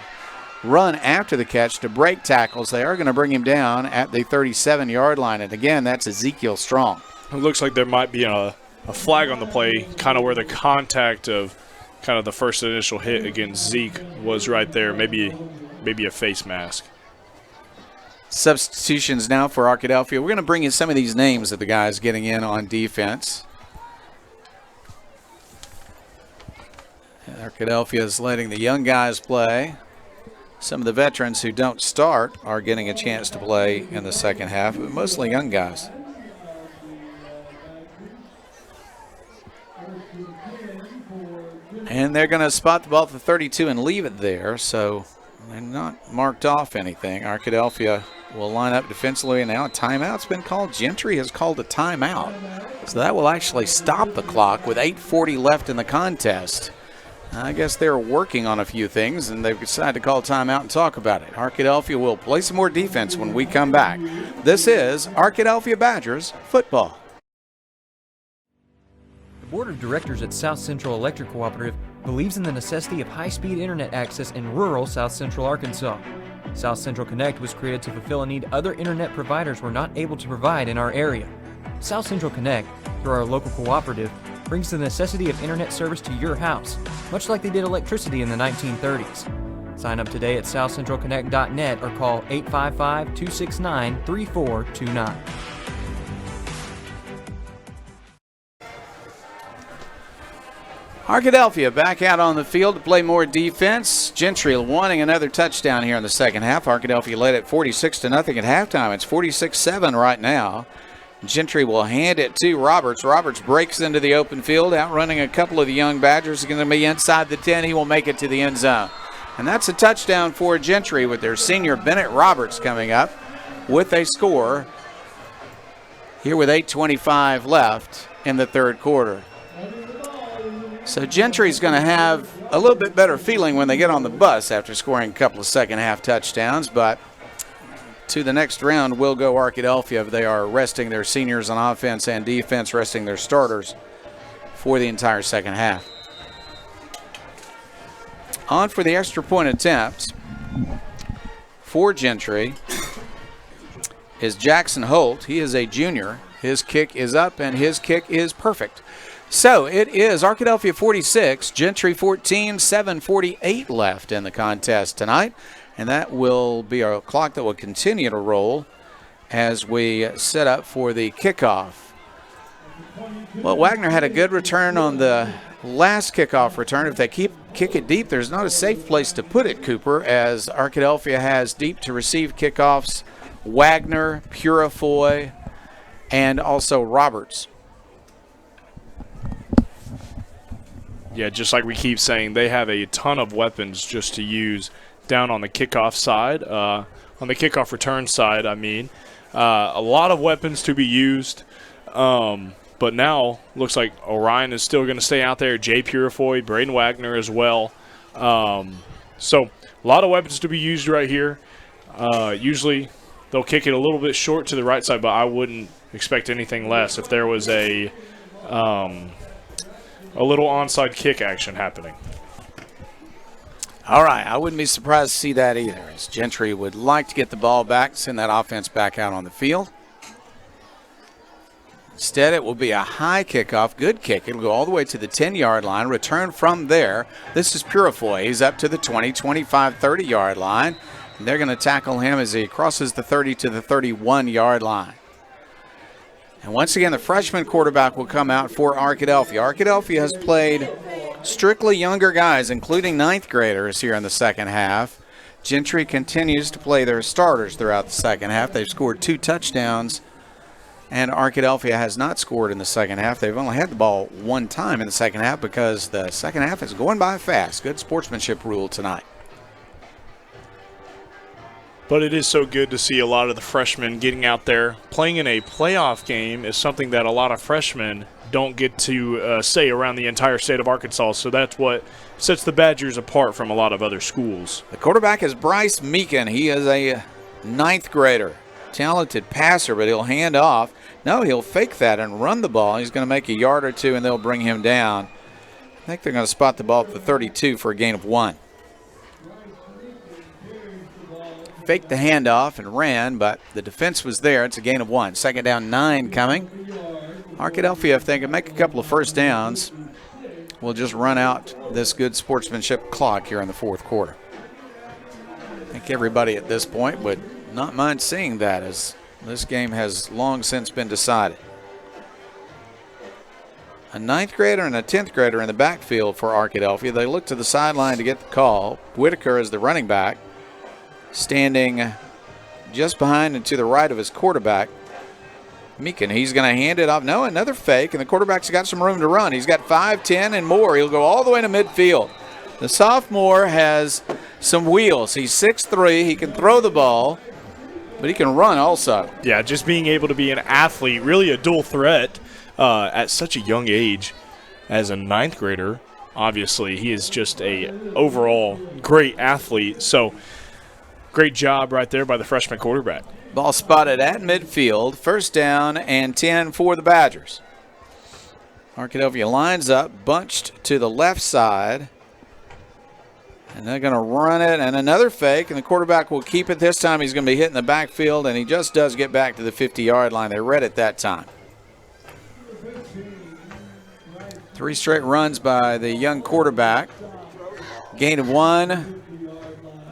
run after the catch to break tackles. They are going to bring him down at the 37-yard line. And again, that's Ezekiel Strong. It looks like there might be a flag on the play, kind of where the contact of kind of the first initial hit against Zeke was right there. Maybe a face mask. Substitutions now for Arkadelphia. We're going to bring in some of these names of the guys getting in on defense. Arkadelphia is letting the young guys play. Some of the veterans who don't start are getting a chance to play in the second half, but mostly young guys. And they're going to spot the ball at the 32 and leave it there, so they're not marked off anything. Arkadelphia will line up defensively, and now a timeout's been called. Gentry has called a timeout, so that will actually stop the clock with 8:40 left in the contest. I guess they're working on a few things, and they've decided to call a timeout and talk about it. Arkadelphia will play some more defense when we come back. This is Arkadelphia Badgers football. The Board of Directors at South Central Electric Cooperative believes in the necessity of high-speed internet access in rural South Central Arkansas. South Central Connect was created to fulfill a need other internet providers were not able to provide in our area. South Central Connect, through our local cooperative, brings the necessity of internet service to your house, much like they did electricity in the 1930s. Sign up today at southcentralconnect.net or call 855-269-3429. Arkadelphia back out on the field to play more defense. Gentry wanting another touchdown here in the second half. Arkadelphia led at 46-0 at halftime. It's 46-7 right now. Gentry will hand it to Roberts. Roberts breaks into the open field, outrunning a couple of the young Badgers. He's going to be inside the 10. He will make it to the end zone. And that's a touchdown for Gentry with their senior Bennett Roberts coming up with a score here with 8:25 left in the third quarter. So Gentry's going to have a little bit better feeling when they get on the bus after scoring a couple of second half touchdowns, but to the next round will go Arkadelphia. They are resting their seniors on offense and defense, resting their starters for the entire second half. On for the extra point attempt for Gentry is Jackson Holt. He is a junior. His kick is up, and his kick is perfect. So it is Arkadelphia 46, Gentry 14, 7:48 left in the contest tonight. And that will be a clock that will continue to roll as we set up for the kickoff Well, Wagner had a good return on the last kickoff return. If they kick it deep, there's not a safe place to put it, Cooper, as Arkadelphia has deep to receive kickoffs. Wagner, Purifoy, and also Roberts. Yeah, just like we keep saying, they have a ton of weapons just to use down on the kickoff side. On the kickoff return side, I mean. A lot of weapons to be used. But now looks like Orion is still going to stay out there. Jay Purifoy, Braden Wagner as well. So a lot of weapons to be used right here. Usually they'll kick it a little bit short to the right side, but I wouldn't expect anything less if there was a little onside kick action happening. All right, I wouldn't be surprised to see that either, as Gentry would like to get the ball back, send that offense back out on the field. Instead, it will be a high kickoff, good kick. It'll go all the way to the 10-yard line, return from there. This is Purifoy. He's up to the 20, 25, 30-yard line. And they're going to tackle him as he crosses the 30 to the 31-yard line. And once again, the freshman quarterback will come out for Arkadelphia. Arkadelphia has played strictly younger guys, including ninth graders here in the second half. Gentry continues to play their starters throughout the second half. They've scored 2 touchdowns. And Arkadelphia has not scored in the second half. They've only had the ball 1 time in the second half because the second half is going by fast. Good sportsmanship rule tonight. But it is so good to see a lot of the freshmen getting out there. Playing in a playoff game is something that a lot of freshmen don't get to say around the entire state of Arkansas. So that's what sets the Badgers apart from a lot of other schools. The quarterback is Bryce Meekin. He is a ninth grader. Talented passer, but he'll hand off. No, he'll fake that and run the ball. He's going to make a yard or 2, and they'll bring him down. I think they're going to spot the ball at the 32 for a gain of 1. Faked the handoff and ran, but the defense was there. It's a gain of 1. Second down, 9 coming. Arkadelphia, if they can make a couple of first downs, will just run out this good sportsmanship clock here in the fourth quarter. I think everybody at this point would not mind seeing that, as this game has long since been decided. A ninth grader and a 10th grader in the backfield for Arkadelphia. They look to the sideline to get the call. Whitaker is the running back, standing just behind and to the right of his quarterback, Meekin. He's going to hand it off. No, another fake, and the quarterback's got some room to run. He's got 5, 10, and more. He'll go all the way to midfield. The sophomore has some wheels. He's 6'3". He can throw the ball, but he can run also. Yeah, just being able to be an athlete, really a dual threat at such a young age as a ninth grader. Obviously, he is just a overall great athlete. So great job right there by the freshman quarterback. Ball spotted at midfield. First down and 10 for the Badgers. Arkadelphia lines up, bunched to the left side. And they're going to run it, and another fake, and the quarterback will keep it. This time he's going to be hitting the backfield, and he just does get back to the 50-yard line. They read it that time. 3 straight runs by the young quarterback. Gain of 1.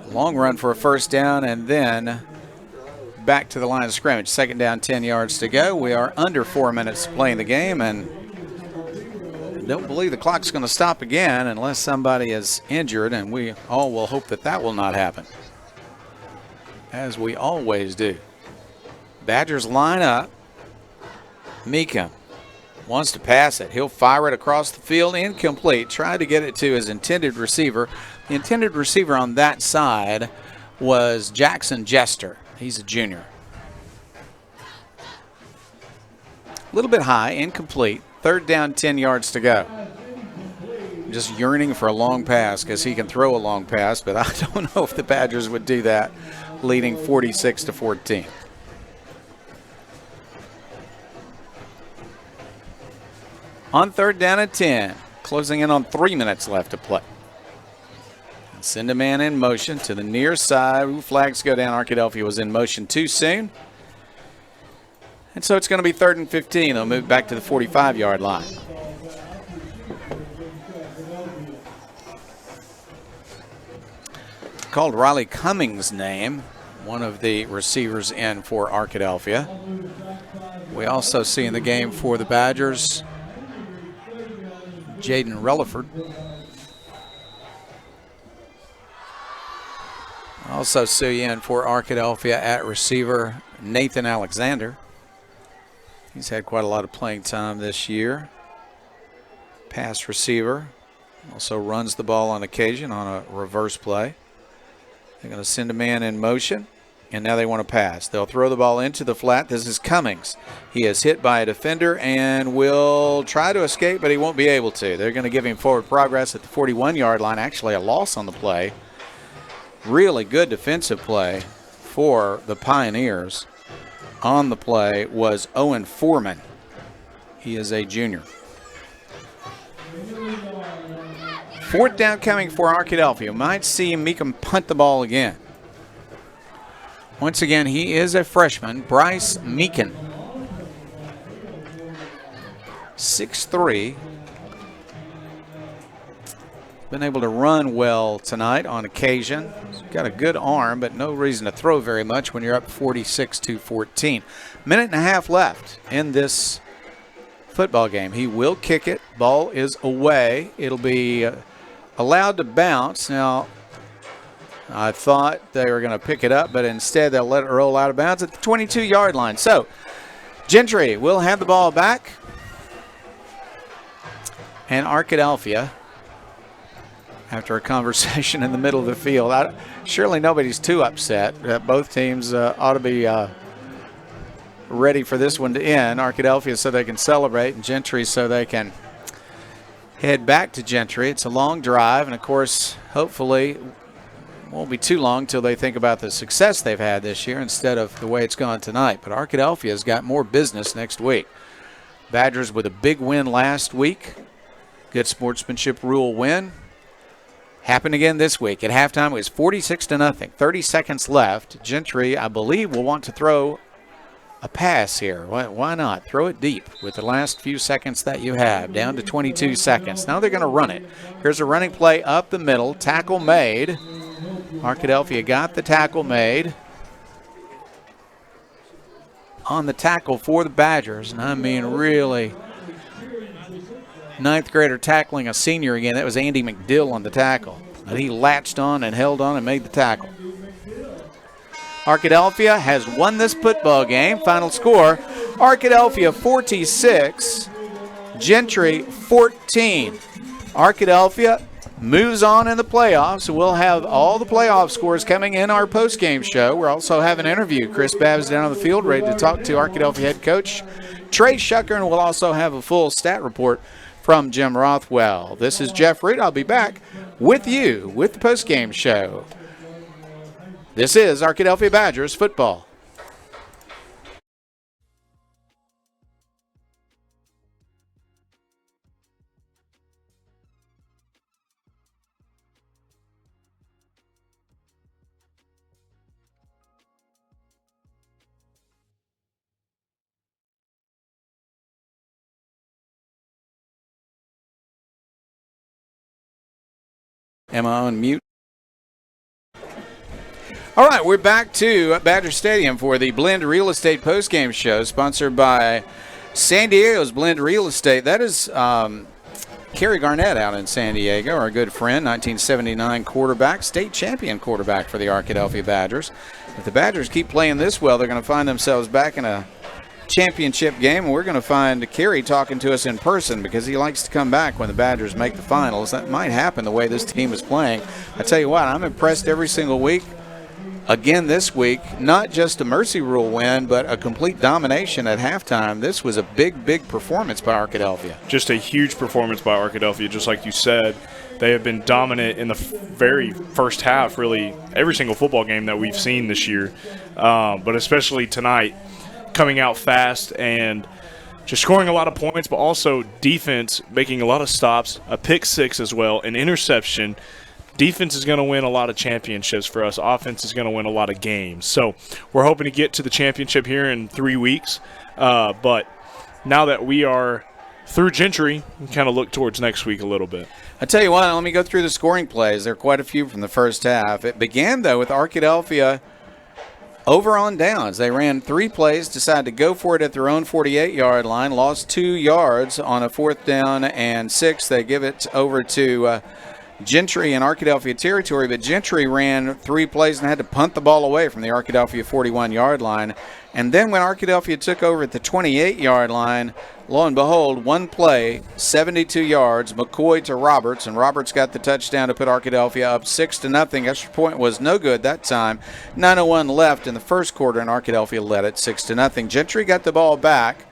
Long run for a first down, and then back to the line of scrimmage. Second down, 10 yards to go. We are under 4 minutes playing the game, and don't believe the clock's going to stop again unless somebody is injured, and we all will hope that that will not happen, as we always do. Badgers line up. Meekin wants to pass it. He'll fire it across the field, incomplete. Tried to get it to his intended receiver. The intended receiver on that side was Jackson Jester. He's a junior. A little bit high, incomplete. Third down, 10 yards to go. Just yearning for a long pass because he can throw a long pass, but I don't know if the Badgers would do that, leading 46-14. On third down and 10, closing in on 3 minutes left to play. Send a man in motion to the near side. Ooh, flags go down. Arkadelphia was in motion too soon. And so it's going to be 3rd and 15. They'll move back to the 45-yard line. Called Riley Cummings' name, one of the receivers in for Arkadelphia. We also see in the game for the Badgers, Jaden Relaford. Also see in for Arkadelphia at receiver, Nathan Alexander. He's had quite a lot of playing time this year. Pass receiver. Also runs the ball on occasion on a reverse play. They're going to send a man in motion, and now they want to pass. They'll throw the ball into the flat. This is Cummings. He is hit by a defender and will try to escape, but he won't be able to. They're going to give him forward progress at the 41-yard line. Actually, a loss on the play. Really good defensive play for the Pioneers. On the play was Owen Foreman. He is a junior. Fourth down coming for Arkadelphia. Might see Meekum punt the ball again. Once again, he is a freshman, Bryce Meekin. 6'3". Been able to run well tonight on occasion. He's got a good arm, but no reason to throw very much when you're up 46-14. Minute and a half left in this football game. He will kick it. Ball is away. It'll be allowed to bounce. Now, I thought they were going to pick it up, but instead they'll let it roll out of bounds at the 22-yard line. So, Gentry will have the ball back. And Arkadelphia, after a conversation in the middle of the field, surely nobody's too upset. Both teams ought to be ready for this one to end. Arkadelphia so they can celebrate, and Gentry so they can head back to Gentry. It's a long drive, and of course, hopefully, it won't be too long till they think about the success they've had this year instead of the way it's gone tonight. But Arkadelphia's got more business next week. Badgers with a big win last week. Good sportsmanship rule win. Happened again this week. At halftime, it was 46-0. 30 seconds left. Gentry, I believe, will want to throw a pass here. Why not? Throw it deep with the last few seconds that you have, down to 22 seconds. Now they're going to run it. Here's a running play up the middle. Tackle made. Arkadelphia got the tackle made. On the tackle for the Badgers, and I mean really, ninth grader tackling a senior again. That was Andy McDill on the tackle. But he latched on and held on and made the tackle. Arkadelphia has won this football game. Final score, Arkadelphia 46, Gentry 14. Arkadelphia moves on in the playoffs. We'll have all the playoff scores coming in our postgame show. We'll also have an interview. Chris Babbs down on the field ready to talk to Arkadelphia head coach Trey Shucker, and we'll also have a full stat report from Jim Rothwell. This is Jeff Reed. I'll be back with you with the postgame show. This is Arkadelphia Badgers football. Am I on mute? All right, we're back to Badger Stadium for the Blend Real Estate postgame show, sponsored by San Diego's Blend Real Estate. That is Kerry Garnett out in San Diego, our good friend, 1979 quarterback, state champion quarterback for the Arkadelphia Badgers. If the Badgers keep playing this well, they're going to find themselves back in a championship game, and we're going to find Kerry talking to us in person because he likes to come back when the Badgers make the finals. That might happen the way this team is playing. I tell you what, I'm impressed every single week. Again this week, not just a mercy rule win, but a complete domination at halftime. This was a big, big performance by Arkadelphia. Just a huge performance by Arkadelphia, just like you said. They have been dominant in the very first half, really, every single football game that we've seen this year, but especially tonight, coming out fast and just scoring a lot of points, but also defense making a lot of stops, a pick six as well, an interception. Defense is going to win a lot of championships for us. Offense is going to win a lot of games. So we're hoping to get to the championship here in 3 weeks. But now that we are through Gentry, we kind of look towards next week a little bit. I tell you what, let me go through the scoring plays. There are quite a few from the first half. It began, though, with Arkadelphia over on downs. They ran 3 plays, decided to go for it at their own 48-yard line, lost 2 yards on a 4th down and 6. They give it over to Gentry in Arkadelphia territory, but Gentry ran 3 plays and had to punt the ball away from the Arkadelphia 41-yard line. And then when Arkadelphia took over at the 28-yard line, lo and behold, 1 play, 72 yards, McCoy to Roberts, and Roberts got the touchdown to put Arkadelphia up 6-0. Extra point was no good that time. 9:01 left in the first quarter, and Arkadelphia led it 6-0. Gentry got the ball back.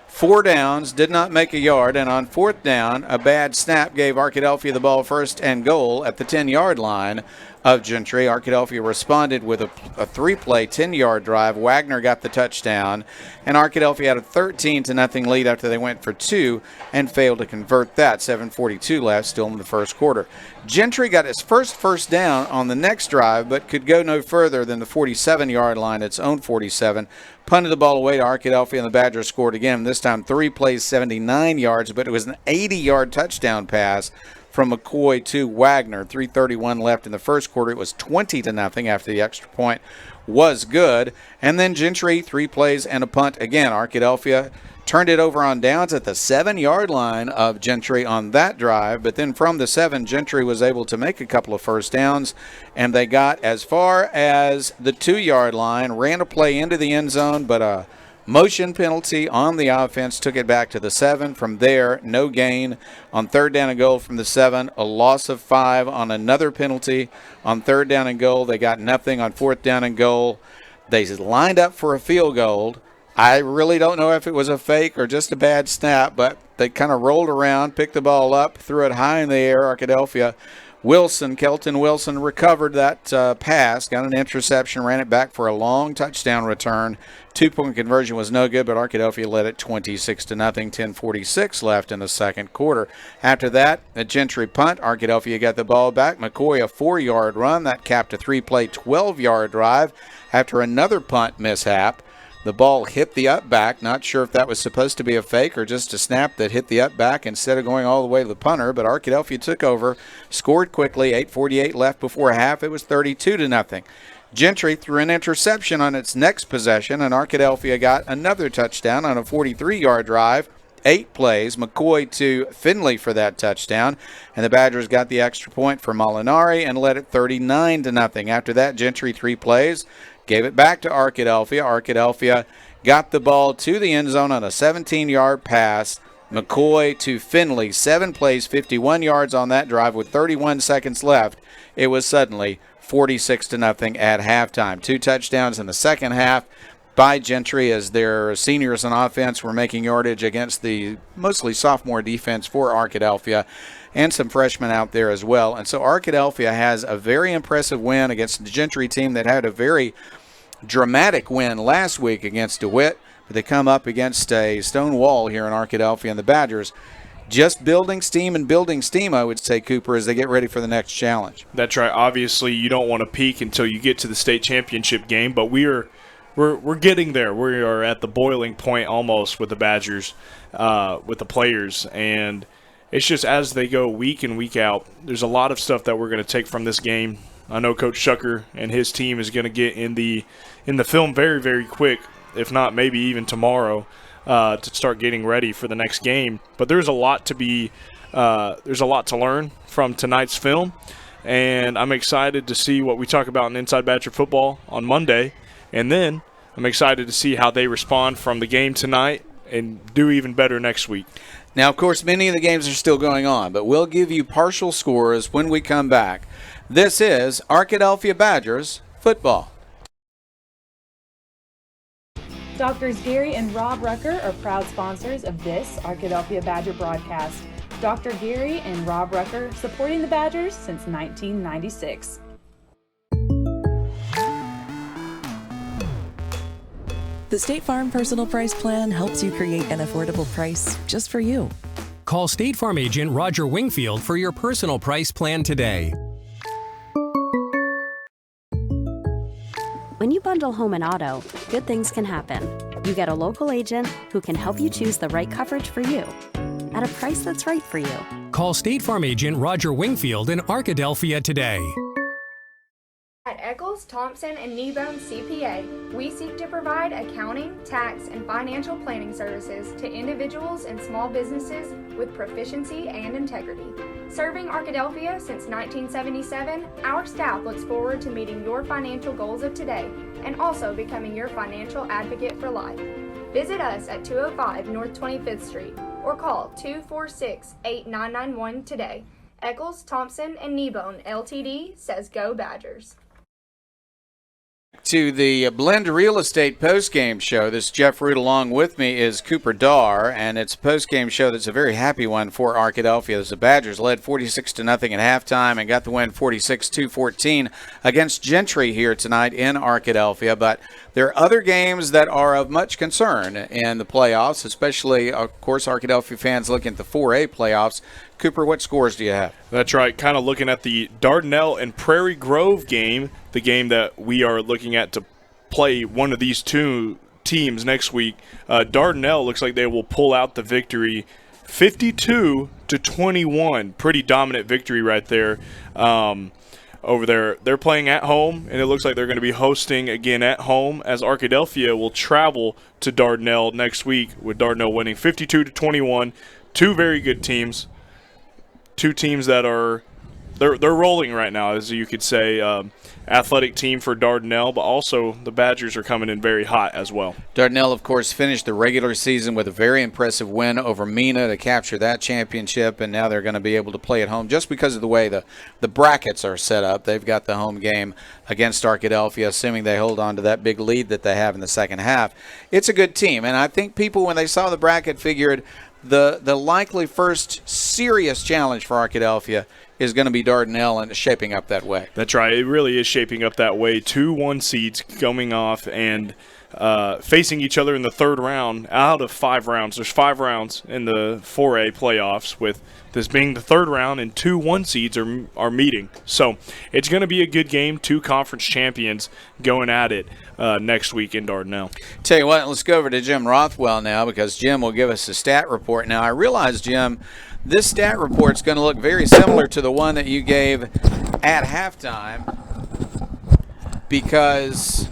4 downs, did not make a yard, and on 4th down, a bad snap gave Arkadelphia the ball 1st and goal at the 10-yard line of Gentry. Arkadelphia responded with a 3-play, 10-yard drive. Wagner got the touchdown, and Arkadelphia had a 13-0 lead after they went for 2 and failed to convert that. 7:42 left, still in the first quarter. Gentry got his first down on the next drive, but could go no further than the 47-yard line, its own 47. Punted the ball away to Arkadelphia, and the Badgers scored again. This time 3 plays, 79 yards, but it was an 80-yard touchdown pass from McCoy to Wagner. 3:31 left in the first quarter. It was 20-0 after the extra point was good. And then Gentry, 3 plays and a punt again. Arkadelphia turned it over on downs at the 7-yard line of Gentry on that drive. But then from the 7, Gentry was able to make a couple of first downs, and they got as far as the 2-yard line, ran a play into the end zone, but a motion penalty on the offense took it back to the 7. From there, no gain on 3rd down and goal from the 7. A loss of 5 on another penalty on 3rd down and goal. They got nothing on 4th down and goal. They lined up for a field goal. I really don't know if it was a fake or just a bad snap, but they kind of rolled around, picked the ball up, threw it high in the air. Arkadelphia Kelton Wilson recovered that pass, got an interception, ran it back for a long touchdown return. 2-point conversion was no good, but Arkadelphia led it 26-0. 10:46 left in the second quarter. After that, a Gentry punt. Arkadelphia got the ball back. McCoy a 4-yard run. That capped a 3-play, 12-yard drive after another punt mishap. The ball hit the up back. Not sure if that was supposed to be a fake or just a snap that hit the up back instead of going all the way to the punter. But Arkadelphia took over, scored quickly. 8:48 left before half. It was 32-0. Gentry threw an interception on its next possession, and Arkadelphia got another touchdown on a 43-yard drive. 8 plays. McCoy to Finley for that touchdown, and the Badgers got the extra point for Molinari and led it 39-0. After that, Gentry 3 plays. Gave it back to Arkadelphia. Arkadelphia got the ball to the end zone on a 17-yard pass. McCoy to Finley. 7 plays, 51 yards on that drive with 31 seconds left. It was suddenly 46-0 at halftime. 2 touchdowns in the second half by Gentry as their seniors on offense were making yardage against the mostly sophomore defense for Arkadelphia, and some freshmen out there as well. And so Arkadelphia has a very impressive win against the Gentry team that had a very dramatic win last week against DeWitt. But they come up against a stone wall here in Arkadelphia, and the Badgers just building steam, I would say, Cooper, as they get ready for the next challenge. That's right. Obviously, you don't want to peak until you get to the state championship game, but we're getting there. We are at the boiling point almost with the Badgers, with the players, and it's just as they go week in, week out, there's a lot of stuff that we're going to take from this game. I know Coach Shucker and his team is going to get in the film very, very quick, if not maybe even tomorrow, to start getting ready for the next game. But there's a lot to learn from tonight's film, and I'm excited to see what we talk about in Inside Badger Football on Monday, and then I'm excited to see how they respond from the game tonight and do even better next week. Now, of course, many of the games are still going on, but we'll give you partial scores when we come back. This is Arkadelphia Badgers football. Doctors Gary and Rob Rucker are proud sponsors of this Arkadelphia Badger broadcast. Dr. Gary and Rob Rucker supporting the Badgers since 1996. The State Farm Personal Price Plan helps you create an affordable price just for you. Call State Farm agent Roger Wingfield for your personal price plan today. When you bundle home and auto, good things can happen. You get a local agent who can help you choose the right coverage for you at a price that's right for you. Call State Farm agent Roger Wingfield in Arkadelphia today. At Eccles, Thompson, and Kneebone CPA, we seek to provide accounting, tax, and financial planning services to individuals and small businesses with proficiency and integrity. Serving Arkadelphia since 1977, our staff looks forward to meeting your financial goals of today and also becoming your financial advocate for life. Visit us at 205 North 25th Street or call 246-8991 today. Eccles, Thompson, and Kneebone LTD says Go Badgers. To the Blend Real Estate postgame show. This is Jeff Root. Along with me is Cooper Darr, and it's a postgame show that's a very happy one for Arkadelphia. As the Badgers led 46-0 at halftime and got the win 46-14 against Gentry here tonight in Arkadelphia. But there are other games that are of much concern in the playoffs, especially, of course, Arkadelphia fans looking at the 4A playoffs. Cooper, what scores do you have? That's right. Kind of looking at the Dardanelle and Prairie Grove game, the game that we are looking at to play one of these two teams next week. Dardanelle looks like they will pull out the victory 52-21. Pretty dominant victory right there. Over there, they're playing at home, and it looks like they're going to be hosting again at home as Arkadelphia will travel to Dardanelle next week, with Dardanelle winning 52-21. Two very good teams. Two teams that are they're rolling right now, as you could say. Athletic team for Dardanelle, but also the Badgers are coming in very hot as well. Dardanelle, of course, finished the regular season with a very impressive win over Mena to capture that championship, and now they're going to be able to play at home just because of the way the brackets are set up. They've got the home game against Arkadelphia, assuming they hold on to that big lead that they have in the second half. It's a good team, and I think people, when they saw the bracket, figured the likely first serious challenge for Arkadelphia is going to be Dardanelle, and it's shaping up that way. That's right. It really is shaping up that way. 2 1 seeds coming off and facing each other in the third round out of 5 rounds. There's 5 rounds in the 4A playoffs, with this being the third round, and 2 1 seeds are meeting. So it's going to be a good game. 2 conference champions going at it next week in Dardanelle. Tell you what, let's go over to Jim Rothwell now, because Jim will give us a stat report. Now, I realize, Jim, this stat report's going to look very similar to the one that you gave at halftime, because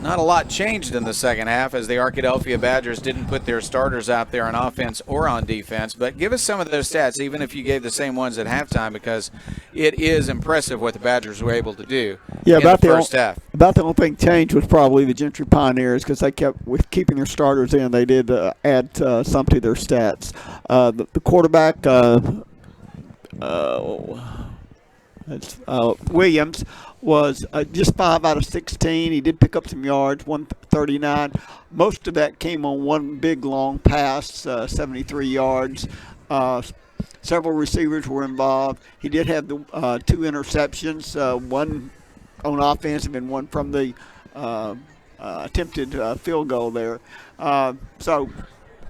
not a lot changed in the second half, as the Arkadelphia Badgers didn't put their starters out there on offense or on defense. But give us some of those stats, even if you gave the same ones at halftime, because it is impressive what the Badgers were able to do in the first half. About the only thing changed was probably the Gentry Pioneers, because they kept with keeping their starters in. They did add some to their stats. The quarterback, Williams, was just 5 out of 16. He did pick up some yards, 139. Most of that came on one big long pass, 73 yards. Several receivers were involved. He did have the 2 interceptions, one on offensive and one from the attempted field goal there. So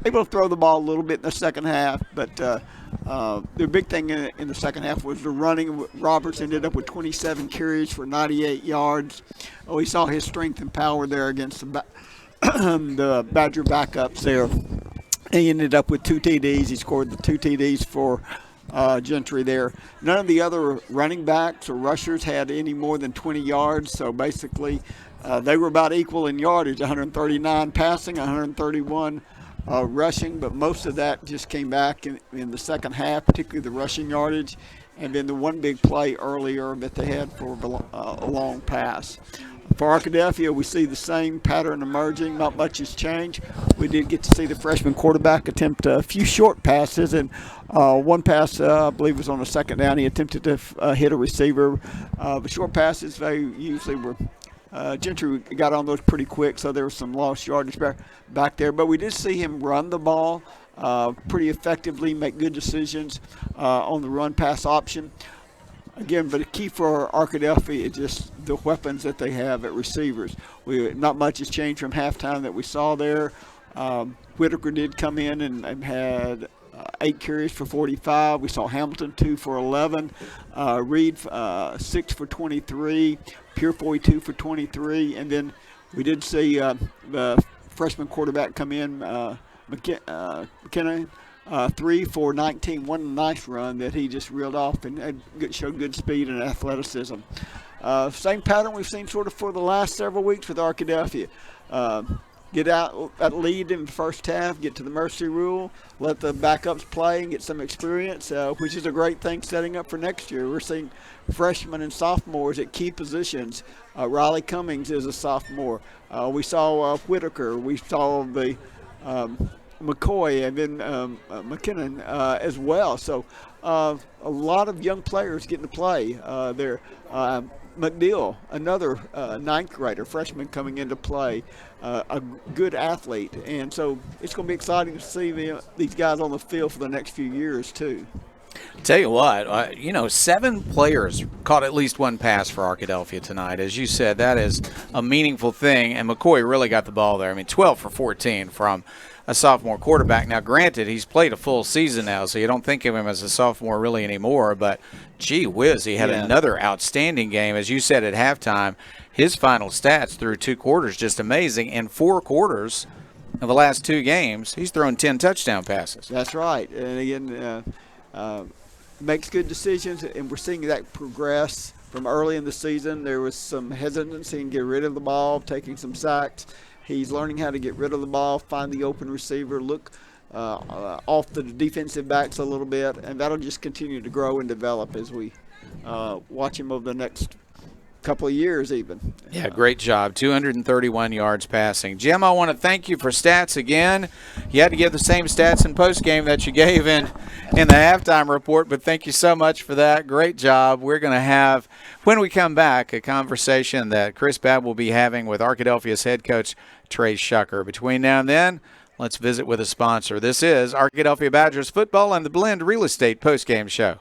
able to throw the ball a little bit in the second half, but the big thing in the second half was the running. Roberts ended up with 27 carries for 98 yards. Oh, he saw his strength and power there against the Badger backups there. He ended up with 2 TDs. He scored the 2 TDs for Gentry there. None of the other running backs or rushers had any more than 20 yards, so basically they were about equal in yardage, 139 passing, 131 rushing, but most of that just came back in the second half, particularly the rushing yardage, and then the one big play earlier that they had for a long pass. For Arkadelphia, we see the same pattern emerging. Not much has changed. We did get to see the freshman quarterback attempt a few short passes, and one pass, I believe, was on the second down. He attempted to hit a receiver. The short passes, they usually were Gentry got on those pretty quick, so there was some lost yardage back there. But we did see him run the ball pretty effectively, make good decisions on the run-pass option. Again, but the key for Arkadelphia is just the weapons that they have at receivers. Not much has changed from halftime that we saw there. Whitaker did come in and had 8 carries for 45. We saw Hamilton 2 for 11. Reed 6 for 23. Purefoy 2 for 23. And then we did see the freshman quarterback come in, McKenna, 3 for 19. One nice run that he just reeled off and showed good speed and athleticism. Same pattern we've seen sort of for the last several weeks with Arkadelphia. Get out at lead in the first half, get to the mercy rule, let the backups play and get some experience, which is a great thing setting up for next year. We're seeing freshmen and sophomores at key positions. Riley Cummings is a sophomore. We saw Whitaker. We saw the McCoy and then McKinnon as well. So a lot of young players getting to play there. McNeil, another ninth grader, freshman coming into play, a good athlete. And so it's going to be exciting to see these guys on the field for the next few years, too. Tell you what, 7 players caught at least one pass for Arkadelphia tonight. As you said, that is a meaningful thing, and McCoy really got the ball there. I mean, 12 for 14 from a sophomore quarterback. Now, granted, he's played a full season now, so you don't think of him as a sophomore really anymore, but gee whiz, he had another outstanding game. As you said at halftime, his final stats through 2 quarters, just amazing. In 4 quarters of the last 2 games, he's thrown 10 touchdown passes. That's right. And again, makes good decisions, and we're seeing that progress from early in the season. There was some hesitancy in getting rid of the ball, taking some sacks. He's learning how to get rid of the ball, find the open receiver, look off the defensive backs a little bit, and that'll just continue to grow and develop as we watch him over the next couple of years even. Yeah, great job. 231 yards passing. Jim, I want to thank you for stats again. You had to give the same stats in postgame that you gave in the halftime report, but thank you so much for that. Great job. We're going to have, when we come back, a conversation that Chris Babb will be having with Arkadelphia's head coach, Trey Shucker. Between now and then, let's visit with a sponsor. This is Arkadelphia Badgers Football and the Blend Real Estate postgame show.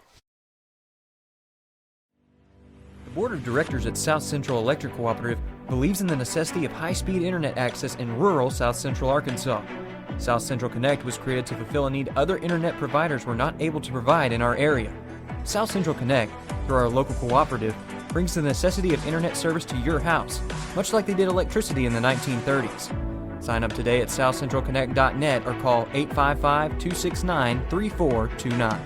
The Board of Directors at South Central Electric Cooperative believes in the necessity of high-speed internet access in rural South Central Arkansas. South Central Connect was created to fulfill a need other internet providers were not able to provide in our area. South Central Connect, through our local cooperative, brings the necessity of internet service to your house, much like they did electricity in the 1930s. Sign up today at southcentralconnect.net or call 855-269-3429.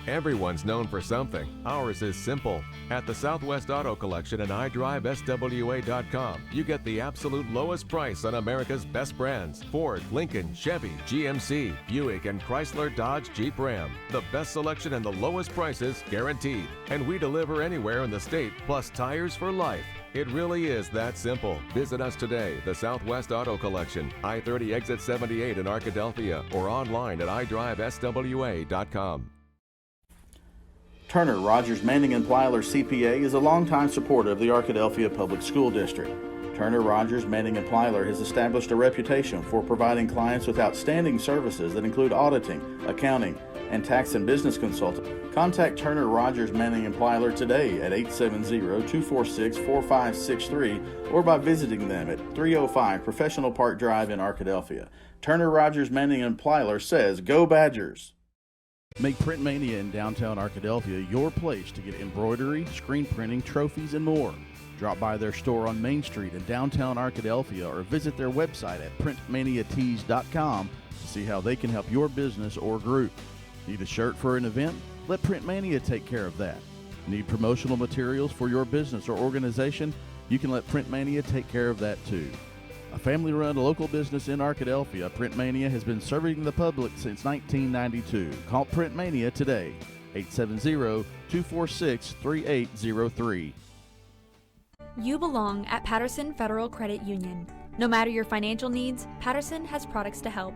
Everyone's known for something. Ours is simple. At the Southwest Auto Collection and iDriveSWA.com, you get the absolute lowest price on America's best brands: Ford, Lincoln, Chevy, GMC, Buick, and Chrysler, Dodge, Jeep, Ram. The best selection and the lowest prices guaranteed. And we deliver anywhere in the state, plus tires for life. It really is that simple. Visit us today, the Southwest Auto Collection, I-30 exit 78 in Arkadelphia, or online at iDriveSWA.com. Turner, Rogers, Manning & Plyler CPA is a longtime supporter of the Arkadelphia Public School District. Turner, Rogers, Manning & Plyler has established a reputation for providing clients with outstanding services that include auditing, accounting, and tax and business consulting. Contact Turner, Rogers, Manning & Plyler today at 870-246-4563 or by visiting them at 305 Professional Park Drive in Arkadelphia. Turner, Rogers, Manning & Plyler says, "Go Badgers!" Make Print Mania in downtown Arkadelphia your place to get embroidery, screen printing, trophies, and more. Drop by their store on Main Street in downtown Arkadelphia or visit their website at printmaniatees.com to see how they can help your business or group. Need a shirt for an event? Let Print Mania take care of that. Need promotional materials for your business or organization? You can let Print Mania take care of that too. A family-run local business in Arkadelphia, Print Mania has been serving the public since 1992. Call Print Mania today, 870-246-3803. You belong at Patterson Federal Credit Union. No matter your financial needs, Patterson has products to help.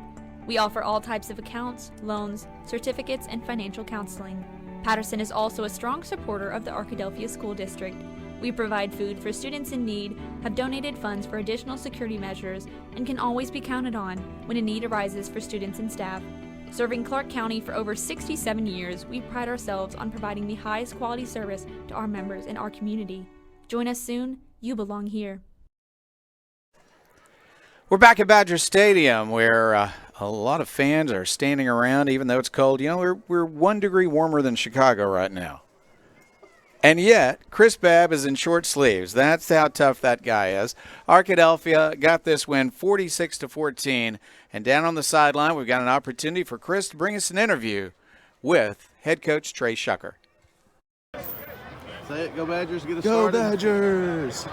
We offer all types of accounts, loans, certificates, and financial counseling. Patterson is also a strong supporter of the Arkadelphia School District. We provide food for students in need, have donated funds for additional security measures, and can always be counted on when a need arises for students and staff. Serving Clark County for over 67 years, we pride ourselves on providing the highest quality service to our members and our community. Join us soon. You belong here. We're back at Badger Stadium where a lot of fans are standing around even though it's cold. You know, we're 1 degree warmer than Chicago right now. And yet, Chris Babb is in short sleeves. That's how tough that guy is. Arkadelphia got this win 46-14. And down on the sideline, we've got an opportunity for Chris to bring us an interview with head coach Trey Shucker. Say it, go Badgers, get us Go started. Badgers!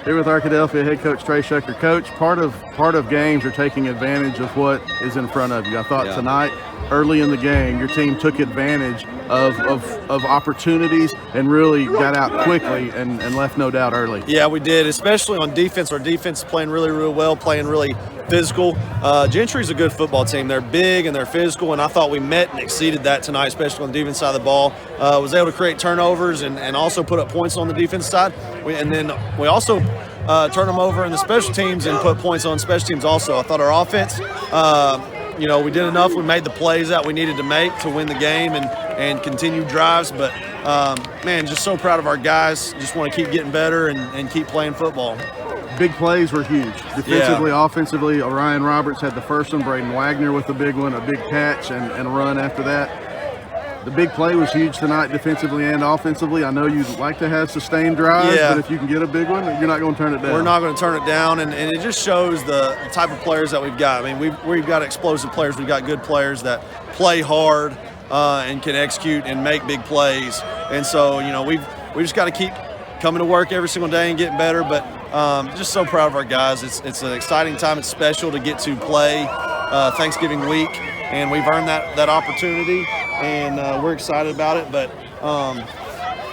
Here with Arkadelphia head coach Trey Shucker. Coach, part of games are taking advantage of what is in front of you. I thought tonight, early in the game, your team took advantage of opportunities and really got out quickly and left no doubt early. Yeah, we did, especially on defense. Our defense is playing really, really well, playing really physical. Gentry's a good football team. They're big and they're physical, and I thought we met and exceeded that tonight, especially on the defense side of the ball. Was able to create turnovers and also put up points on the defense side. And then we also turned them over in the special teams and put points on special teams also. I thought our offense, we did enough. We made the plays that we needed to make to win the game and continue drives. But, just so proud of our guys. Just want to keep getting better and keep playing football. Big plays were huge. Defensively, offensively, Orion Roberts had the first one, Braden Wagner with the big one, a big catch and a run after that. The big play was huge tonight defensively and offensively. I know you'd like to have sustained drives, but if you can get a big one, you're not going to turn it down. We're not going to turn it down, and it just shows the type of players that we've got. I mean, we've got explosive players. We've got good players that play hard and can execute and make big plays. And so, we just got to keep coming to work every single day and getting better. But just so proud of our guys. It's an exciting time. It's special to get to play Thanksgiving week, and we've earned that opportunity. And we're excited about it, but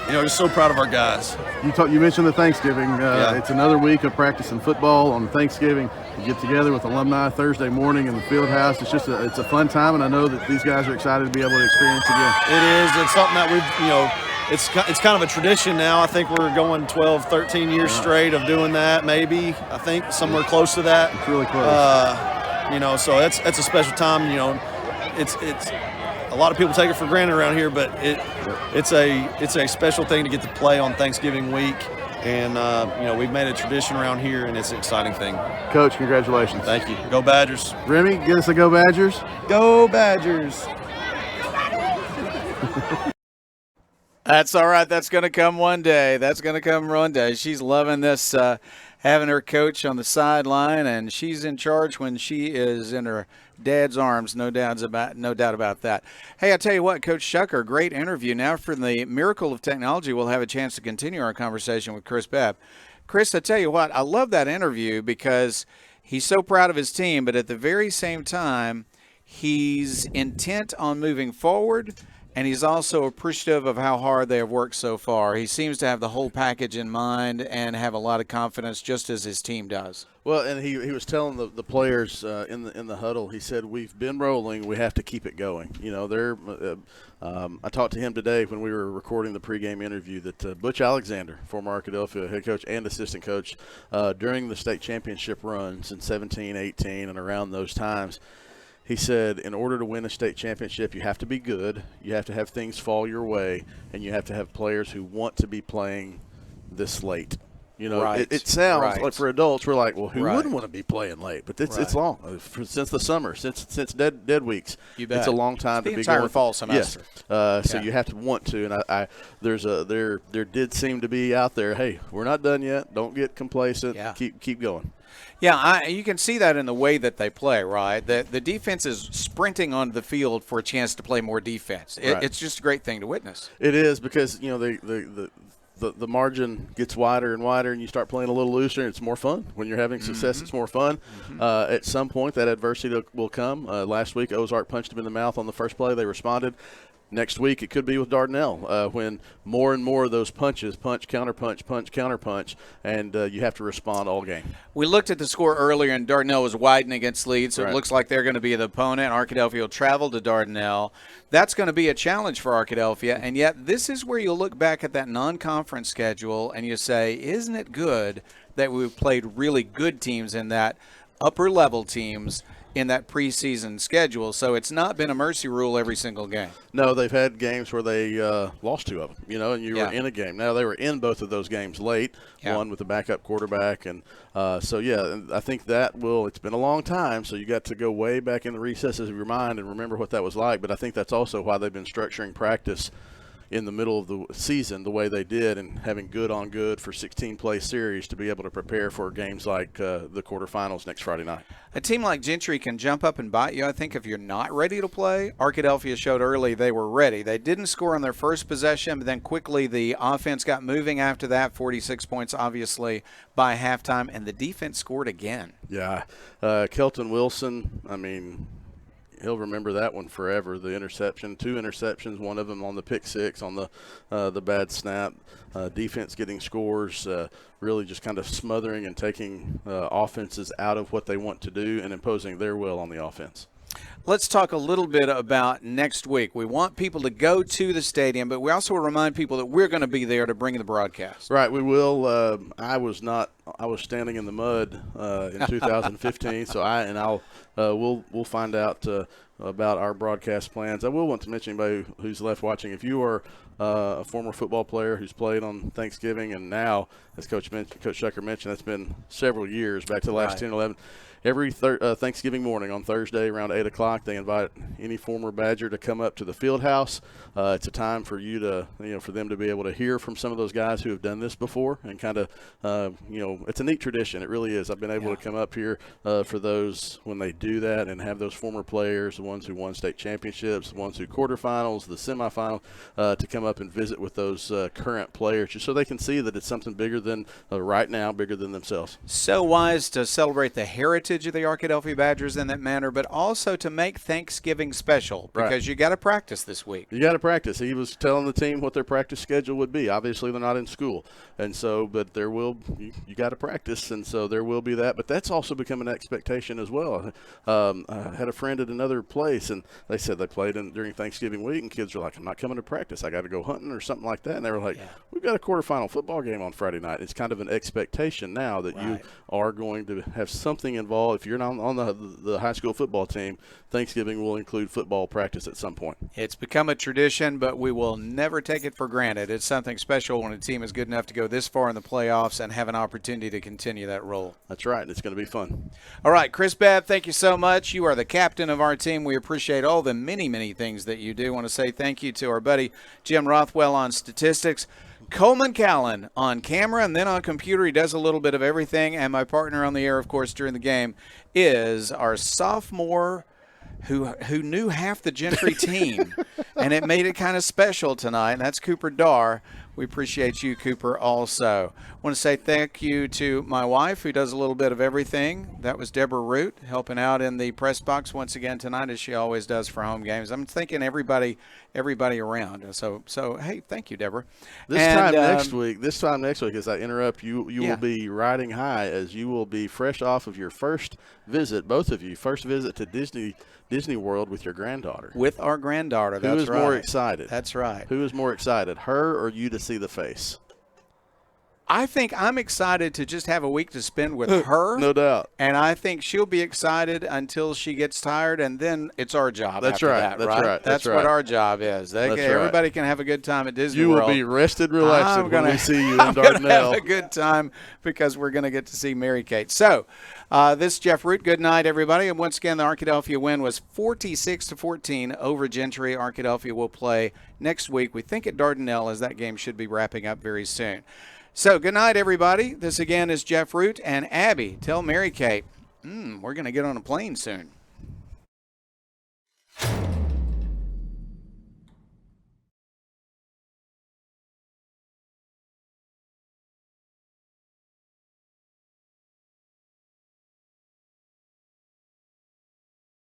just so proud of our guys. You mentioned the Thanksgiving. It's another week of practicing football on Thanksgiving. You get together with alumni Thursday morning in the field house. It's just it's a fun time, and I know that these guys are excited to be able to experience again. It is. It's something that it's kind of a tradition now. I think we're going 12, 13 years straight of doing that, maybe. I think somewhere close to that. It's really close. So it's a special time. It's a lot of people take it for granted around here, but it's a special thing to get to play on Thanksgiving week, and we've made a tradition around here, and it's an exciting thing. Coach, congratulations! Thank you. Go Badgers! Remy, get us a Go Badgers! Go Badgers! That's all right. That's going to come one day. She's loving this, having her coach on the sideline, and she's in charge when she is in her dad's arms. No doubt about that. Hey, I tell you what, Coach Shucker, great interview. Now for the miracle of technology, we'll have a chance to continue our conversation with Chris Bepp. Chris, I tell you what, I love that interview because he's so proud of his team, but at the very same time, he's intent on moving forward. And he's also appreciative of how hard they have worked so far. He seems to have the whole package in mind and have a lot of confidence, just as his team does. Well, and he was telling the players in the huddle. He said, "We've been rolling. We have to keep it going." I talked to him today when we were recording the pregame interview that Butch Alexander, former Arkadelphia head coach and assistant coach, during the state championship runs in 17, 18, and around those times. He said, in order to win a state championship, you have to be good, you have to have things fall your way, and you have to have players who want to be playing this late. It sounds like for adults, we're like, well, who wouldn't want to be playing late? But it's long. Since the summer, since dead weeks, it's a long time to be going. Fall semester. Yes. So you have to want to, and there did seem to be out there, hey, we're not done yet. Don't get complacent. Yeah. Keep going. Yeah, you can see that in the way that they play, right? The defense is sprinting onto the field for a chance to play more defense. It's just a great thing to witness. It is because, the margin gets wider and wider, and you start playing a little looser, and it's more fun. When you're having success, it's more fun. At some point, that adversity will come. Last week, Ozark punched them in the mouth on the first play. They responded. Next week, it could be with Dardanelle when more and more of those punches, punch, counterpunch, and you have to respond all game. We looked at the score earlier, and Dardanelle was widening against Leeds, so it looks like they're going to be the opponent. Arkadelphia will travel to Dardanelle. That's going to be a challenge for Arkadelphia, and yet this is where you look back at that non-conference schedule and you say, isn't it good that we've played really good teams in that upper-level teams in that preseason schedule, so it's not been a mercy rule every single game. No, they've had games where they lost two of them, and you were in a game. Now, they were in both of those games late, one with the backup quarterback, and I think it's been a long time, so you got to go way back in the recesses of your mind and remember what that was like, but I think that's also why they've been structuring practice in the middle of the season the way they did, and having good on good for 16-play series to be able to prepare for games like the quarterfinals next Friday night. A team like Gentry can jump up and bite you, I think, if you're not ready to play. Arkadelphia showed early they were ready. They didn't score on their first possession, but then quickly the offense got moving after that. 46 points, obviously, by halftime, and the defense scored again. Yeah. Kelton Wilson, I mean, he'll remember that one forever. The interception, 2 interceptions, one of them on the pick six on the bad snap. Defense getting scores, really just kind of smothering and taking offenses out of what they want to do and imposing their will on the offense. Let's talk a little bit about next week. We want people to go to the stadium, but we also remind people that we're going to be there to bring the broadcast. Right, we will. I was standing in the mud in 2015, so we'll find out about our broadcast plans. I will want to mention anybody who's left watching, if you are a former football player who's played on Thanksgiving, and now, as Coach Shucker mentioned, that's been several years, back to the last 10, 11. Every Thanksgiving morning on Thursday around 8 o'clock, they invite any former Badger to come up to the field house. It's a time for you to, for them to be able to hear from some of those guys who have done this before, and kind of, it's a neat tradition. It really is. I've been able to come up here for those when they do that and have those former players, the ones who won state championships, the ones who quarterfinals, the semifinal, to come up and visit with those current players, just so they can see that it's something bigger than right now, bigger than themselves. So wise to celebrate the heritage of the Arkadelphia Badgers in that manner, but also to make Thanksgiving special, because you got to practice this week. You got to practice. He was telling the team what their practice schedule would be. Obviously, they're not in school, and so, but you got to practice, and so there will be that. But that's also become an expectation as well. I had a friend at another place, and they said they played during Thanksgiving week, and kids were like, "I'm not coming to practice. I got to go hunting or something like that." And they were like, "We've got a quarterfinal football game on Friday night." It's kind of an expectation now that you are going to have something involved. If you're not on the high school football team, Thanksgiving will include football practice at some point. It's become a tradition, but we will never take it for granted. It's something special when a team is good enough to go this far in the playoffs and have an opportunity to continue that role. That's right. It's going to be fun. All right, Chris Babb, thank you so much. You are the captain of our team. We appreciate all the many, many things that you do. I want to say thank you to our buddy Jim Rothwell on statistics, Coleman Callan on camera, and then on computer. He does a little bit of everything. And my partner on the air, of course, during the game is our sophomore who knew half the Gentry team, and it made it kind of special tonight, and that's Cooper Darr. We appreciate you, Cooper, also. I want to say thank you to my wife, who does a little bit of everything. That was Deborah Root, helping out in the press box once again tonight, as she always does for home games. I'm thinking everybody around. So hey, thank you, Deborah. This time next week, as I interrupt, you will be riding high, as you will be fresh off of your first visit, both of you, first visit to Disney World with your granddaughter. With our granddaughter, that's right. Who is more excited? That's right. Who is more excited, her or you to see the face? I think I'm excited to just have a week to spend with her. No doubt. And I think she'll be excited until she gets tired, and then it's our job. That's after right. That, That's right. right. That's right. what our job is. Everybody can have a good time at Disney World. You will be rested, relaxed when we see you in I'm Dardanelle. gonna have a good time because we're going to get to see Mary Kate. So this is Jeff Root. Good night, everybody. And once again, the Arkadelphia win was 46-14 over Gentry. Arkadelphia will play next week, we think, at Dardanelle, as that game should be wrapping up very soon. So good night, everybody. This again is Jeff Root and Abby. Tell Mary Kate, we're going to get on a plane soon.